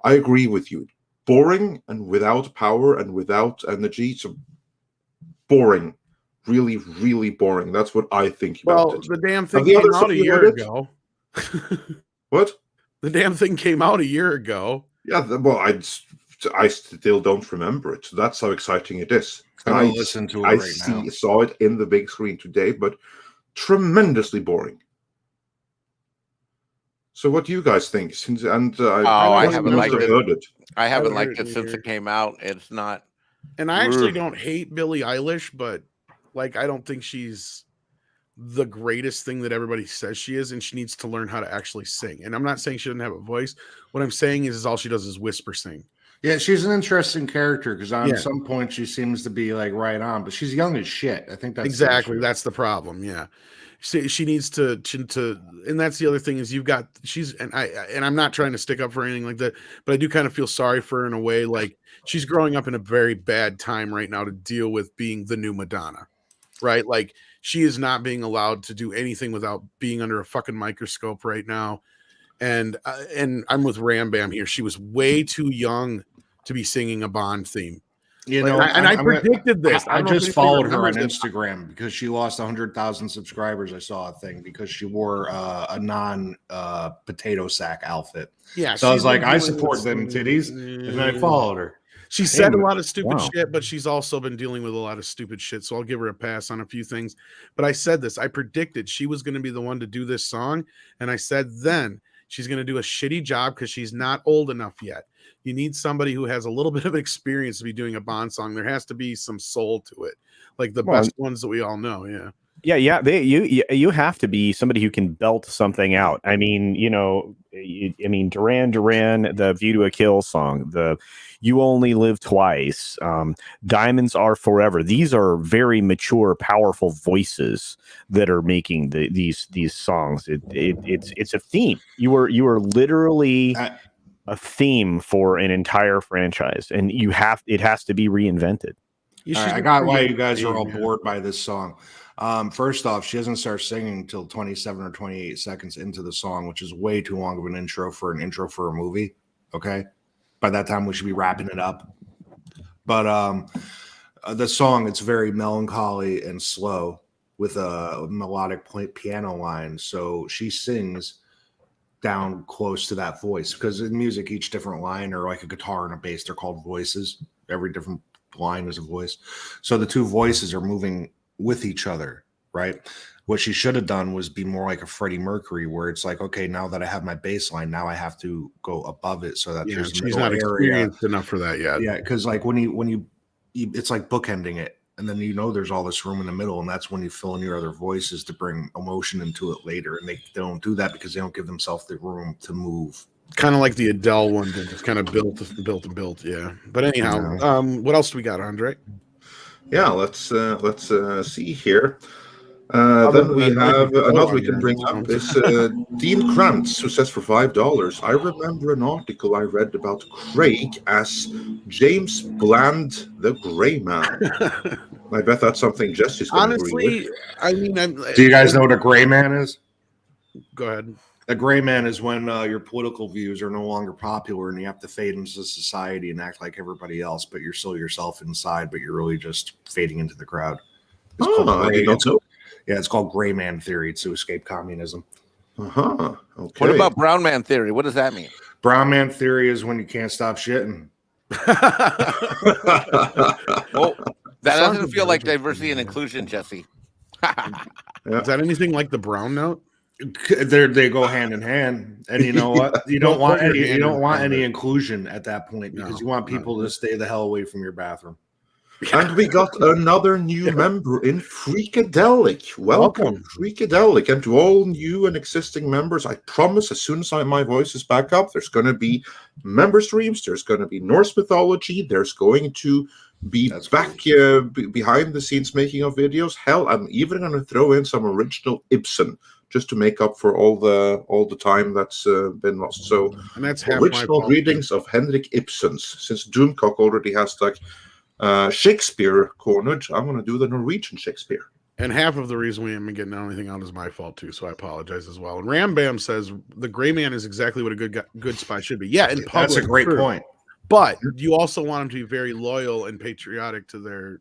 I agree with you. Boring and without power and without energy. So boring. Really, really boring. That's what I think about it. Well, the damn thing came out a year ago. What? The damn thing came out a year ago. Yeah, well, I still don't remember it. So that's how exciting it is. I listen to it now. Saw it in the big screen today, but tremendously boring. So what do you guys think? I haven't liked it. I haven't liked it since it came out. It's not. And I actually don't hate Billie Eilish, but like I don't think she's the greatest thing that everybody says she is, and she needs to learn how to actually sing. And I'm not saying she doesn't have a voice. What I'm saying is all she does is whisper sing. Yeah, she's an interesting character because on some point she seems to be like right on, but she's young as shit. I think that's exactly that's the problem. Yeah, she needs to, and that's the other thing is I'm not trying to stick up for anything like that, but I do kind of feel sorry for her in a way. Like she's growing up in a very bad time right now to deal with being the new Madonna, right? Like she is not being allowed to do anything without being under a fucking microscope right now. And I'm with Ram Bam here. She was way too young to be singing a Bond theme. You Like, know, I predicted this. I don't know if just anybody followed her on remembers it. Instagram because she lost 100,000 subscribers. I saw a thing because she wore a non potato sack outfit. Yeah, So I was she's like, been I doing support this- them titties, and I followed her. She said a Damn. lot of stupid Wow. shit, but she's also been dealing with a lot of stupid shit. So I'll give her a pass on a few things. But I said this. I predicted she was going to be the one to do this song, and I said then she's going to do a shitty job because she's not old enough yet. You need somebody who has a little bit of experience to be doing a Bond song. There has to be some soul to it, like the best ones that we all know. Yeah. Yeah. You have to be somebody who can belt something out. I mean, Duran Duran, the View to a Kill song, the You Only Live Twice, Diamonds Are Forever. These are very mature, powerful voices that are making these songs. It's a theme. You are literally a theme for an entire franchise, and it has to be reinvented. Yeah, All right, I got why you guys are all bored by this song. First off, she doesn't start singing until 27 or 28 seconds into the song, which is way too long of an intro for a movie. Okay. By that time, we should be wrapping it up. But the song, it's very melancholy and slow with a melodic piano line. So she sings down close to that voice, because in music, each different line, or like a guitar and a bass, they're called voices. Every different line is a voice. So the two voices are moving with each other, right? What she should have done was be more like a Freddie Mercury, where it's like, okay, now that I have my bass line, now I have to go above it so that there's she's not experienced enough for that yet. Yeah, because like when you it's like bookending it, and then there's all this room in the middle, and that's when you fill in your other voices to bring emotion into it later, and they don't do that because they don't give themselves the room to move. Kind of like the Adele one that just kind of built. Yeah. But anyhow, what else do we got, Andre? Yeah, let's see here. Then we have another we can bring up is Dean Krantz, who says for $5, I remember an article I read about Craig as James Bland, the Gray Man. I bet that's something Jesse's going to agree with. I mean, do you guys know what a gray man is? Go ahead. A gray man is when your political views are no longer popular and you have to fade into society and act like everybody else, but you're still yourself inside, but you're really just fading into the crowd. I did not know. Yeah, it's called gray man theory. It's to escape communism. Okay. What about brown man theory? What does that mean? Brown man theory is when you can't stop shitting. Well, that doesn't feel like diversity and inclusion, Jesse. Is that anything like the brown note? They go hand in hand, and you know what? You don't want any inclusion at that point, because you want people to stay the hell away from your bathroom. And we got another new member in Freakadelic. Welcome, Freakadelic. And to all new and existing members, I promise as soon as my voice is back up, there's going to be member streams, there's going to be Norse mythology, there's going to be behind the scenes making of videos. Hell, I'm even going to throw in some original Ibsen just to make up for all the time that's been lost. So, and that's original readings of Henrik Ibsen's. Since Doomcock already has like Shakespeare cornered, I'm going to do the Norwegian Shakespeare. And half of the reason we haven't getting anything out is my fault too, so I apologize as well. And Rambam says the gray man is exactly what a good spy should be. Yeah, in public, that's a great point. But you also want them to be very loyal and patriotic to their,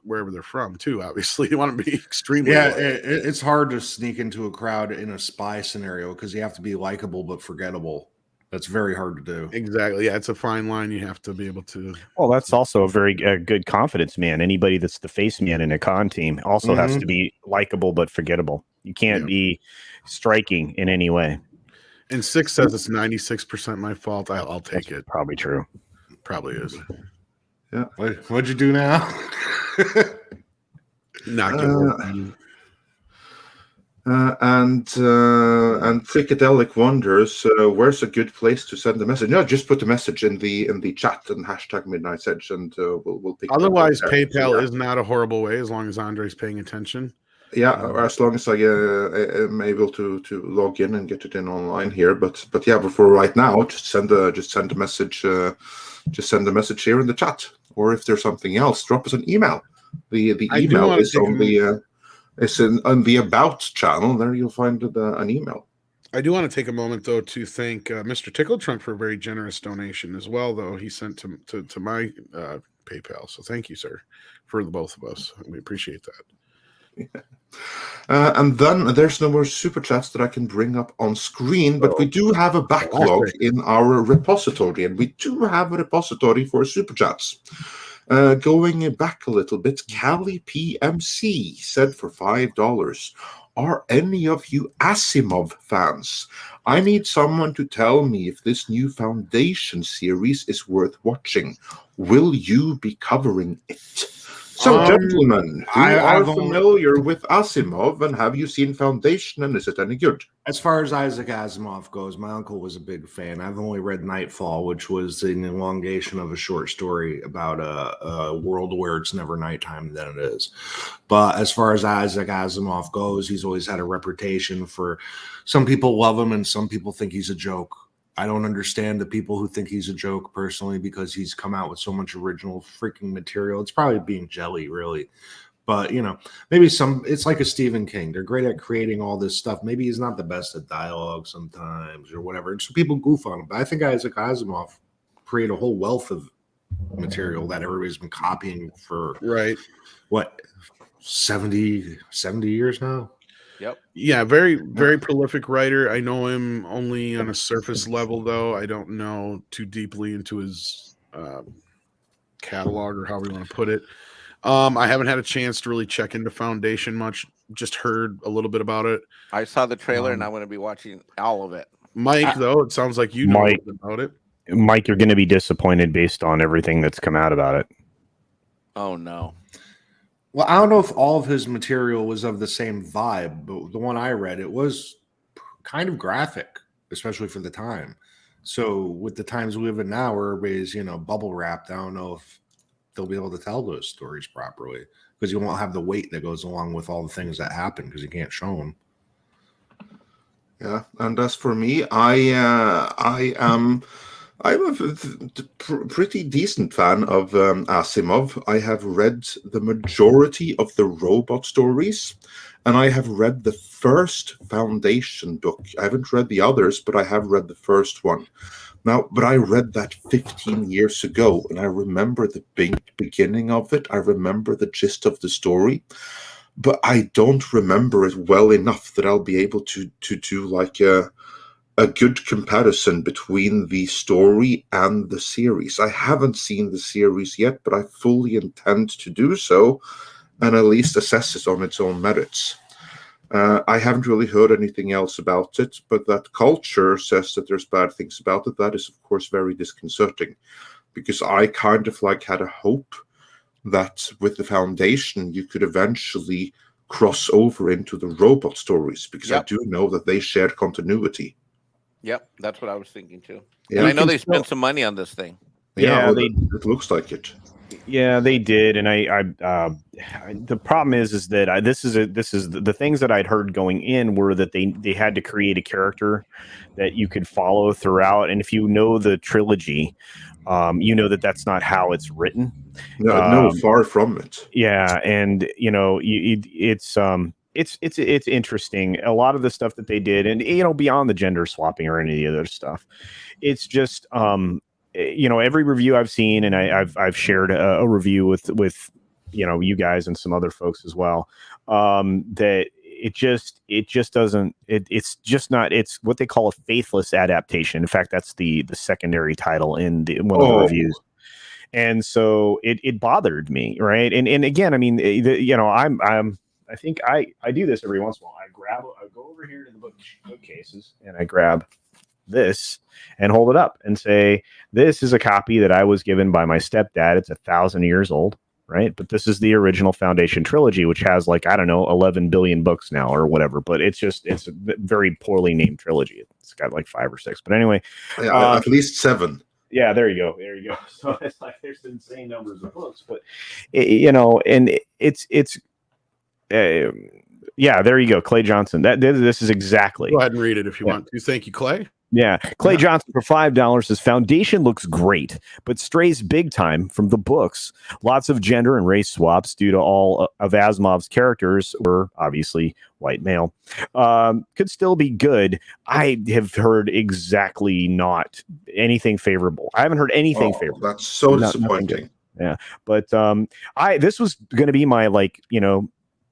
wherever they're from too. Obviously, you want to be extremely. Yeah, it's hard to sneak into a crowd in a spy scenario because you have to be likable but forgettable. That's very hard to do. Exactly. Yeah, it's a fine line. You have to be able to. Well, that's also a very good confidence man. Anybody that's the face man in a con team also has to be likable but forgettable. You can't be striking in any way. And Six says it's 96% my fault. I'll take it. Probably true. Probably is. Yeah. What'd you do now? Not good. And Freakadelic wonders where's a good place to send the message. No, just put the message in the chat and hashtag Midnight's Edge, and we'll pick Otherwise, it up PayPal is not a horrible way as long as Andre's paying attention. Yeah, as long as I am able to log in and get it in online here. But for right now, just send a message. Just send a message here in the chat, or if there's something else, drop us an email. The email is on the About channel. There you'll find an email. I do want to take a moment though to thank Mr. Tickle Trunk for a very generous donation as well. Though he sent to my PayPal, so thank you, sir, for the both of us. We appreciate that. And then there's no more super chats that I can bring up on screen, but we do have a backlog in our repository, and we do have a repository for super chats. Going back a little bit, Cali PMC said for $5, are any of you Asimov fans? I need someone to tell me if this new Foundation series is worth watching. Will you be covering it? So, gentlemen, who are familiar with Asimov, and have you seen Foundation, and is it any good? As far as Isaac Asimov goes, my uncle was a big fan. I've only read Nightfall, which was an elongation of a short story about a world where it's never nighttime than it is. But as far as Isaac Asimov goes, he's always had a reputation for, some people love him and some people think he's a joke. I don't understand the people who think he's a joke personally, because he's come out with so much original freaking material. It's probably being jelly, really. But, you know, maybe it's like a Stephen King. They're great at creating all this stuff. Maybe he's not the best at dialogue sometimes or whatever. And so people goof on him. But I think Isaac Asimov created a whole wealth of material that everybody's been copying for, what, 70 years now? Yep. Yeah, very, very prolific writer. I know him only on a surface level, though. I don't know too deeply into his catalog, or however you want to put it. I haven't had a chance to really check into Foundation much. Just heard a little bit about it. I saw the trailer, and I'm going to be watching all of it. Mike, though, it sounds like you know a little bit about it. Mike, you're going to be disappointed based on everything that's come out about it. Oh, no. Well, I don't know if all of his material was of the same vibe, but the one I read, it was kind of graphic, especially for the time. So with the times we live in now, where everybody's, you know, bubble wrapped, I don't know if they'll be able to tell those stories properly, because you won't have the weight that goes along with all the things that happen, because you can't show them. Yeah, and as for me, I'm a pretty decent fan of Asimov. I have read the majority of the robot stories, and I have read the first Foundation book. I haven't read the others, but I have read the first one. Now, but I read that 15 years ago, and I remember the beginning of it. I remember the gist of the story, but I don't remember it well enough that I'll be able to do like a good comparison between the story and the series. I haven't seen the series yet, but I fully intend to do so and at least assess it on its own merits. I haven't really heard anything else about it, but that culture says that there's bad things about it. That is, of course, very disconcerting, because I kind of like had a hope that with the Foundation, you could eventually cross over into the robot stories, because I do know that they shared continuity. Yep, that's what I was thinking too. Yeah. And I know they spent some money on this thing. Yeah, it looks like it. Yeah, they did, and the problem is that this is the things that I'd heard going in were that they had to create a character that you could follow throughout, and if you know the trilogy, you know that that's not how it's written. No, far from it. Yeah, and you know, it's interesting. A lot of the stuff that they did, and you know, beyond the gender swapping or any of the other stuff, it's just you know, every review I've seen, and I've shared a review with you know, you guys and some other folks as well, that it just doesn't, it's just not, it's what they call a faithless adaptation. In fact, that's the secondary title in one of the reviews. And so it bothered me, right? And again, I mean, you know, I think I do this every once in a while. I go over here to the bookcases and I grab this and hold it up and say, this is a copy that I was given by my stepdad. It's 1,000 years old, right? But this is the original Foundation trilogy, which has like, I don't know, 11 billion books now or whatever, but it's a very poorly named trilogy. It's got like 5 or 6, but anyway, at least 7. Yeah, there you go. So it's like, there's insane numbers of books, but you know, and it's yeah, there you go. Clay Johnson. This is exactly. Go ahead and read it if you want to. Thank you, Clay. Yeah. Clay Johnson for $5 says Foundation looks great, but strays big time from the books. Lots of gender and race swaps due to all of Asimov's characters were obviously white male. Could still be good. I have heard exactly not anything favorable. I haven't heard anything favorable. That's so disappointing. Yeah. But this was going to be my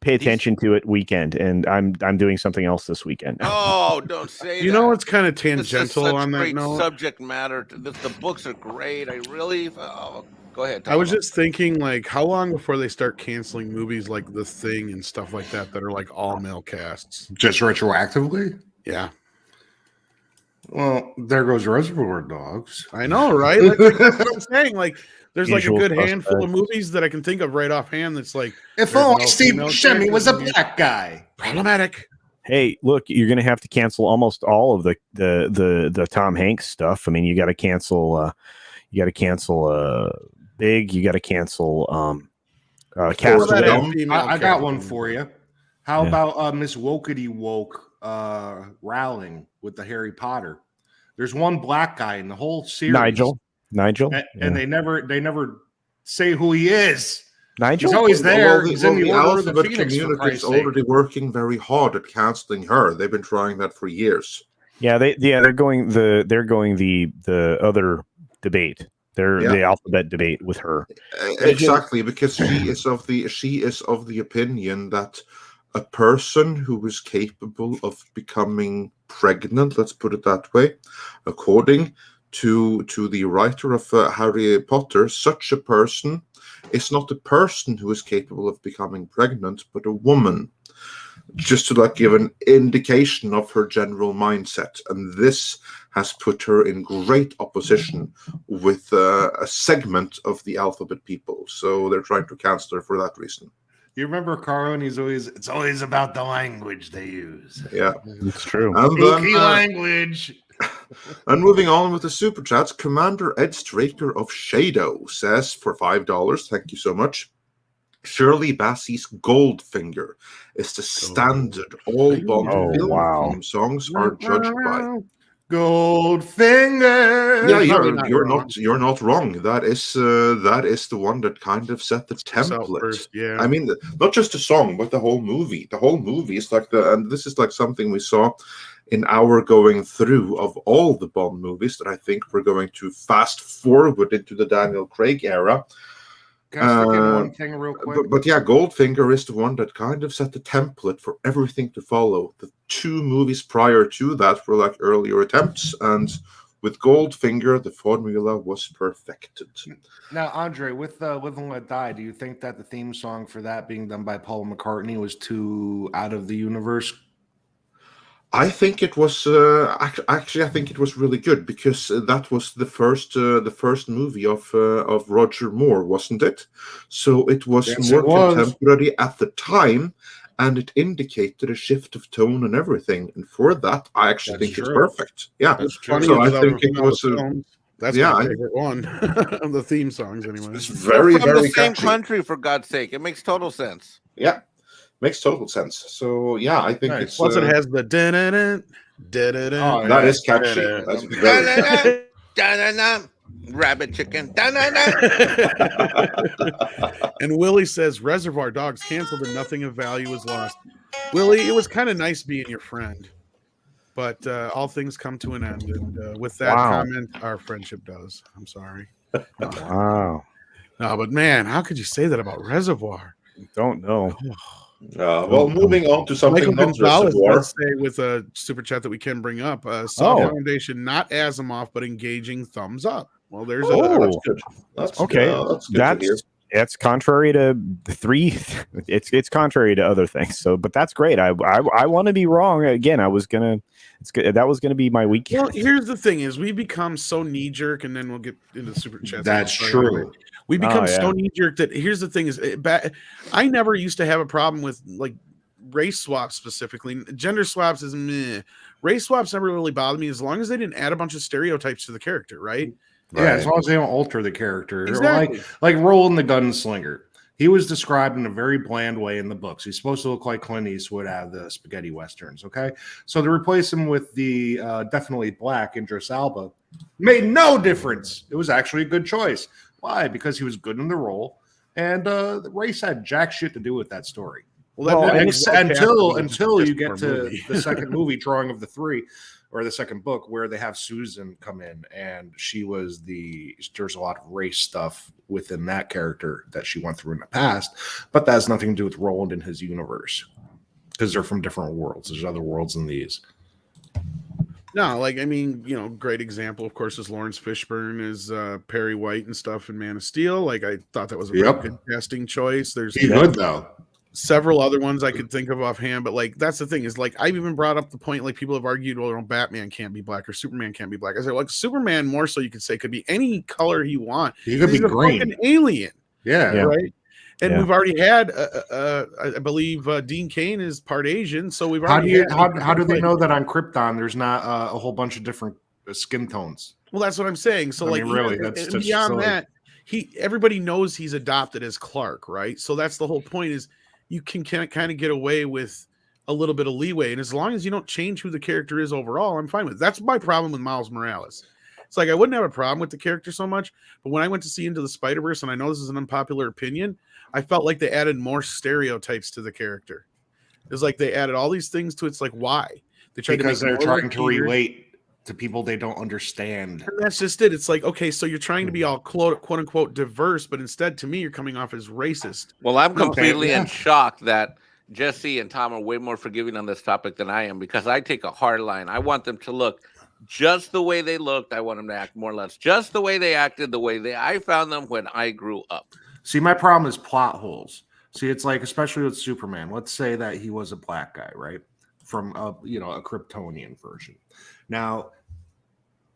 pay attention to it weekend, and I'm doing something else this weekend. Oh, don't say You that. know, it's kind of This is tangential such on that great note. subject matter. The books are great. I really. Oh, go ahead. I was just thinking, like, how long before they start canceling movies like The Thing and stuff like that are like all male casts? Just retroactively? Yeah, Well, there goes Reservoir Dogs. I know, right? Like, that's what I'm saying. Like, there's like a Usual good suspects. handful of movies that I can think of right offhand. That's like, If there's only no Steve female Buscemi was a characters in black guy. problematic. Hey, look, you're going to have to cancel almost all of the Tom Hanks stuff. I mean, you got to cancel Big. You got to cancel Cast that Away. had female I got characters. one for you. How Yeah. about Miss Wokety Woke Rowling with the Harry Potter? There's one black guy in the whole series. Nigel. And they never say who he is. Nigel. He's always there. Well, He's in the Order of the alphabet Phoenix, for community is Christ's sake. already working very hard at canceling her. They've been trying that for years. They're going the other debate. The alphabet debate with her. Exactly, because she is of the opinion that a person who is capable of becoming pregnant, let's put it that way, according to the writer of Harry Potter, such a person is not a person who is capable of becoming pregnant, but a woman. Just to give an indication of her general mindset, and this has put her in great opposition with a segment of the alphabet people. So they're trying to cancel her for that reason. You remember Carl, and it's always about the language they use. Yeah, It's true. and Spooky then, language. and moving on with the super chats, Commander Ed Straker of Shadow says for $5, thank you so much. Shirley Bassey's Goldfinger is the standard all Bond film theme songs are judged by. Goldfinger. Yeah, Probably you're not wrong. That is the one that kind of set the template. First, yeah. I mean, not just the song, but the whole movie. The whole movie is and this is like something we saw in our going through of all the Bond movies that I think we're going to fast forward into the Daniel Craig era. Can I stick in one thing real quick? But yeah, Goldfinger is the one that kind of set the template for everything to follow. The two movies prior to that were like earlier attempts, and with Goldfinger, the formula was perfected. Now, Andre, with Live and Let Die, do you think that the theme song for that being done by Paul McCartney was too out of the universe? I think it was actually. I think it was really good because that was the first movie of Roger Moore, wasn't it? So it was more contemporary at the time, and it indicated a shift of tone and everything. And for that, I actually think it's perfect. Yeah, That's funny. So I think it was. That's my favorite one of the theme songs, anyway. It's very, From very the same catchy. country, for God's sake. It makes total sense. Yeah. Makes total sense. So yeah, I think it's. Plus, it has the da-da-da, da-da-da. That is catchy. That's very Da-da-da, rabbit chicken. Da-da-da. And Willie says Reservoir Dogs canceled and nothing of value was lost. Willie, it was kind of nice being your friend, but all things come to an end. And with that comment, our friendship does. I'm sorry. Wow. No, but man, how could you say that about Reservoir? Don't know. well, moving on to something Michael not Gonzalez, Reservoir. let's say with a super chat that we can bring up. Foundation, not Asimov, but engaging thumbs up. Well, there's That's good. That's okay. That's good to hear. That's contrary to it's contrary to other things. So, but that's great. I want to be wrong again. That was gonna be my week. Well, here's the thing: is we become so knee jerk, and then we'll get into the super chat. That's true. We become so knee jerk that here's the thing: is I never used to have a problem with like race swaps specifically. Gender swaps is meh. Race swaps never really bothered me as long as they didn't add a bunch of stereotypes to the character, right? Yeah, as long as they don't alter the character. Exactly. Like Roland the Gunslinger. He was described in a very bland way in the books. He's supposed to look like Clint Eastwood out of the spaghetti westerns, okay? So to replace him with the definitely black Idris Elba made no difference. It was actually a good choice. Why? Because he was good in the role, and the race had jack shit to do with that story. Well, Until you get to the second movie, Drawing of the Three, or the second book, where they have Susan come in, and there's a lot of race stuff within that character that she went through in the past, but that has nothing to do with Roland and his universe, because they're from different worlds. There's other worlds than these. No, like, I mean, great example, of course, is Lawrence Fishburne is Perry White and stuff in Man of Steel. Like, I thought that was a very good casting choice. There's good, though. Several other ones I could think of offhand, but like that's the thing is like I've even brought up the point like people have argued, well, Batman can't be black or Superman can't be black. I say like Superman more so you could say could be any color he want. He could be green, an alien, right. And we've already had, I believe, Dean Cain is part Asian, so we've already. How do they know that on Krypton there's not a whole bunch of different skin tones? Well, that's what I'm saying. So I mean, really, that's just beyond silly. That. Everybody knows he's adopted as Clark, right? So that's the whole point is. You can kind of get away with a little bit of leeway. And as long as you don't change who the character is overall, I'm fine with it. That's my problem with Miles Morales. It's like I wouldn't have a problem with the character so much, but when I went to see Into the Spider-Verse, and I know this is an unpopular opinion, I felt like they added more stereotypes to the character. It's like they added all these things to it. It's like, why? Because they're trying to relate to people they don't understand. And that's just it. It's like, okay, so you're trying to be all quote unquote diverse, but instead to me, you're coming off as racist. Well, I'm completely in shock that Jesse and Tom are way more forgiving on this topic than I am, because I take a hard line. I want them to look just the way they looked. I want them to act more or less just the way they acted, the way I found them when I grew up. See, my problem is plot holes. See, it's like, especially with Superman, let's say that he was a black guy, right? From a Kryptonian version. Now,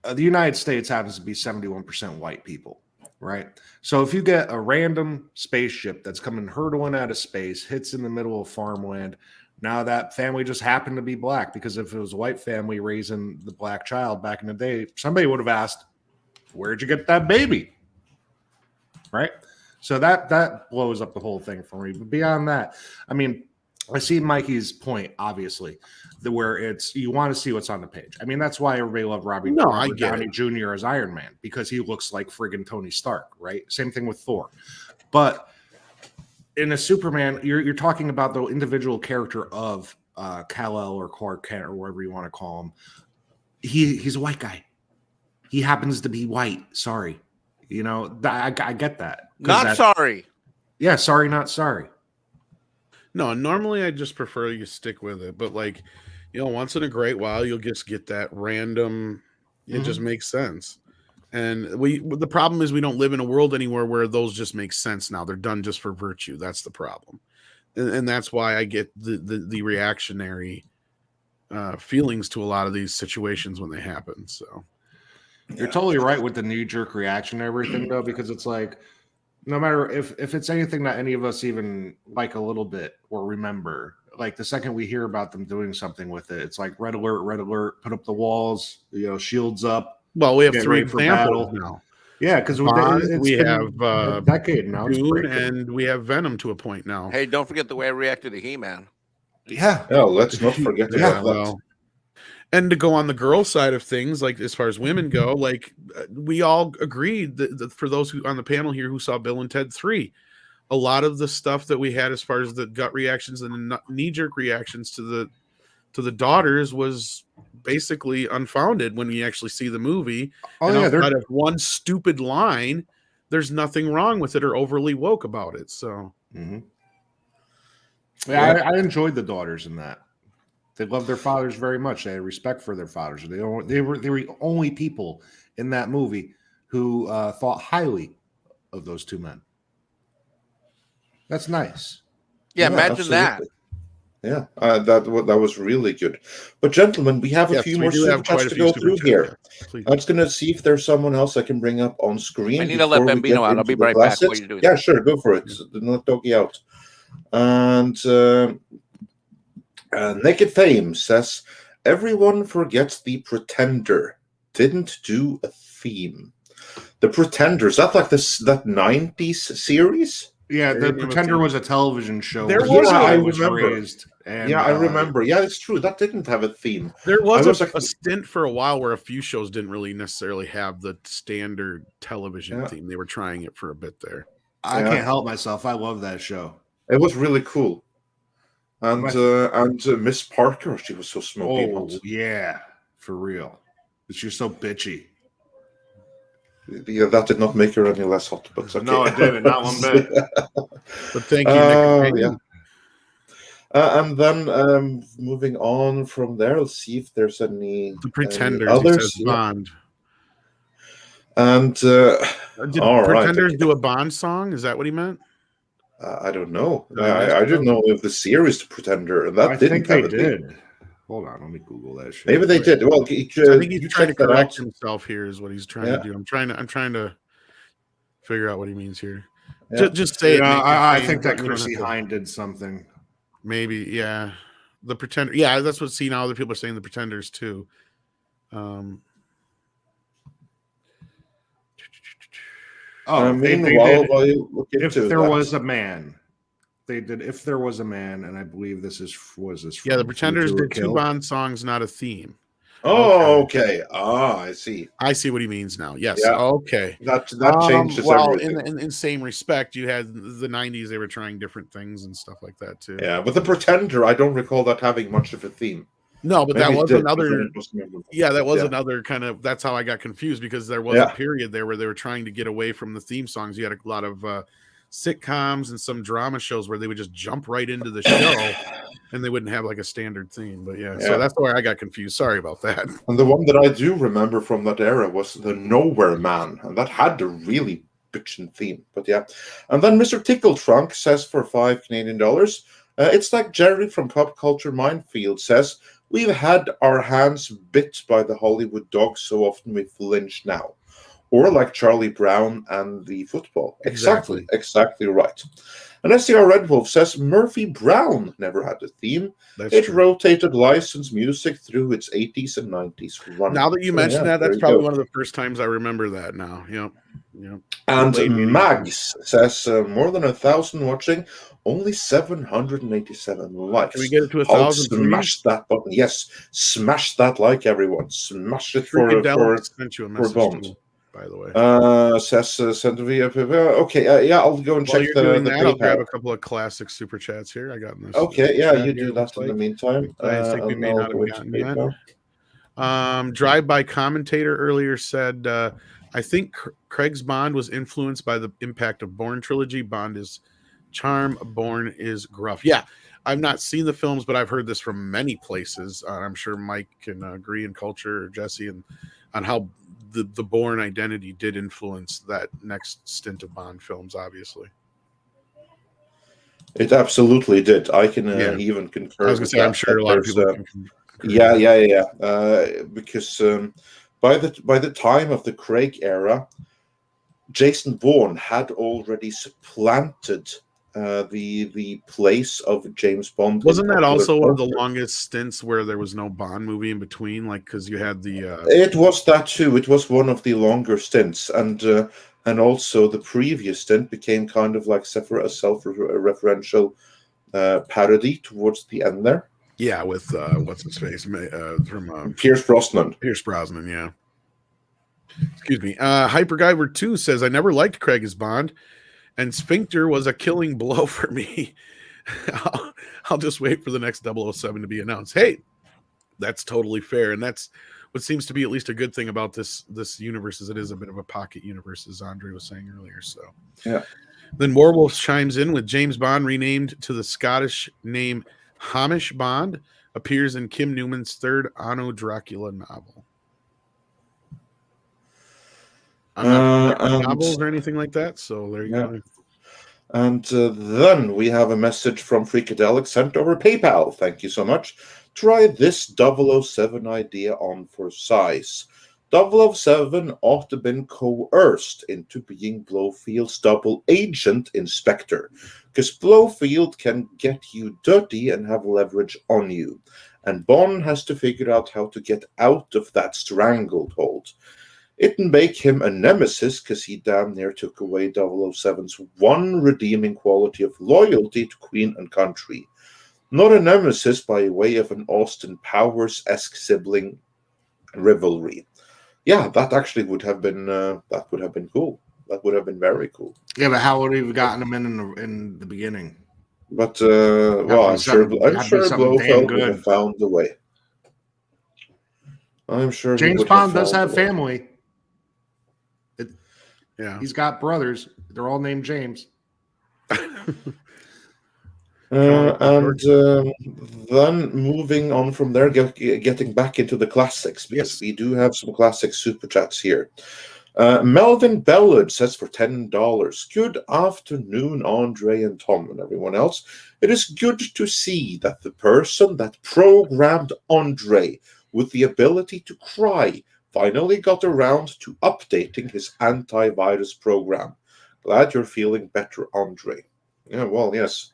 the United States happens to be 71% white people, right? So if you get a random spaceship that's coming hurtling out of space, hits in the middle of farmland, now that family just happened to be black, because if it was a white family raising the black child back in the day, somebody would have asked, where'd you get that baby? Right? So that blows up the whole thing for me. But beyond that, I mean, I see Mikey's point, obviously, where it's you want to see what's on the page. I mean, that's why everybody loved Robert Downey Jr. as Iron Man, because he looks like friggin' Tony Stark, right? Same thing with Thor. But in a Superman, you're talking about the individual character of Kal-El or Clark Kent or whatever you want to call him. He's a white guy. He happens to be white. Sorry. I get that. Sorry. Yeah, sorry, not sorry. No, normally I just prefer you stick with it, but like, once in a great while, you'll just get that random. It just makes sense. And the problem is we don't live in a world anywhere where those just make sense now. They're done just for virtue. That's the problem. And that's why I get the reactionary feelings to a lot of these situations when they happen. So you're totally right with the knee-jerk reaction and everything, though, because it's like, no matter if it's anything that any of us even like a little bit or remember, like the second we hear about them doing something with it, it's like red alert, put up the walls, shields up. Well, we have 3 examples now. Yeah, because we have a decade now, and we have Venom to a point now. Hey, don't forget the way I reacted to He-Man. Yeah. No, let's not forget about that. And to go on the girl side of things, like as far as women go, like we all agreed that for those who on the panel here who saw Bill and Ted 3, a lot of the stuff that we had as far as the gut reactions and the knee-jerk reactions to the daughters was basically unfounded when we actually see the movie. Outside of one stupid line, there's nothing wrong with it or overly woke about it. So, I enjoyed the daughters in that. They loved their fathers very much. They had respect for their fathers. They were the only people in that movie who thought highly of those 2 men. That's nice. Yeah, imagine absolutely. that. Yeah, that was really good. But gentlemen, we have a few more super chats to go through here. I'm just going to see if there's someone else I can bring up on screen. I need to let Bambino out. I'll be right back. What are you doing? Yeah, sure, go for it. Not doggy out. And Naked Fame says, everyone forgets the Pretender. Didn't do a theme. The Pretenders, that like that 90s series? Yeah, the Name of a Pretender theme. was a television show. There where was this a- guy I was remember. raised. And, Yeah, I remember. Yeah, it's true. That didn't have a theme. There I was, was a, like- a stint for a while where a few shows didn't really necessarily have the standard television Yeah. theme. They were trying it for a bit there. I Yeah. can't help myself. I love that show. It was really cool. And My- Miss Parker, she was so smoky Oh hot. yeah, for real. She's so bitchy. Yeah, that did not make her any less hot, but okay. No, it didn't. Not one bit. But thank you, Nick. Yeah. And then moving on from there, let's see if there's any The Pretenders, any he others. says Bond. And Did all right. Pretenders do a Bond song? Is that what he meant? I don't know. Did I miss I didn't know if the series The Pretender, and that I didn't think they have a theme. did. Hold on, let me Google that shit. Maybe they did. Well, I think he's you trying to check that correct out. himself here. Is what he's trying Yeah. to do. I'm trying to figure out what he means here. Yeah. Just say it. Yeah, Nick. I You think that don't have Chrissy to- Hine did something. Maybe, yeah. The Pretender. Yeah, that's what. See, now other people are saying the Pretenders too. Oh, they Meanwhile, did. while you look If into there that, was a man, they did. If there was a man, and I believe this is was this. Yeah, the from Pretenders Future did two Kill? Bond songs, not a theme. Oh, okay. I see. I see what he means now. Yes. Yeah. Okay. That changes well, everything. in same respect, you had the '90s. They were trying different things and stuff like that too. Yeah, but the Pretender, I don't recall that having much of a theme. No, but Maybe that it was did, but another. then it was memorable. Yeah, that was Yeah. another kind of. That's how I got confused because there was Yeah. a period there where they were trying to get away from the theme songs. You had a lot of sitcoms and some drama shows where they would just jump right into the show and they wouldn't have like a standard theme. But yeah, so Yeah. that's where I got confused. Sorry about that. And the one that I do remember from that era was the Nowhere Man, and that had a really bitchin' theme. But yeah, and then Mr. Tickle Trunk says for $5 Canadian, it's like Jerry from Pop Culture Minefield says, we've had our hands bit by the Hollywood dog so often we flinch now. Or like Charlie Brown and the football. Exactly right. And SCR Red Wolf says Murphy Brown never had a theme. That's It true. rotated licensed music through its 80s and 90s run. Now that you So, mention yeah, that, that's there you probably go. one of the first times I remember that now. Yep. And Late 80s. Mags says more than 1,000 watching, only 787 likes. Can we get it to Hulk, 1,000? please? smash that button. Yes, smash that like, everyone. Smash it for Freakedelic sent you a message Bond. too, by the way. says send via okay, yeah, I'll go and While check you're the doing that, I'll grab PayPal. a couple of classic super chats here. I got this. Okay, yeah, chat you here, do that looks in the like. meantime. I think we and may I'll not go have into gotten yet. PayPal. Drive-by commentator earlier said, I think Craig's Bond was influenced by the impact of Bourne trilogy. Bond is charm, Bourne is gruff. Yeah, I've not seen the films, but I've heard this from many places. I'm sure Mike can agree in culture, or Jesse, and on how the Bourne identity did influence that next stint of Bond films, obviously. It absolutely did. I can Yeah. even concur. I was going with to say, I'm that, sure that a lot of there's, people can concur. Yeah. Because by the time of the Craig era, Jason Bourne had already supplanted the place of James Bond. Wasn't that also one of the culture. longest stints where there was no Bond movie in between? Like, because you had the It was that too. It was one of the longer stints, and also the previous stint became kind of like a self-referential parody towards the end there. yeah, with what's his face from Pierce Brosnan. Pierce Brosnan, yeah. Excuse me. Hyperguyver 2 says, I never liked Craig as Bond, and Sphincter was a killing blow for me. I'll just wait for the next 007 to be announced. Hey, that's totally fair. And that's what seems to be at least a good thing about this universe, is it is a bit of a pocket universe, as Andre was saying earlier. So Yeah. Then Warwolf chimes in with James Bond renamed to the Scottish name Hamish Bond, appears in Kim Newman's third Anno Dracula novel. I'm not familiar with novels or anything like that, so there you go. And then we have a message from Freakadelic sent over PayPal. Thank you so much. Try this 007 idea on for size. 007 ought to have been coerced into being Blofield's double agent inspector, because Blofeld can get you dirty and have leverage on you. And Bond has to figure out how to get out of that stranglehold. It'd make him a nemesis because he damn near took away 007's one redeeming quality of loyalty to Queen and country. Not a nemesis by way of an Austin Powers-esque sibling rivalry. Yeah, that actually would have been cool. That would have been very cool. Yeah, but how would we have gotten him in the beginning? But well, I'm sure Blofeld would have found the way. I'm sure James Bond does have family. Yeah, he's got brothers. They're all named James. And then moving on from there, getting back into the classics, because we do have some classic super chats here. Melvin Bellard says for $10, good afternoon, Andre and Tom and everyone else. It is good to see that the person that programmed Andre with the ability to cry finally got around to updating his antivirus program. Glad you're feeling better, Andre. Yeah, well, yes.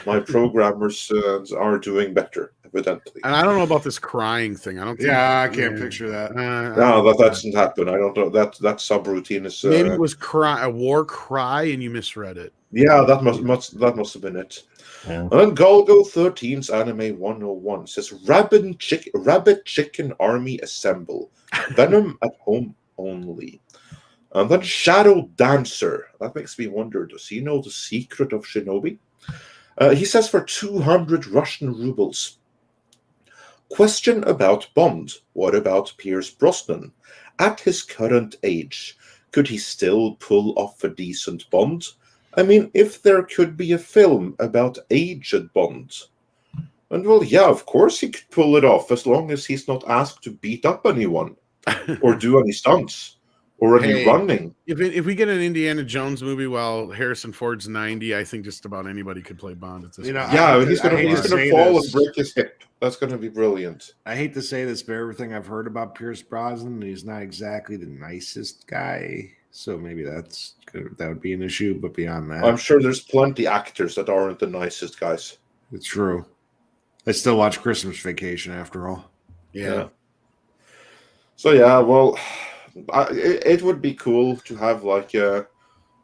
My programmers are doing better, evidently. And I don't know about this crying thing. I don't think. Yeah, I can't picture that. No, that doesn't happen. I don't know. That subroutine is. Maybe it was a war cry, and you misread it. Yeah, that must have been it. Yeah. And then Golgo13's Anime 101 says Rabbit Chicken Army Assemble. Venom at home only. And then Shadow Dancer. That makes me wonder, does he know the secret of Shinobi? He says for 200 Russian rubles. Question about Bond. What about Pierce Brosnan? At his current age, could he still pull off a decent Bond? I mean, if there could be a film about aged Bond. And well, yeah, of course he could pull it off, as long as he's not asked to beat up anyone or do any stunts. Or any running. If we get an Indiana Jones movie while Harrison Ford's 90, I think just about anybody could play Bond at this point. Yeah, he's gonna fall and break his hip. That's gonna be brilliant. I hate to say this, but everything I've heard about Pierce Brosnan, he's not exactly the nicest guy. So maybe that would be an issue. But beyond that, I'm sure there's plenty actors that aren't the nicest guys. It's true. I still watch Christmas Vacation after all. Yeah. So yeah, well. It would be cool to have like a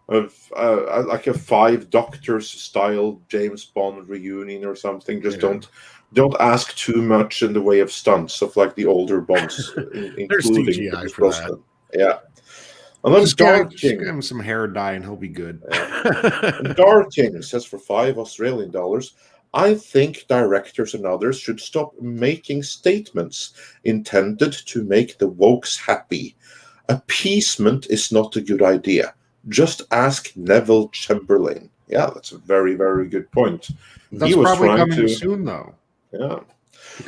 5 Doctors style James Bond reunion or something. Just don't ask too much in the way of stunts of like the older Bonds, including CGI for that. Yeah. And then just give him some hair dye and he'll be good. And Dark King says for $5 I think directors and others should stop making statements intended to make the wokes happy. Appeasement is not a good idea. Just ask Neville Chamberlain. Yeah, that's a very, very good point. That's probably coming soon, though. Yeah.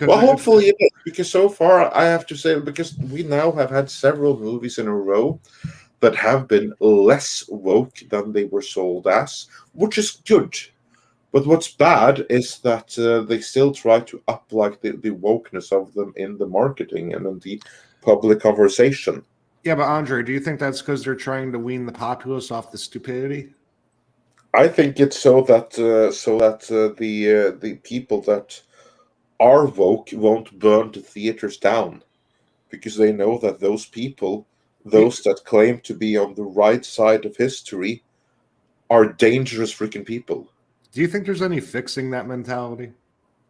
Well, hopefully it is, because so far, I have to say, because we now have had several movies in a row that have been less woke than they were sold as, which is good. But what's bad is that they still try to up like the wokeness of them in the marketing and in the public conversation. Yeah, but Andre, do you think that's because they're trying to wean the populace off the stupidity? I think it's so that the people that are woke won't burn the theaters down, because they know that those people, those that claim to be on the right side of history, are dangerous freaking people. Do you think there's any fixing that mentality?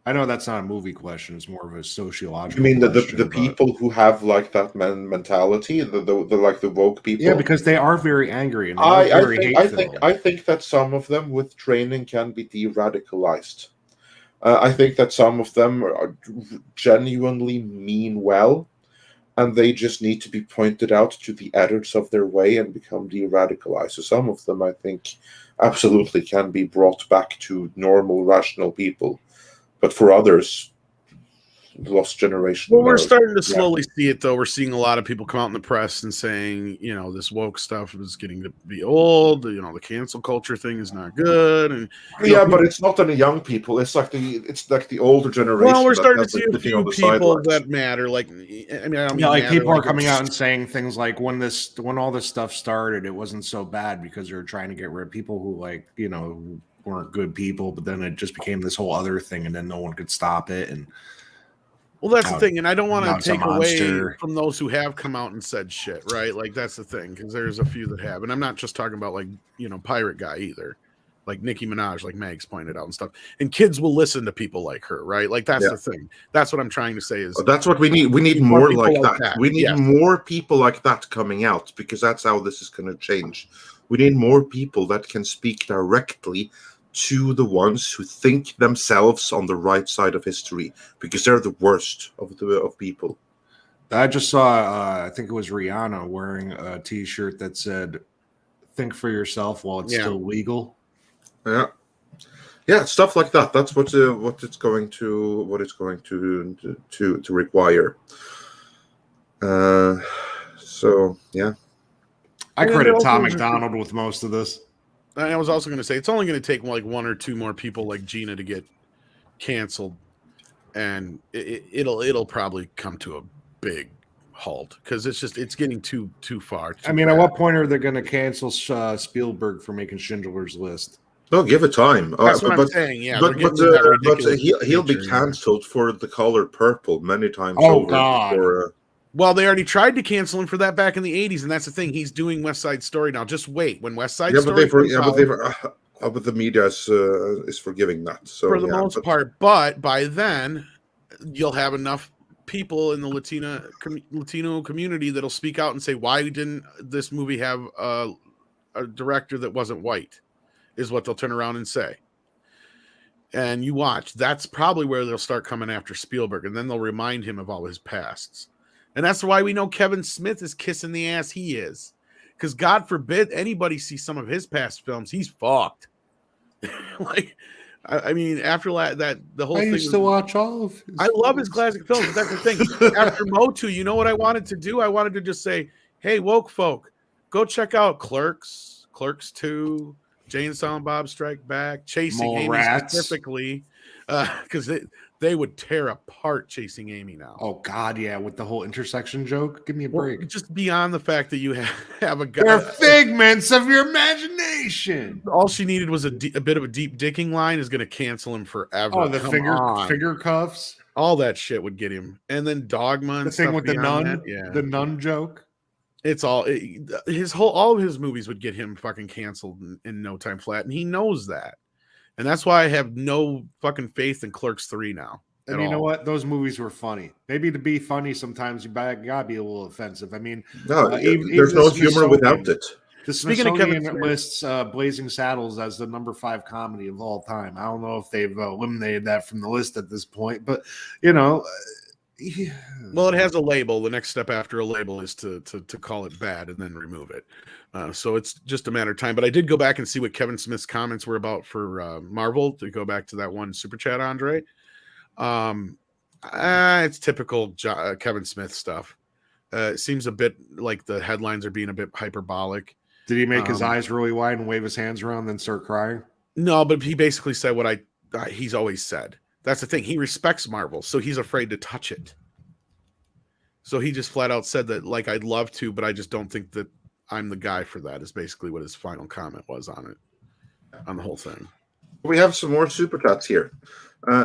I know that's not a movie question; it's more of a sociological. You mean the people who have like that mentality, the like the woke people? Yeah, because they are very angry and I think that some of them with training can be de-radicalized. I think that some of them genuinely mean well, and they just need to be pointed out to the errors of their way and become de-radicalized. So some of them, I think, absolutely can be brought back to normal, rational people. But for others, lost generation. Well, we're starting to slowly see it, though. We're seeing a lot of people come out in the press and saying, this woke stuff is getting to be old. The cancel culture thing is not good. And but it's not only young people. It's like the older generation. Well, we're starting to see a few people that matter. Like, people are coming out and saying things like, when all this stuff started, it wasn't so bad because they were trying to get rid of people who weren't good people, but then it just became this whole other thing, and then no one could stop it. And Well, that's the Now- thing, and I don't now want it's to a take away monster. from those who have come out and said shit, right? Like that's the thing, because there's a few that have, and I'm not just talking about like Pirate Guy either, like Nicki Minaj, like Mags pointed out and stuff. And kids will listen to people like her, right? Like that's the thing. That's what I'm trying to say is That's what we need. We need more more people like like that. that. We need Yes. more people like that coming out, because that's how this is going to change. We need more people that can speak directly to the ones who think themselves on the right side of history, because they're the worst of people. I just saw, I think it was Rihanna wearing a T-shirt that said, "Think for yourself while it's still legal." Yeah, stuff like that. That's what it's going to require. So yeah, I And then credit they're Tom also just- McDonald with most of this. I was also going to say it's only going to take like one or two more people like Gina to get canceled, and it'll probably come to a big halt because it's getting too far. I mean, at what point are they going to cancel Spielberg for making Schindler's List? no, give it time. That's what I'm saying. Yeah, but he'll be cancelled for The Color Purple many times over. God. Well, they already tried to cancel him for that back in the 80s, and that's the thing. He's doing West Side Story now. Just wait. When West Side Story but the media is forgiving that. So for the most part, but by then you'll have enough people in the Latino community that'll speak out and say, why didn't this movie have a director that wasn't white, is what they'll turn around and say. And you watch, that's probably where they'll start coming after Spielberg, and then they'll remind him of all his pasts. And that's why we know Kevin Smith is kissing the ass he is. Because God forbid anybody see some of his past films, he's fucked. Like, I mean, after that, the whole thing. I used to watch all of his I love his classic films. But that's the thing. After Motu, you know what I wanted to do? I wanted to just say, hey, woke folk, go check out Clerks, Clerks 2, Jane and Silent Bob Strike Back, Chasing Amy specifically, because they would tear apart Chasing Amy now. Oh God, yeah, with the whole intersection joke. Give me a break. Just beyond the fact that you have a guy. They're figments of your imagination. All she needed was a bit of a deep dicking line is going to cancel him forever. Oh, the finger cuffs. All that shit would get him. And then Dogma. And the thing with the nun. Yeah. The nun joke. It's all all of his movies would get him fucking canceled in no time flat, and he knows that. And that's why I have no fucking faith in Clerks 3 now. And you know what? Those movies were funny. Maybe to be funny, sometimes you gotta be a little offensive. I mean, there's no humor without it. The Smithsonian lists Blazing Saddles as the number 5 comedy of all time. I don't know if they've eliminated that from the list at this point, but you know. Yeah. Well, it has a label. The next step after a label is to call it bad and then remove it. So it's just a matter of time. But I did go back and see what Kevin Smith's comments were about for Marvel, to go back to that one super chat, Andre. It's typical Kevin Smith stuff. It seems a bit like the headlines are being a bit hyperbolic. Did he make his eyes really wide and wave his hands around and then start crying? No, but he basically said what he's always said. That's the thing. He respects Marvel, so he's afraid to touch it. So he just flat out said that, like, I'd love to, but I just don't think that I'm the guy for that, is basically what his final comment was on it, on the whole thing. We have some more super chats here.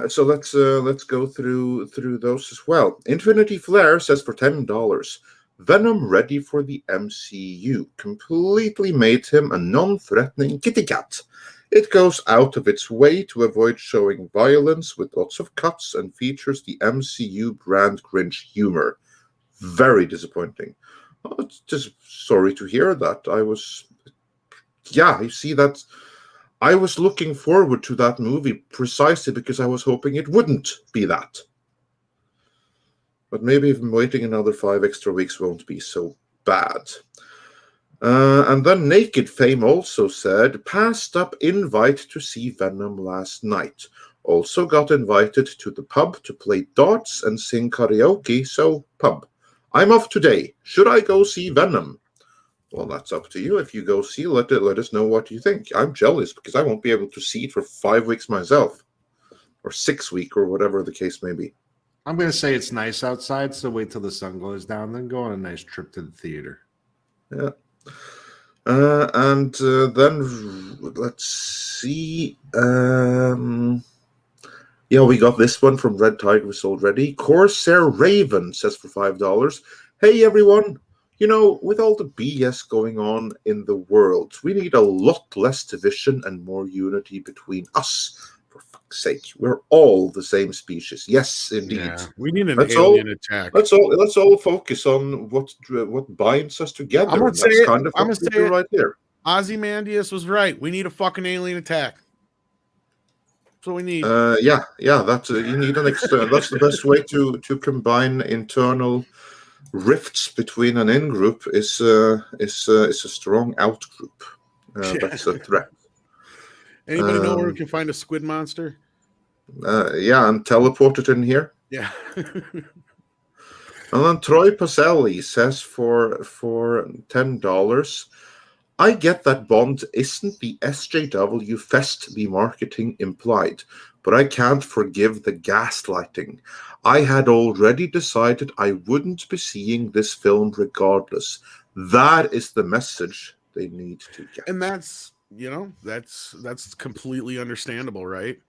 So let's go through those as well. Infinity Flare says for $10, Venom ready for the MCU. Completely made him a non-threatening kitty cat. It goes out of its way to avoid showing violence with lots of cuts and features the MCU brand cringe humor. Very disappointing. Oh, just sorry to hear that. I was looking forward to that movie precisely because I was hoping it wouldn't be that. But maybe even waiting another 5 extra weeks won't be so bad. And then Naked Fame also said, passed up invite to see Venom last night. Also got invited to the pub to play darts and sing karaoke, so pub. I'm off today. Should I go see Venom? Well, that's up to you. If you go see, let us know what you think. I'm jealous because I won't be able to see it for 5 weeks myself. Or 6 weeks, or whatever the case may be. I'm going to say it's nice outside, so wait till the sun goes down, then go on a nice trip to the theater. Yeah. And then let's see. Yeah, we got this one from Red Tigress already. Corsair Raven says for $5. Hey everyone, with all the BS going on in the world, we need a lot less division and more unity between us. For fuck's sake, we're all the same species. Yes, indeed. Yeah, we need an Let's alien attack. Let's all focus on what binds us together. I'm gonna and say that's it. kind of I'm what gonna we say do it. right here. Ozymandias was right. We need a fucking alien attack. That's what we need. Yeah. That's you need an external. That's the best way to combine internal rifts between an in group is a strong out group. That's a threat. Anybody know where we can find a squid monster? Yeah, and teleport it in here. Yeah. And then Troy Pacelli says for $10. I get that Bond isn't the SJW fest the marketing implied, but I can't forgive the gaslighting. I had already decided I wouldn't be seeing this film regardless. That is the message they need to get. And that's completely understandable, right?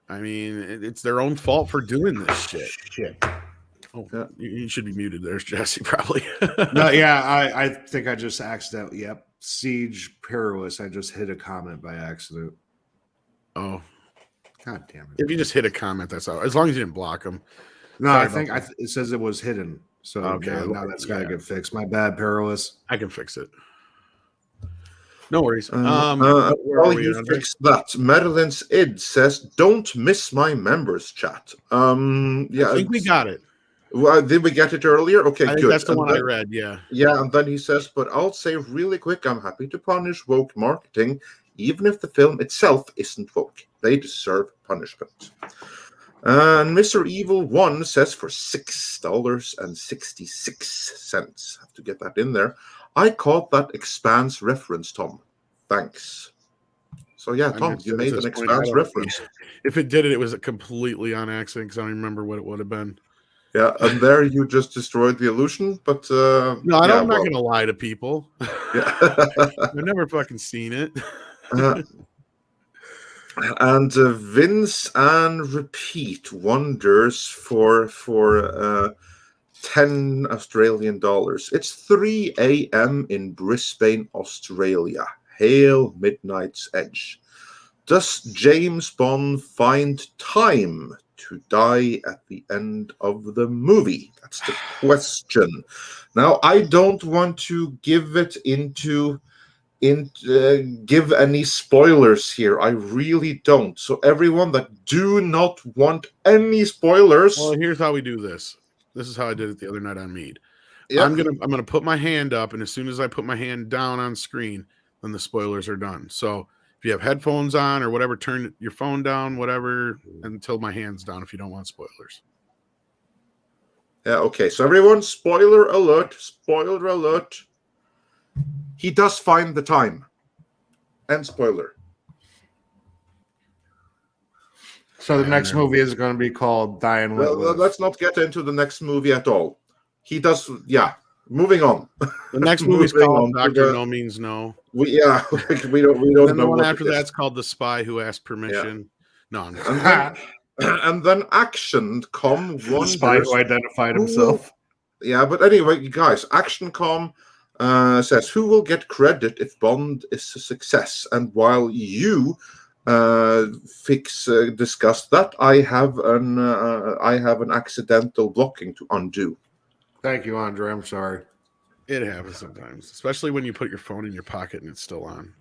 I mean, it's their own fault for doing this shit. Oh, yeah. You should be muted. There's Jesse, probably. No, yeah, I think I just accidentally. Yep, Siege Perilous. I just hit a comment by accident. Oh, god damn it! If you just hit a comment, that's all. As long as you didn't block them. No, I think it says it was hidden. So okay, now that's gotta get fixed. My bad, Perilous. I can fix it. No worries. While you fix that, Madeline's id says, "Don't miss my members chat." Yeah, I think we got it. Well, did we get it earlier? Okay, I think good. That's the one I read. Yeah. Yeah, and then he says, "But I'll say really quick, I'm happy to punish woke marketing, even if the film itself isn't woke. They deserve punishment." And Mr. Evil 1 says for $6.66. Have to get that in there. I caught that Expanse reference, Tom. Thanks. So yeah, Tom, you made an Expanse reference. If it did it was completely on accident because I don't remember what it would have been. Yeah, and there you just destroyed the illusion, but no, I'm not going to lie to people. Yeah. I've never fucking seen it. And Vince and Repeat wonders for 10 Australian dollars. It's 3 a.m. in Brisbane, Australia. Hail Midnight's Edge. Does James Bond find time to die at the end of the movie? That's the question. Now, I don't want to give it give any spoilers here. I really don't. So everyone that do not want any spoilers. Well, here's how we do this. This is how I did it the other night on Mead. Yep. I'm gonna put my hand up, and as soon as I put my hand down on screen, then the spoilers are done. So if you have headphones on or whatever, turn your phone down, whatever, until my hand's down if you don't want spoilers. Yeah, okay. So everyone, spoiler alert, spoiler alert. He does find the time. And spoiler. So the next movie is going to be called Die and Let Live. Let's not get into the next movie at all. He does, yeah. Moving on. The next movie is called Doctor No Means No. We don't then know. The one after that's called The Spy Who Asked Permission. Yeah. No. And then Action.com wonders. The spy who identified himself. Yeah, but anyway, guys, Action.com says, who will get credit if Bond is a success? And while you discuss that, I have an accidental blocking to undo. Thank you, Andre. I'm sorry. It happens sometimes, especially when you put your phone in your pocket and it's still on.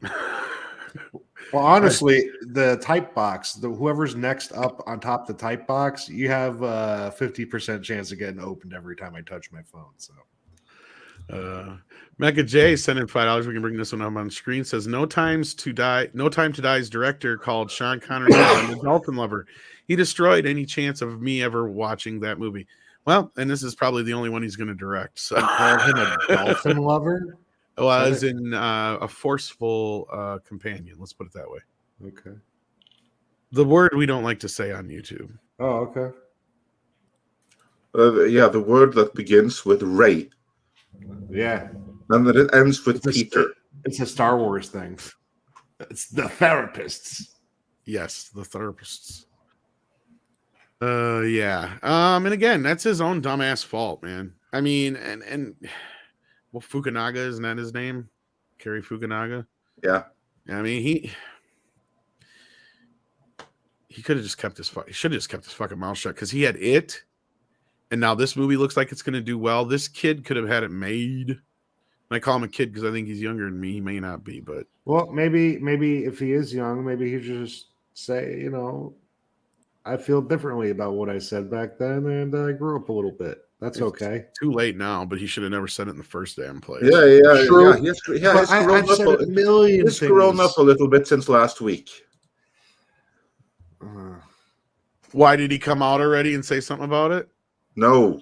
Well, honestly, the type box, whoever's next up on top of the type box, you have a 50% chance of getting opened every time I touch my phone. So, Mecca J sent in $5. We can bring this one up on screen. Says No Time to Die's director called Sean Connery the Dolphin Lover. He destroyed any chance of me ever watching that movie. Well, and this is probably the only one he's going to direct. So called him a dolphin lover. Well, as in a forceful companion. Let's put it that way. Okay. The word we don't like to say on YouTube. Oh, okay. Yeah, the word that begins with Ray. Yeah. And then it ends with Peter. It's a Star Wars thing. It's the therapists. Yes, the therapists. Yeah. And again, that's his own dumbass fault, man. I mean, and well, Fukunaga, isn't that his name? Kerry Fukunaga. Yeah. I mean, he could have just kept his he should have just kept his fucking mouth shut, because he had it, and now this movie looks like it's going to do well. This kid could have had it made. And I call him a kid because I think he's younger than me. He may not be, but Well, maybe if he is young, maybe he should just say, I feel differently about what I said back then, and I grew up a little bit. That's okay. It's too late now, but he should have never said it in the first damn place. Yeah. True. He's But I've said a million He's things. grown up a little bit since last week. Why did he come out already and say something about it? No,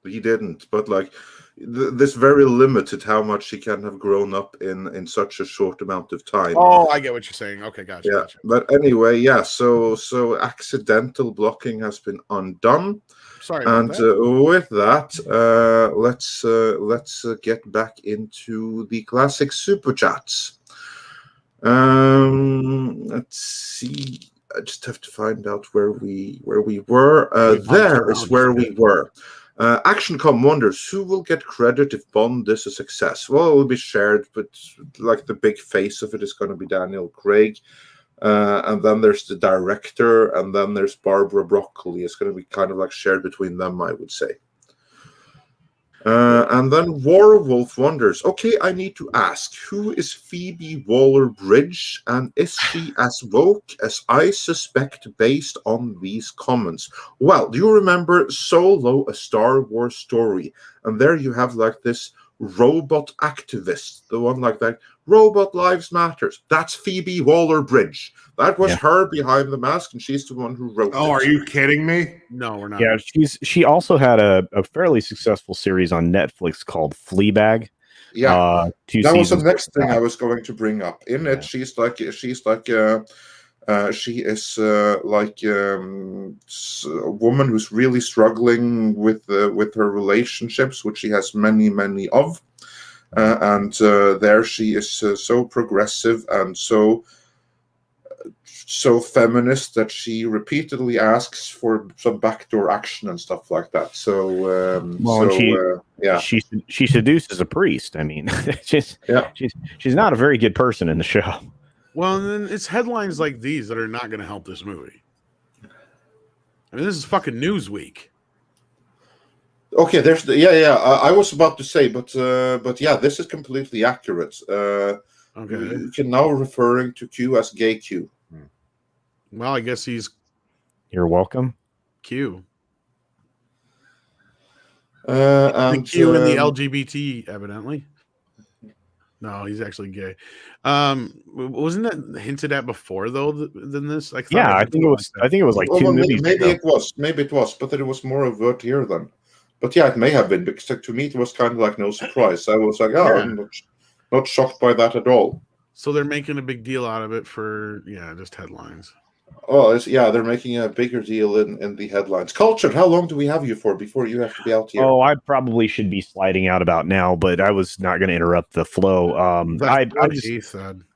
he didn't. But like, this very limited how much he can have grown up in such a short amount of time. Oh, I get what you're saying. Okay, gotcha. Yeah, Gotcha. but anyway, yeah. So accidental blocking has been undone. Sorry about And that. with that, let's get back into the classic super chats. Let's see. I just have to find out where we were. There is where we were. ActionCom wonders who will get credit if Bond is a success. Well, it will be shared, but like the big face of it is going to be Daniel Craig. And then there's the director, and then there's Barbara Broccoli. It's going to be kind of like shared between them, I would say. And then Warwolf wonders, okay, I need to ask, who is Phoebe Waller-Bridge, and is she as woke as I suspect based on these comments? Well, do you remember Solo, A Star Wars Story? And there you have like this robot activist, the one like that, Robot Lives Matters. That's Phoebe Waller-Bridge. That was her behind the mask, and she's the one who wrote it. Oh, are you kidding me? No, we're not. Yeah, she also had a fairly successcy series on Netflix called Fleabag. Yeah, that was the next thing I back. was going to bring up. In it, she is like a woman who's really struggling with her relationships, which she has many of, and there she is so progressive and so feminist that she repeatedly asks for some backdoor action and stuff like that. So, she seduces a priest. I mean, she's not a very good person in the show. Well, and then it's headlines like these that are not going to help this movie. I mean, this is fucking Newsweek. Okay, there's I was about to say, but yeah, this is completely accurate. Okay, you can now referring to Q as gay Q. Well, I guess he's. You're welcome. Q. And the Q in the LGBT, evidently. No, he's actually gay. Wasn't that hinted at before though? Than this, I think it was. I think it was like two movies. Maybe it was, but it was more overt here then. But yeah, it may have been, because to me it was kind of like no surprise. I was like, I'm not shocked by that at all. So they're making a big deal out of it for just headlines. Oh, they're making a bigger deal in the headlines. Cultured, how long do we have you for before you have to be out here? Oh, I probably should be sliding out about now, but I was not going to interrupt the flow.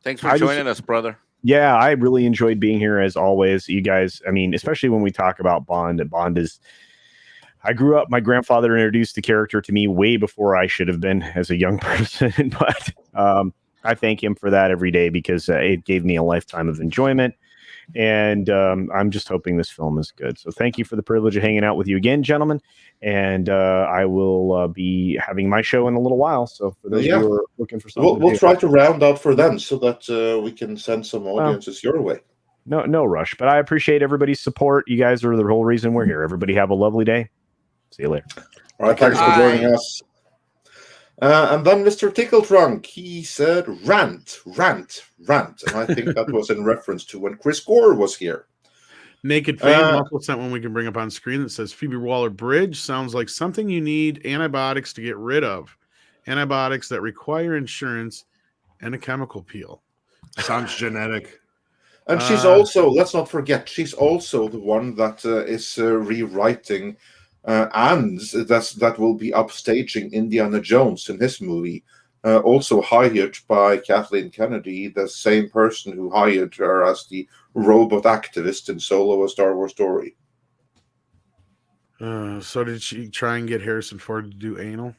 Thanks for joining us, brother. Yeah, I really enjoyed being here as always. You guys, I mean, especially when we talk about Bond. Bond is. I grew up. My grandfather introduced the character to me way before I should have been as a young person, but I thank him for that every day because it gave me a lifetime of enjoyment. And I'm just hoping this film is good. So thank you for the privilege of hanging out with you again, gentlemen. And I will be having my show in a little while. So for those who are looking for something, we'll try to round out for them so that we can send some audiences your way. No rush. But I appreciate everybody's support. You guys are the whole reason we're here. Everybody have a lovely day. See you later. All right, thanks for joining us. And then Mr. Tickle Trunk, he said, rant. And I think that was in reference to when Chris Gore was here. Naked Fame also sent one we can bring up on screen that says, Phoebe Waller-Bridge sounds like something you need antibiotics to get rid of. Antibiotics that require insurance and a chemical peel. Sounds genetic. And she's also, let's not forget, she's also the one that is rewriting and that will be upstaging Indiana Jones in his movie, also hired by Kathleen Kennedy, the same person who hired her as the robot activist in Solo, A Star Wars Story. So did she try and get Harrison Ford to do anal?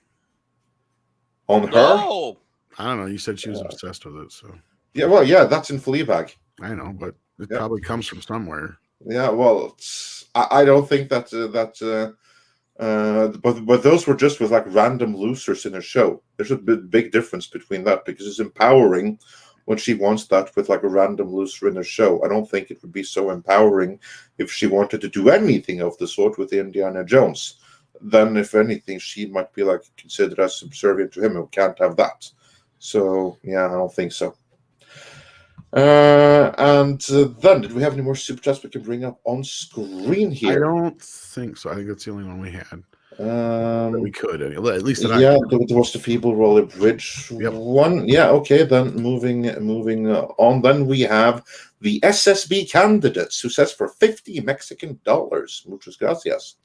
On her? No. I don't know. You said she was obsessed with it, so Yeah, well, yeah, that's in Fleabag. I know, but it Yeah. probably comes from somewhere. Yeah, well, I don't think that but those were just with like random losers in a show. There's a big difference between that, because it's empowering when she wants that with like a random loser in a show. I don't think it would be so empowering if she wanted to do anything of the sort with Indiana Jones. Then, if anything, she might be like considered as subservient to him, and can't have that. So, yeah, I don't think so. And then, did we have any more super chats we can bring up on screen here? I don't think so. I think that's the only one we had. We could, at least that yeah, there was the Feeble Roller Bridge one. Yeah, okay, then moving on. Then we have the SSB candidates, who says for $50 Mexican. Muchas gracias.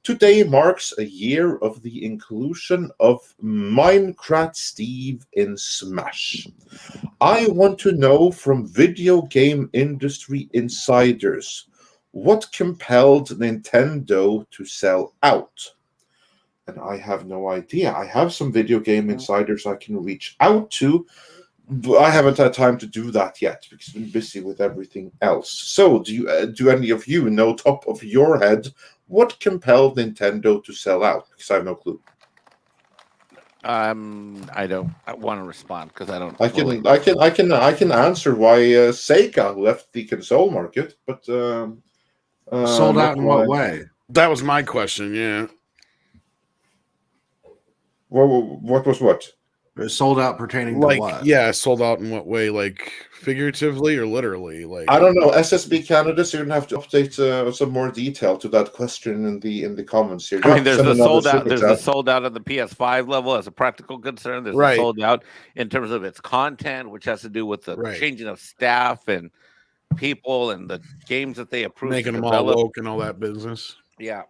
Today marks a year of the inclusion of Minecraft Steve in Smash. I want to know from video game industry insiders, what compelled Nintendo to sell out? And I have no idea. I have some video game insiders I can reach out to, but I haven't had time to do that yet because I've been busy with everything else. So, do any of you know, top of your head, what compelled Nintendo to sell out? Because I have no clue. I don't want to respond because I don't. I can answer why Sega left the console market, but sold out in what way? That was my question. Yeah. What was what? Sold out pertaining to what? Yeah, sold out in what way? Like figuratively or literally? Like, I don't know. SSB candidates, you're gonna have to update some more detail to that question in the comments here. I mean, there's the sold out. There's the sold out at the PS5 level as a practical concern. There's the sold out in terms of its content, which has to do with the changing of staff and people and the games that they approve, making them all woke and all that business. Yeah.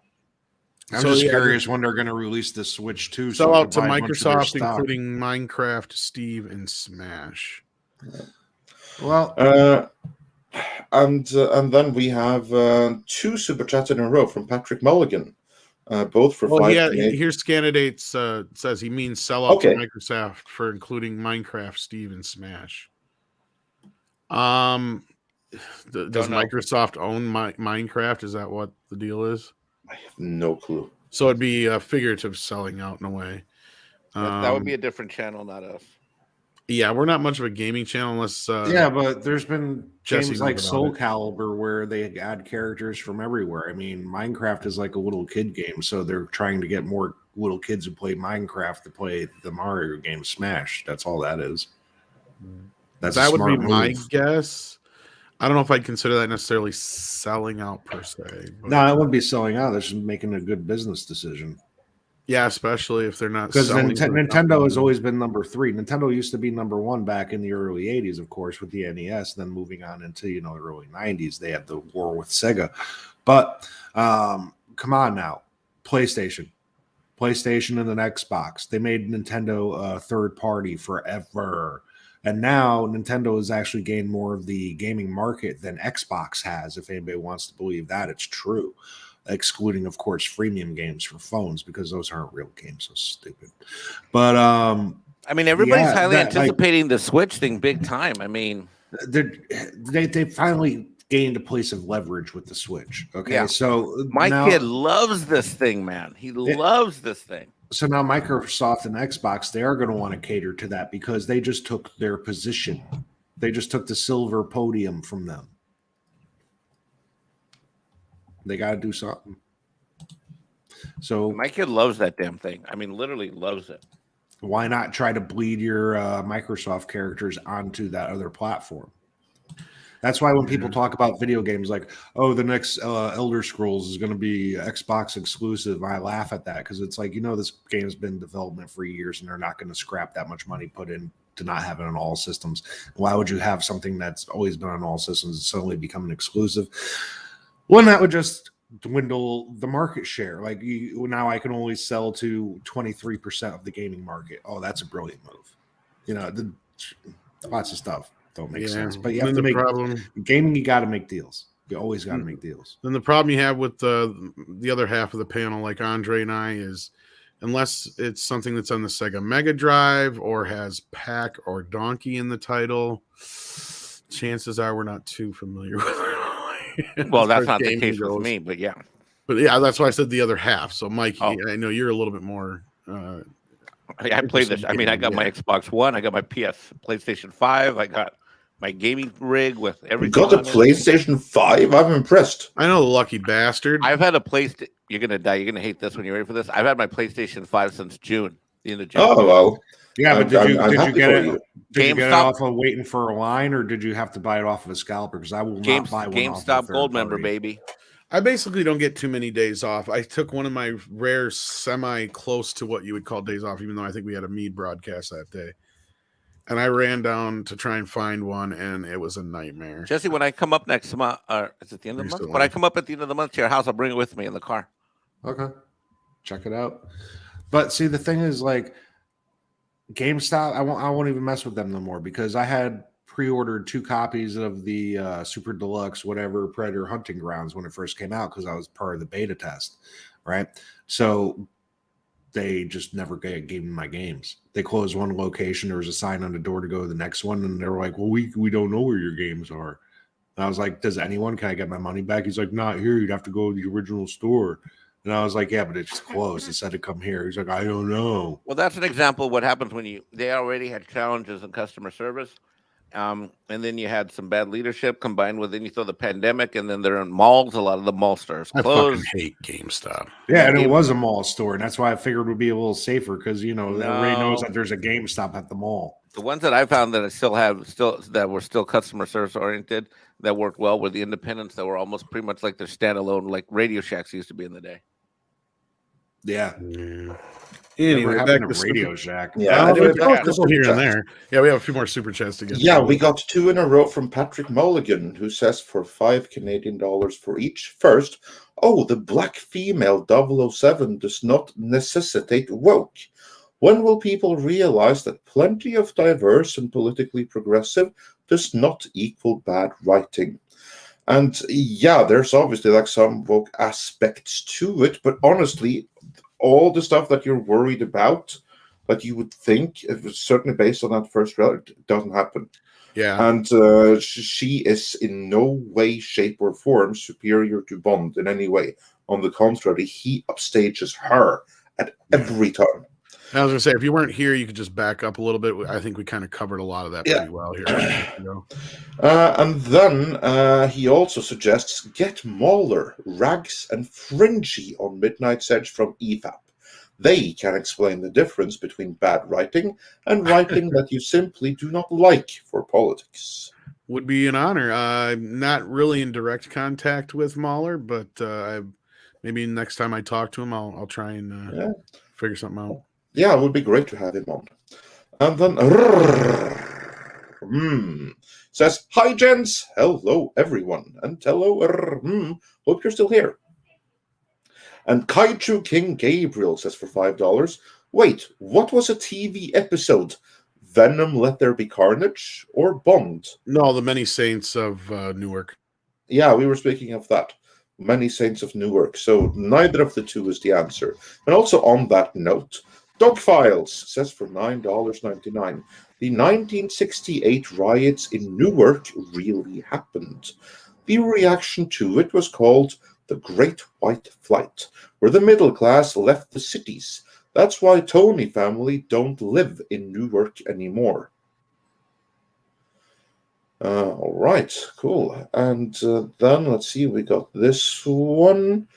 I'm just curious when they're going to release the Switch 2. Sell out to Microsoft, including Minecraft, Steve, and Smash. Well, and then we have two super chats in a row from Patrick Mulligan, both for 5. Yeah, here's candidates. Says he means sell out to Microsoft for including Minecraft, Steve, and Smash. Does Microsoft own Minecraft? Is that what the deal is? I have no clue. So it'd be a figurative selling out in a way. That would be a different channel, not us. Yeah, we're not much of a gaming channel unless. Yeah, but there's been games like Soul it. Calibur where they add characters from everywhere. I mean, Minecraft is like a little kid game, so they're trying to get more little kids who play Minecraft to play the Mario game Smash. That's all that is. That would be my guess. I don't know if I'd consider that necessarily selling out per se. No, it wouldn't be selling out. They're just making a good business decision. Yeah, especially if they're not. Because Nintendo has always been number 3. Nintendo used to be number 1 back in the early 80s, of course, with the NES. Then moving on into the early 90s, they had the war with Sega. But come on now, PlayStation and an Xbox. They made Nintendo a third party forever. And now Nintendo has actually gained more of the gaming market than Xbox has, if anybody wants to believe that. It's true. Excluding, of course, freemium games for phones, because those aren't real games. So stupid. But I mean, everybody's highly anticipating the Switch thing big time. I mean, they finally gained a place of leverage with the Switch. Okay. Yeah. So my kid loves this thing, man. He loves this thing. So now Microsoft and Xbox, they are going to want to cater to that because they just took their position. They just took the silver podium from them. They got to do something. So my kid loves that damn thing. I mean, literally loves it. Why not try to bleed your Microsoft characters onto that other platform? That's why when people talk about video games like, oh, the next Elder Scrolls is going to be Xbox exclusive, I laugh at that because it's like, this game has been in development for years and they're not going to scrap that much money put in to not have it on all systems. Why would you have something that's always been on all systems and suddenly become an exclusive? One that would just dwindle the market share. Like now I can only sell to 23% of the gaming market. Oh, that's a brilliant move. Lots of stuff don't make sense, but you have to make gaming. You got to make deals. You always got to make deals. Then the problem you have with the other half of the panel, like Andre and I, is unless it's something that's on the Sega Mega Drive or has Pack or Donkey in the title, chances are we're not too familiar with it. Well, that's not the case with me, but yeah. But yeah, that's why I said the other half. So, Mike, Oh. I know you're a little bit more. I played this. I mean, I got my Xbox One, I got my PlayStation 5, I got my gaming rig with everything. Got a PlayStation 5? I'm impressed. I know, the lucky bastard. I've had a PlayStation. You're gonna die. You're gonna hate this when you're ready for this. I've had my PlayStation 5 since June. The end of June. Oh well. Yeah, but did you get it? Did you get it GameStop? off of waiting for a line, or did you have to buy it off of a scalper? Because I will not buy one. GameStop Gold member, baby. I basically don't get too many days off. I took one of my rare semi close to what you would call days off, even though I think we had a Mead broadcast that day. And I ran down to try and find one, and it was a nightmare. Jesse, when I come up next month, is it the end of the month? When I come up at the end of the month to your house, I'll bring it with me in the car. Okay, check it out. But see, the thing is, like GameStop, I won't even mess with them no more because I had pre-ordered 2 copies of the Super Deluxe whatever Predator Hunting Grounds when it first came out because I was part of the beta test, right? So they just never gave me my games. They closed one location. There was a sign on the door to go to the next one, and they were like, "Well, we don't know where your games are." And I was like, "Does anyone? Can I get my money back?" He's like, "Not here. You'd have to go to the original store." And I was like, "Yeah, but it's closed. It said to come here." He's like, "I don't know." Well, that's an example of what happens when they already had challenges in customer service. And then you had some bad leadership combined with, then you throw the pandemic, and then they're in malls. A lot of the mall stores closed. I fucking hate GameStop. Yeah, and it was a mall store, and that's why I figured it would be a little safer because everybody knows that there's a GameStop at the mall. The ones that I found that I still have that were still customer service oriented that worked well were the independents that were almost pretty much like their standalone, like Radio Shacks used to be in the day. Yeah. Anyway, back to Radio Shack. Yeah, anyway, back to here Super and Chat. there. Yeah, we have a few more super chats to get. Yeah, we got 2 in a row from Patrick Mulligan, who says for $5 Canadian for each. First, the black female 007 does not necessitate woke. When will people realize that plenty of diverse and politically progressive does not equal bad writing? And yeah, there's obviously like some woke aspects to it, but honestly, all the stuff that you're worried about, that you would think, if it's certainly based on that first trailer, it doesn't happen. Yeah. And she is in no way, shape, or form superior to Bond in any way. On the contrary, he upstages her at every turn. I was going to say, if you weren't here, you could just back up a little bit. I think we kind of covered a lot of that pretty well here. And then he also suggests get Mauler, Rags, and Fringy on Midnight's Edge from EFAP. They can explain the difference between bad writing and writing that you simply do not like for politics. Would be an honor. I'm not really in direct contact with Mauler, but maybe next time I talk to him, I'll try and figure something out. Yeah, it would be great to have him on. And then says, "Hi, gents. Hello, everyone. And hello, hope you're still here." And Kaiju King Gabriel says for $5, "Wait, what was a TV episode? Venom, Let There Be Carnage, or Bond?" No, the Many Saints of Newark. Yeah, we were speaking of that. Many Saints of Newark. So neither of the two is the answer. And also on that note, Dog Files says for $9.99, the 1968 riots in Newark really happened. The reaction to it was called the Great White Flight, where the middle class left the cities. That's why Tony family don't live in Newark anymore. All right, cool. And then let's see, we got this one.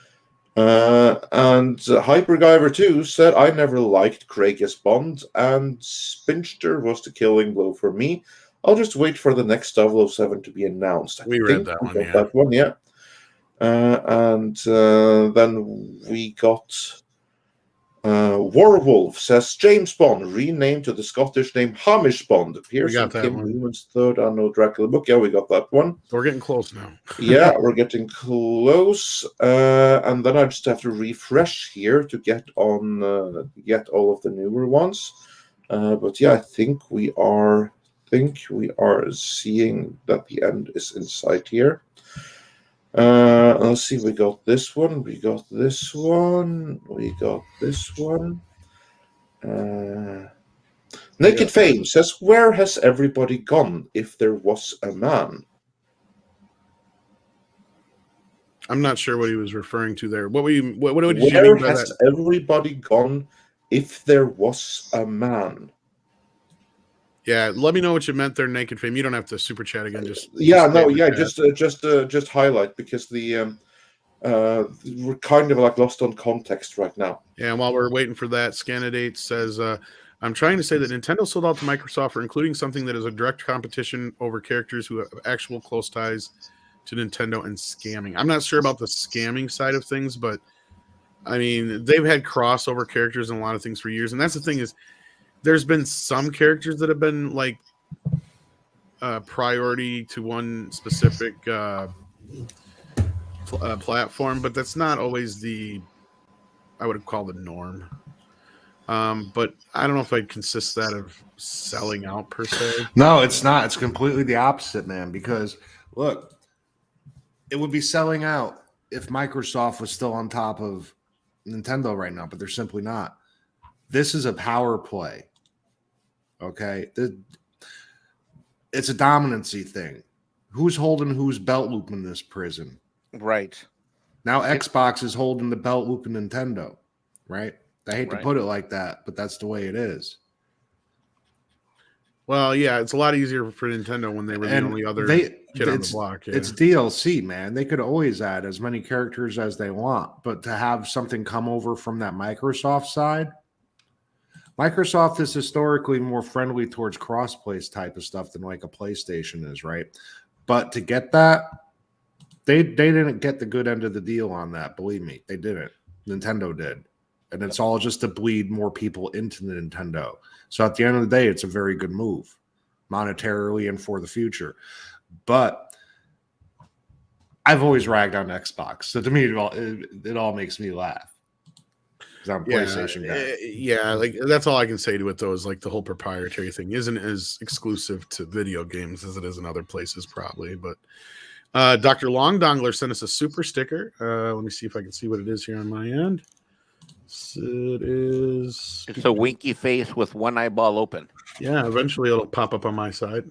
And Hypergiver 2 said, "I never liked Craig as Bond, and Spinster was the killing blow for me. I'll just wait for the next 007 to be announced." We read that one, yeah. That one, yeah. And then we got Warwolf says, "James Bond renamed to the Scottish name Hamish Bond appears in Kim Newman's third Unknown Dracula book." Yeah, we got that one. We're getting close now. Yeah, we're getting close. And then I just have to refresh here to get on get all of the newer ones. But yeah, I think we are seeing that the end is in sight here. Let's see. We got this one. We got this one. We got this one. Naked Fame says, "Where has everybody gone? If there was a man." I'm not sure what he was referring to there. What did you Where mean by has that? everybody gone? If there was a man. Yeah, let me know what you meant there, Naked Fame. You don't have to super chat again. Just highlight, because the we're kind of like lost on context right now. Yeah, and while we're waiting for that, Scanadate says, I'm trying to say that Nintendo sold out to Microsoft for including something that is a direct competition over characters who have actual close ties to Nintendo and scamming. I'm not sure about the scamming side of things, but I mean, they've had crossover characters and a lot of things for years. And that's the thing is, there's been some characters that have been like priority to one specific platform, but that's not always I would call the norm. But I don't know if I'd consist that of selling out per se. No, it's not. It's completely the opposite, man. Because look, it would be selling out if Microsoft was still on top of Nintendo right now, but they're simply not. This is a power play. Okay. It's a dominancy thing. Who's holding whose belt loop in this prison? Right. Now Xbox is holding the belt loop in Nintendo, right? I hate to Right. put it like that, but that's the way it is. Well, yeah, it's a lot easier for Nintendo when they were the only other kid on the block. Yeah. It's DLC, man. They could always add as many characters as they want, but to have something come over from that Microsoft side, Microsoft is historically more friendly towards cross-plays type of stuff than like a PlayStation is, right? But to get that, they didn't get the good end of the deal on that. Believe me, they didn't. Nintendo did. And it's all just to bleed more people into the Nintendo. So at the end of the day, it's a very good move, monetarily and for the future. But I've always ragged on Xbox. So to me, it all makes me laugh. Because I'm a PlayStation guy. Yeah, like that's all I can say to it, though, is like the whole proprietary thing isn't as exclusive to video games as it is in other places, probably. But Dr. Long Dongler sent us a super sticker. Let me see if I can see what it is here on my end. It is. It's a winky face with one eyeball open. Yeah, eventually it'll pop up on my side.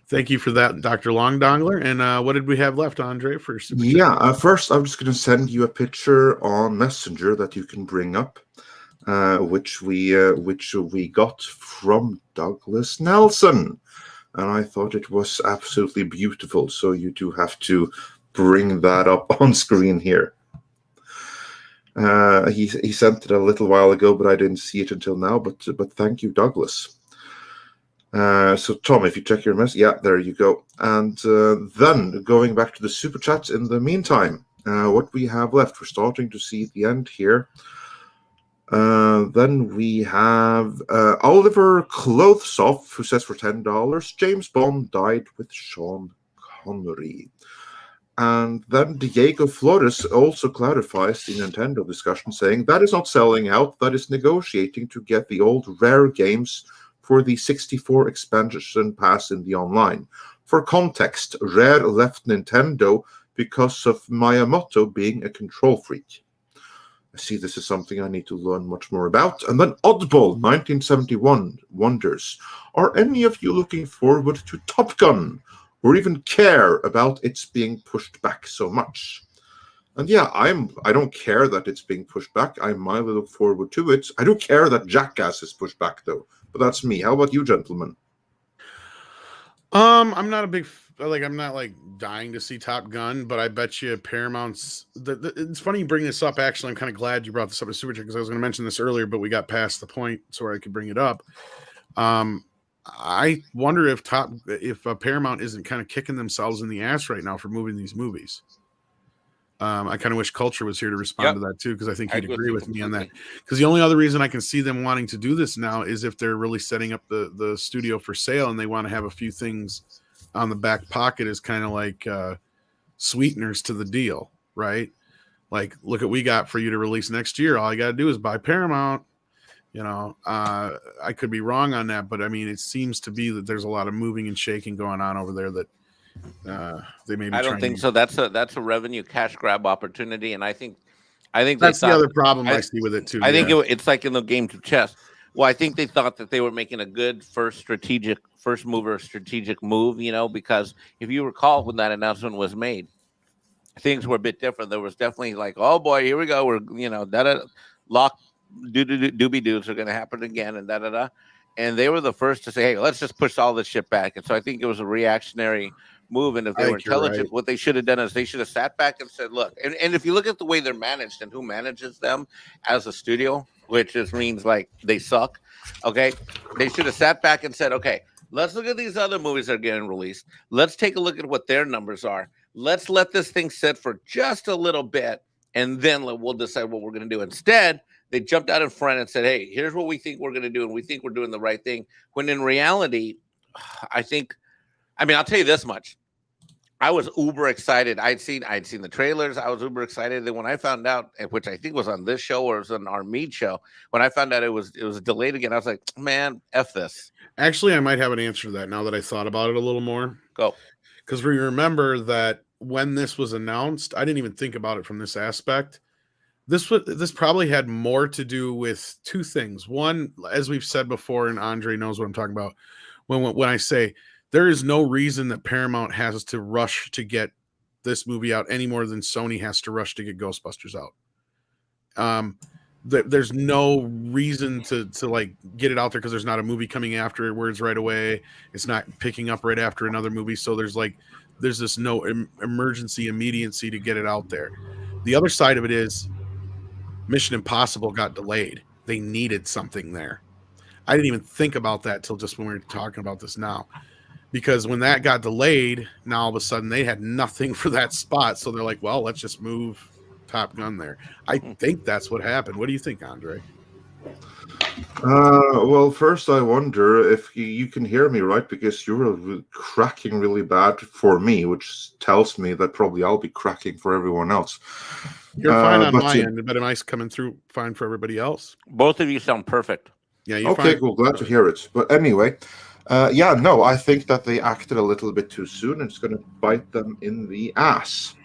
Thank you for that, Dr. Long Dongler. And what did we have left, Andre, for super chat? First, I'm just going to send you a picture on Messenger that you can bring up, which we got from Douglas Nelson, and I thought it was absolutely beautiful. So you do have to bring that up on screen here. He sent it a little while ago, but I didn't see it until now. But thank you, Douglas. So Tom, if you check your message, yeah, there you go. And then going back to the super chats in the meantime, what we have left, we're starting to see the end here. Then we have Oliver Clothesoff, who says for $10, James Bond died with Sean Connery. And then Diego Flores also clarifies the Nintendo discussion, saying that is not selling out, that is negotiating to get the old rare games for the 64 expansion pass in the online. For context, Rare left Nintendo because of Miyamoto being a control freak. I see this is something I need to learn much more about. And then Oddball 1971 wonders, are any of you looking forward to Top Gun, or even care about its being pushed back so much? And yeah, I don't care that it's being pushed back. I mildly look forward to it. I do care that Jackass is pushed back, though. But that's me. How about you, gentlemen? I'm not a big I'm not like dying to see Top Gun, but I bet you Paramount's. It's funny you bring this up. Actually, I'm kind of glad you brought this up as Super Chat, because I was going to mention this earlier, but we got past the point so I could bring it up. I wonder if Paramount isn't kind of kicking themselves in the ass right now for moving these movies. I kind of wish Culture was here to respond to that too, because I think he'd agree with me on that. Because the only other reason I can see them wanting to do this now is if they're really setting up the studio for sale and they want to have a few things on the back pocket as kind of like sweeteners to the deal, right? Like, look what we got for you to release next year. All you got to do is buy Paramount. You know, I could be wrong on that, but I mean, it seems to be that there's a lot of moving and shaking going on over there that They may be. I don't think so. That's a revenue cash grab opportunity, and I think that's the other problem I see with it too. I think it's like in the games of chess. Well, I think they thought that they were making a good first mover strategic move, because if you recall when that announcement was made, things were a bit different. There was definitely like, oh boy, here we go. We're lock doobie doos are going to happen again, and da da da. And they were the first to say, hey, let's just push all this shit back. And so I think it was a reactionary move. And if they were intelligent, right, what they should have done is they should have sat back and said, look, and if you look at the way they're managed and who manages them as a studio, which just means like they suck. Okay. They should have sat back and said, okay, let's look at these other movies that are getting released. Let's take a look at what their numbers are. Let's let this thing sit for just a little bit, and then we'll decide what we're going to do. Instead, they jumped out in front and said, hey, here's what we think we're going to do, and we think we're doing the right thing. When in reality, I'll tell you this much. I was uber excited. I'd seen the trailers. I was uber excited. Then when I found out, which I think was on this show or it was on our Mead show, when I found out it was delayed again, I was like, man, F this. Actually, I might have an answer to that now that I thought about it a little more. Go. Because we remember that when this was announced, I didn't even think about it from this aspect. This probably had more to do with two things. One, as we've said before, and Andre knows what I'm talking about, when I say there is no reason that Paramount has to rush to get this movie out any more than Sony has to rush to get Ghostbusters out. There's no reason to like get it out there because there's not a movie coming afterwards right away. It's not picking up right after another movie. So there's this no emergency immediacy to get it out there. The other side of it is Mission Impossible got delayed. They needed something there. I didn't even think about that till just when we were talking about this now. Because when that got delayed, now all of a sudden they had nothing for that spot. So they're like, well, let's just move Top Gun there. I think that's what happened. What do you think, Andre? Well, first I wonder if you can hear me, right? Because you're cracking really bad for me, which tells me that probably I'll be cracking for everyone else. You're fine on my end, but am I coming through fine for everybody else? Both of you sound perfect. Yeah, you're okay, fine. cool. Glad to hear it. But anyway, I think that they acted a little bit too soon. It's going to bite them in the ass.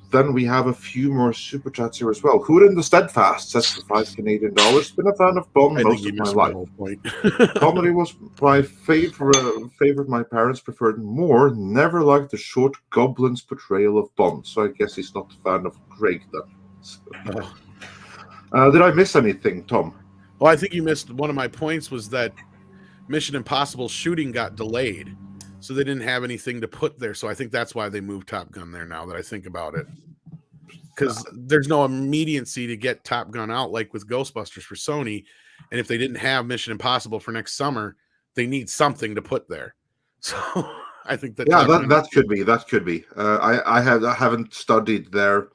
Then we have a few more super chats here as well. Who in the Steadfast says for $5 Canadian. Been a fan of Bond most of my life. Comedy was my favorite. My parents preferred more. Never liked the short Goblin's portrayal of Bond. So I guess he's not a fan of Craig then. So. Did I miss anything, Tom? Well, I think you missed one of my points was that Mission Impossible shooting got delayed. So they didn't have anything to put there. So I think that's why they moved Top Gun there now that I think about it. Because there's no immediacy to get Top Gun out like with Ghostbusters for Sony. And if they didn't have Mission Impossible for next summer, they need something to put there. So I think that... Yeah, that could be. That could be. I haven't studied their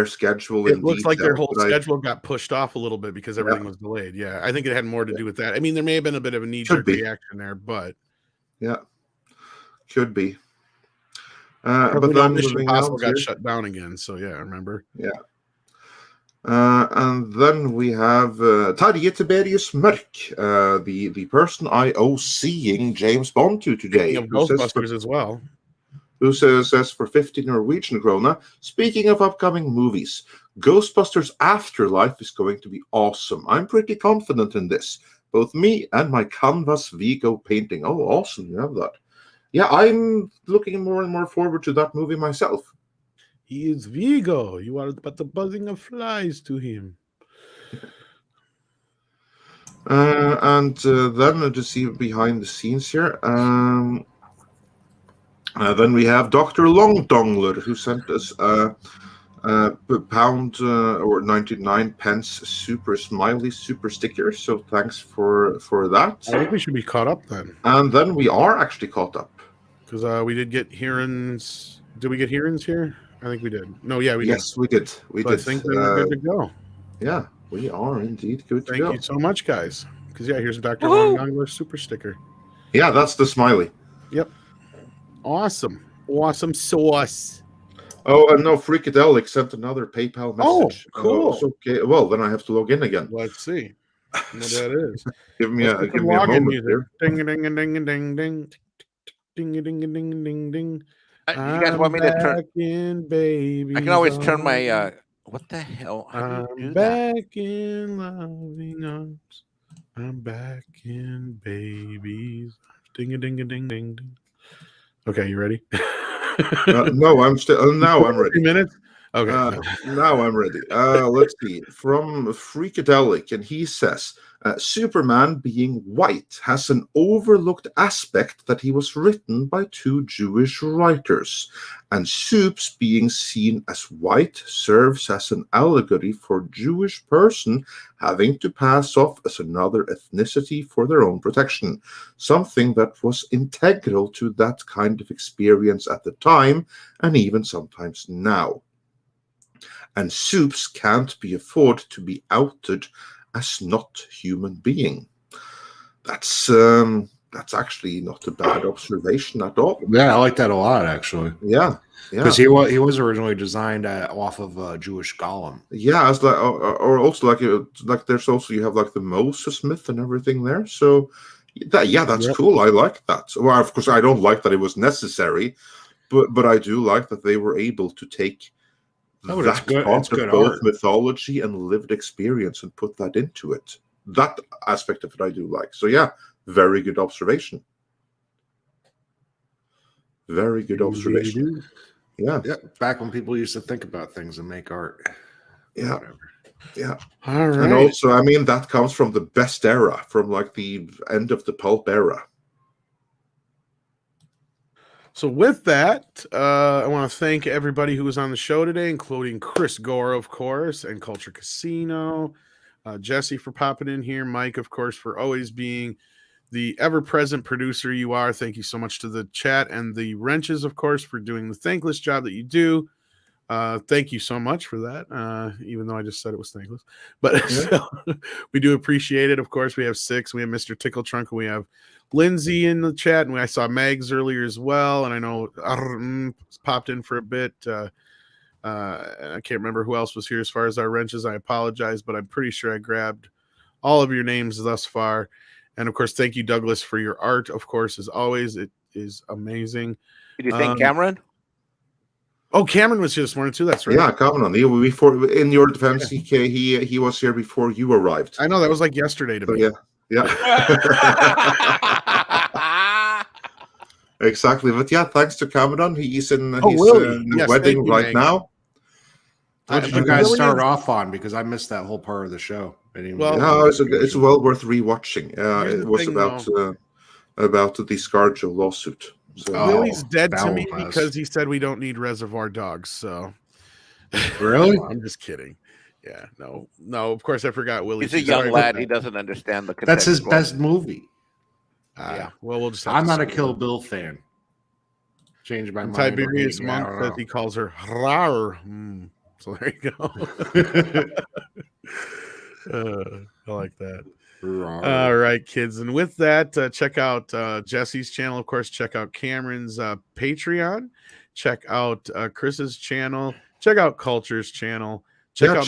schedule in It looks detail, like their whole schedule got pushed off a little bit because everything was delayed. Yeah, I think it had more to do with that. I mean, there may have been a bit of a knee-jerk reaction there, but... Yeah. Could be. But then Mission Impossible got shut down again. So yeah, I remember. Yeah. And then we have Tarje Tiberius Mörk, the person I owe seeing James Bond to today. Speaking of Ghostbusters as well. Who says for 50 Norwegian krona, speaking of upcoming movies, Ghostbusters Afterlife is going to be awesome. I'm pretty confident in this. Both me and my canvas Vigo painting. Oh, awesome. You have that. Yeah, I'm looking more and more forward to that movie myself. He is Vigo. You are but the buzzing of flies to him. And then to see behind the scenes here. Then we have Dr. Longdongler, who sent us pound or 99 pence super smiley super sticker. So thanks for that. I think we should be caught up then. And then we are actually caught up. Because we did get Herons. Did we get Herons here? I think we did. No, yeah, we did. Yes, we did. We did. I think we're good to go. Yeah, we are indeed good to go. Thank you so much, guys. Because, yeah, here's a Dr. Longdongler super sticker. Yeah, that's the smiley. Yep. Awesome. Awesome sauce. Oh, and no, Freakadelic sent another PayPal message. Oh, cool. Okay. Well, then I have to log in again. Let's see. What that is. Give me Let's a get some give me a login moment music. here. Ding a ding a ding a ding ding. Ding a ding a ding a ding ding. You guys want me to turn? Back in baby. I can always turn my. What the hell? How do you I'm do that? back in loving arms. I'm back in babies. Ding a ding a ding ding ding. Okay, you ready? No, I'm still. Now I'm ready. 3 minutes. Okay. Now I'm ready. Let's see. From Freakadelic, and he says Superman being white has an overlooked aspect that he was written by 2 Jewish writers, and Supes being seen as white serves as an allegory for Jewish person having to pass off as another ethnicity for their own protection, something that was integral to that kind of experience at the time and even sometimes now. And Supes can't be afforded to be outed as not human being. That's actually not a bad observation at all. Yeah, I like that a lot, actually. Yeah, Because he was originally designed off of a Jewish golem. yeah. As like, or also like there's also you have like the Moses myth and everything there. So that's cool. I like that. Well, of course, I don't like that it was necessary, but I do like that they were able to take that part of both art. mythology and lived experience and put that into it. That aspect of it I do like. So yeah, very good observation. Very good observation. Yeah. Yeah. Back when people used to think about things and make art. Yeah. Whatever. Yeah. All right. And also, I mean, that comes from the best era, from like the end of the pulp era. So with that, I want to thank everybody who was on the show today, including Chris Gore, of course, and Culture Casino, Jesse for popping in here, Mike, of course, for always being the ever-present producer you are. Thank you so much to the chat, and the Wrenches, of course, for doing the thankless job that you do. Thank you so much for that, even though I just said it was thankless. But still, we do appreciate it. Of course, we have 6. We have Mr. Tickle Trunk, and we have Lindsay in the chat, and I saw Mags earlier as well, and I know popped in for a bit. I can't remember who else was here as far as our Wrenches. I apologize, but I'm pretty sure I grabbed all of your names thus far. And of course, thank you, Douglas, for your art. Of course, as always, it is amazing. Did you thank Cameron? Oh, Cameron was here this morning too. That's right. Yeah, Kamran. Before, in your defense, he was here before you arrived. I know that was like yesterday to me. Yeah. Exactly. But yeah, thanks to Kamran. He's in his wedding right now. What did you guys start off on? Because I missed that whole part of the show. It's well worth rewatching. It was about the Scarjo lawsuit. So, Willie's dead to me because he said we don't need Reservoir Dogs. So really, I'm just kidding. Yeah, no. Of course, I forgot Willie. He's a young lad. He doesn't understand the. That's his best movie. Yeah. Well, we'll just. I'm not a Kill Bill fan. Change my mind. Tiberius Monk says he calls her rar. So there you go. I like that. All right, kids. And with that, check out Jesse's channel. Of course, check out Cameron's Patreon. Check out Chris's channel. Check out Culture's channel. Check out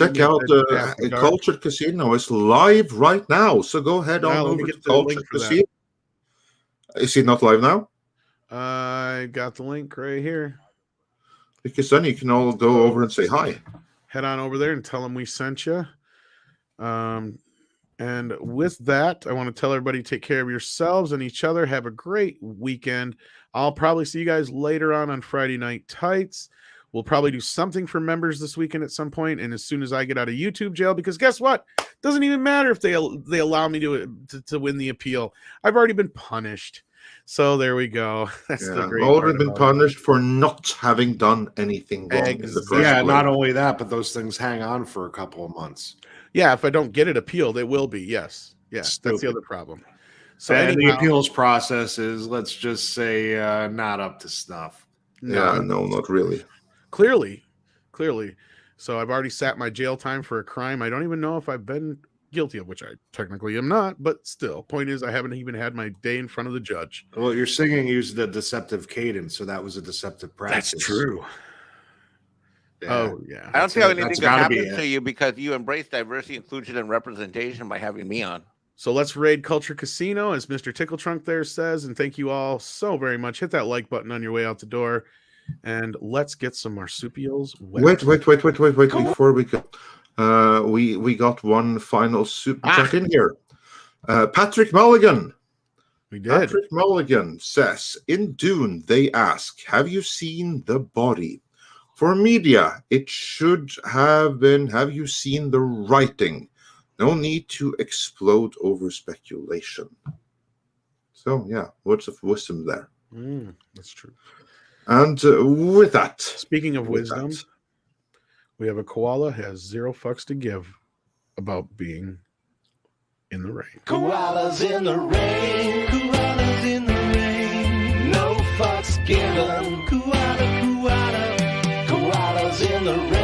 Culture Casino. It's live right now. So go ahead on over to Culture Casino. Is he not live now? I got the link right here. Because then you can all go over and say hi. Head on over there and tell them we sent you. And with that, I want to tell everybody, take care of yourselves and each other. Have a great weekend. I'll probably see you guys later on Friday Night Tights. We'll probably do something for members this weekend at some point. And as soon as I get out of YouTube jail, because guess what? Doesn't even matter if they allow me to win the appeal. I've already been punished. So there we go. That's the great part. Already been punished for not having done anything wrong. In the first place. Not only that, but those things hang on for a couple of months. Yeah, if I don't get it appealed, it will be. Yes. That's the other problem. So the appeals process is, let's just say, not up to snuff. No, not really. Clearly. So I've already sat my jail time for a crime I don't even know if I've been guilty of, which I technically am not, but still. Point is, I haven't even had my day in front of the judge. Well, your singing used a deceptive cadence, so that was a deceptive practice. That's true. Oh yeah. I don't see how That's anything could gotta be happen it. to you because you embrace diversity, inclusion, and representation by having me on. So let's raid Culture Casino, as Mr. Tickle Trunk there says, and thank you all so very much. Hit that like button on your way out the door, and let's get some marsupials wet. Wait! Before we go, we got one final super chat in here. Patrick Mulligan. We did. Patrick Mulligan says, in Dune, they ask, have you seen the body? For media, it should have been, have you seen the writing? No need to explode over speculation. So, yeah, words of wisdom there. That's true. And with that. Speaking of wisdom, we have a koala has 0 fucks to give about being in the rain. Koalas in the rain, koalas in the rain, no fucks given. Koalas in the rain.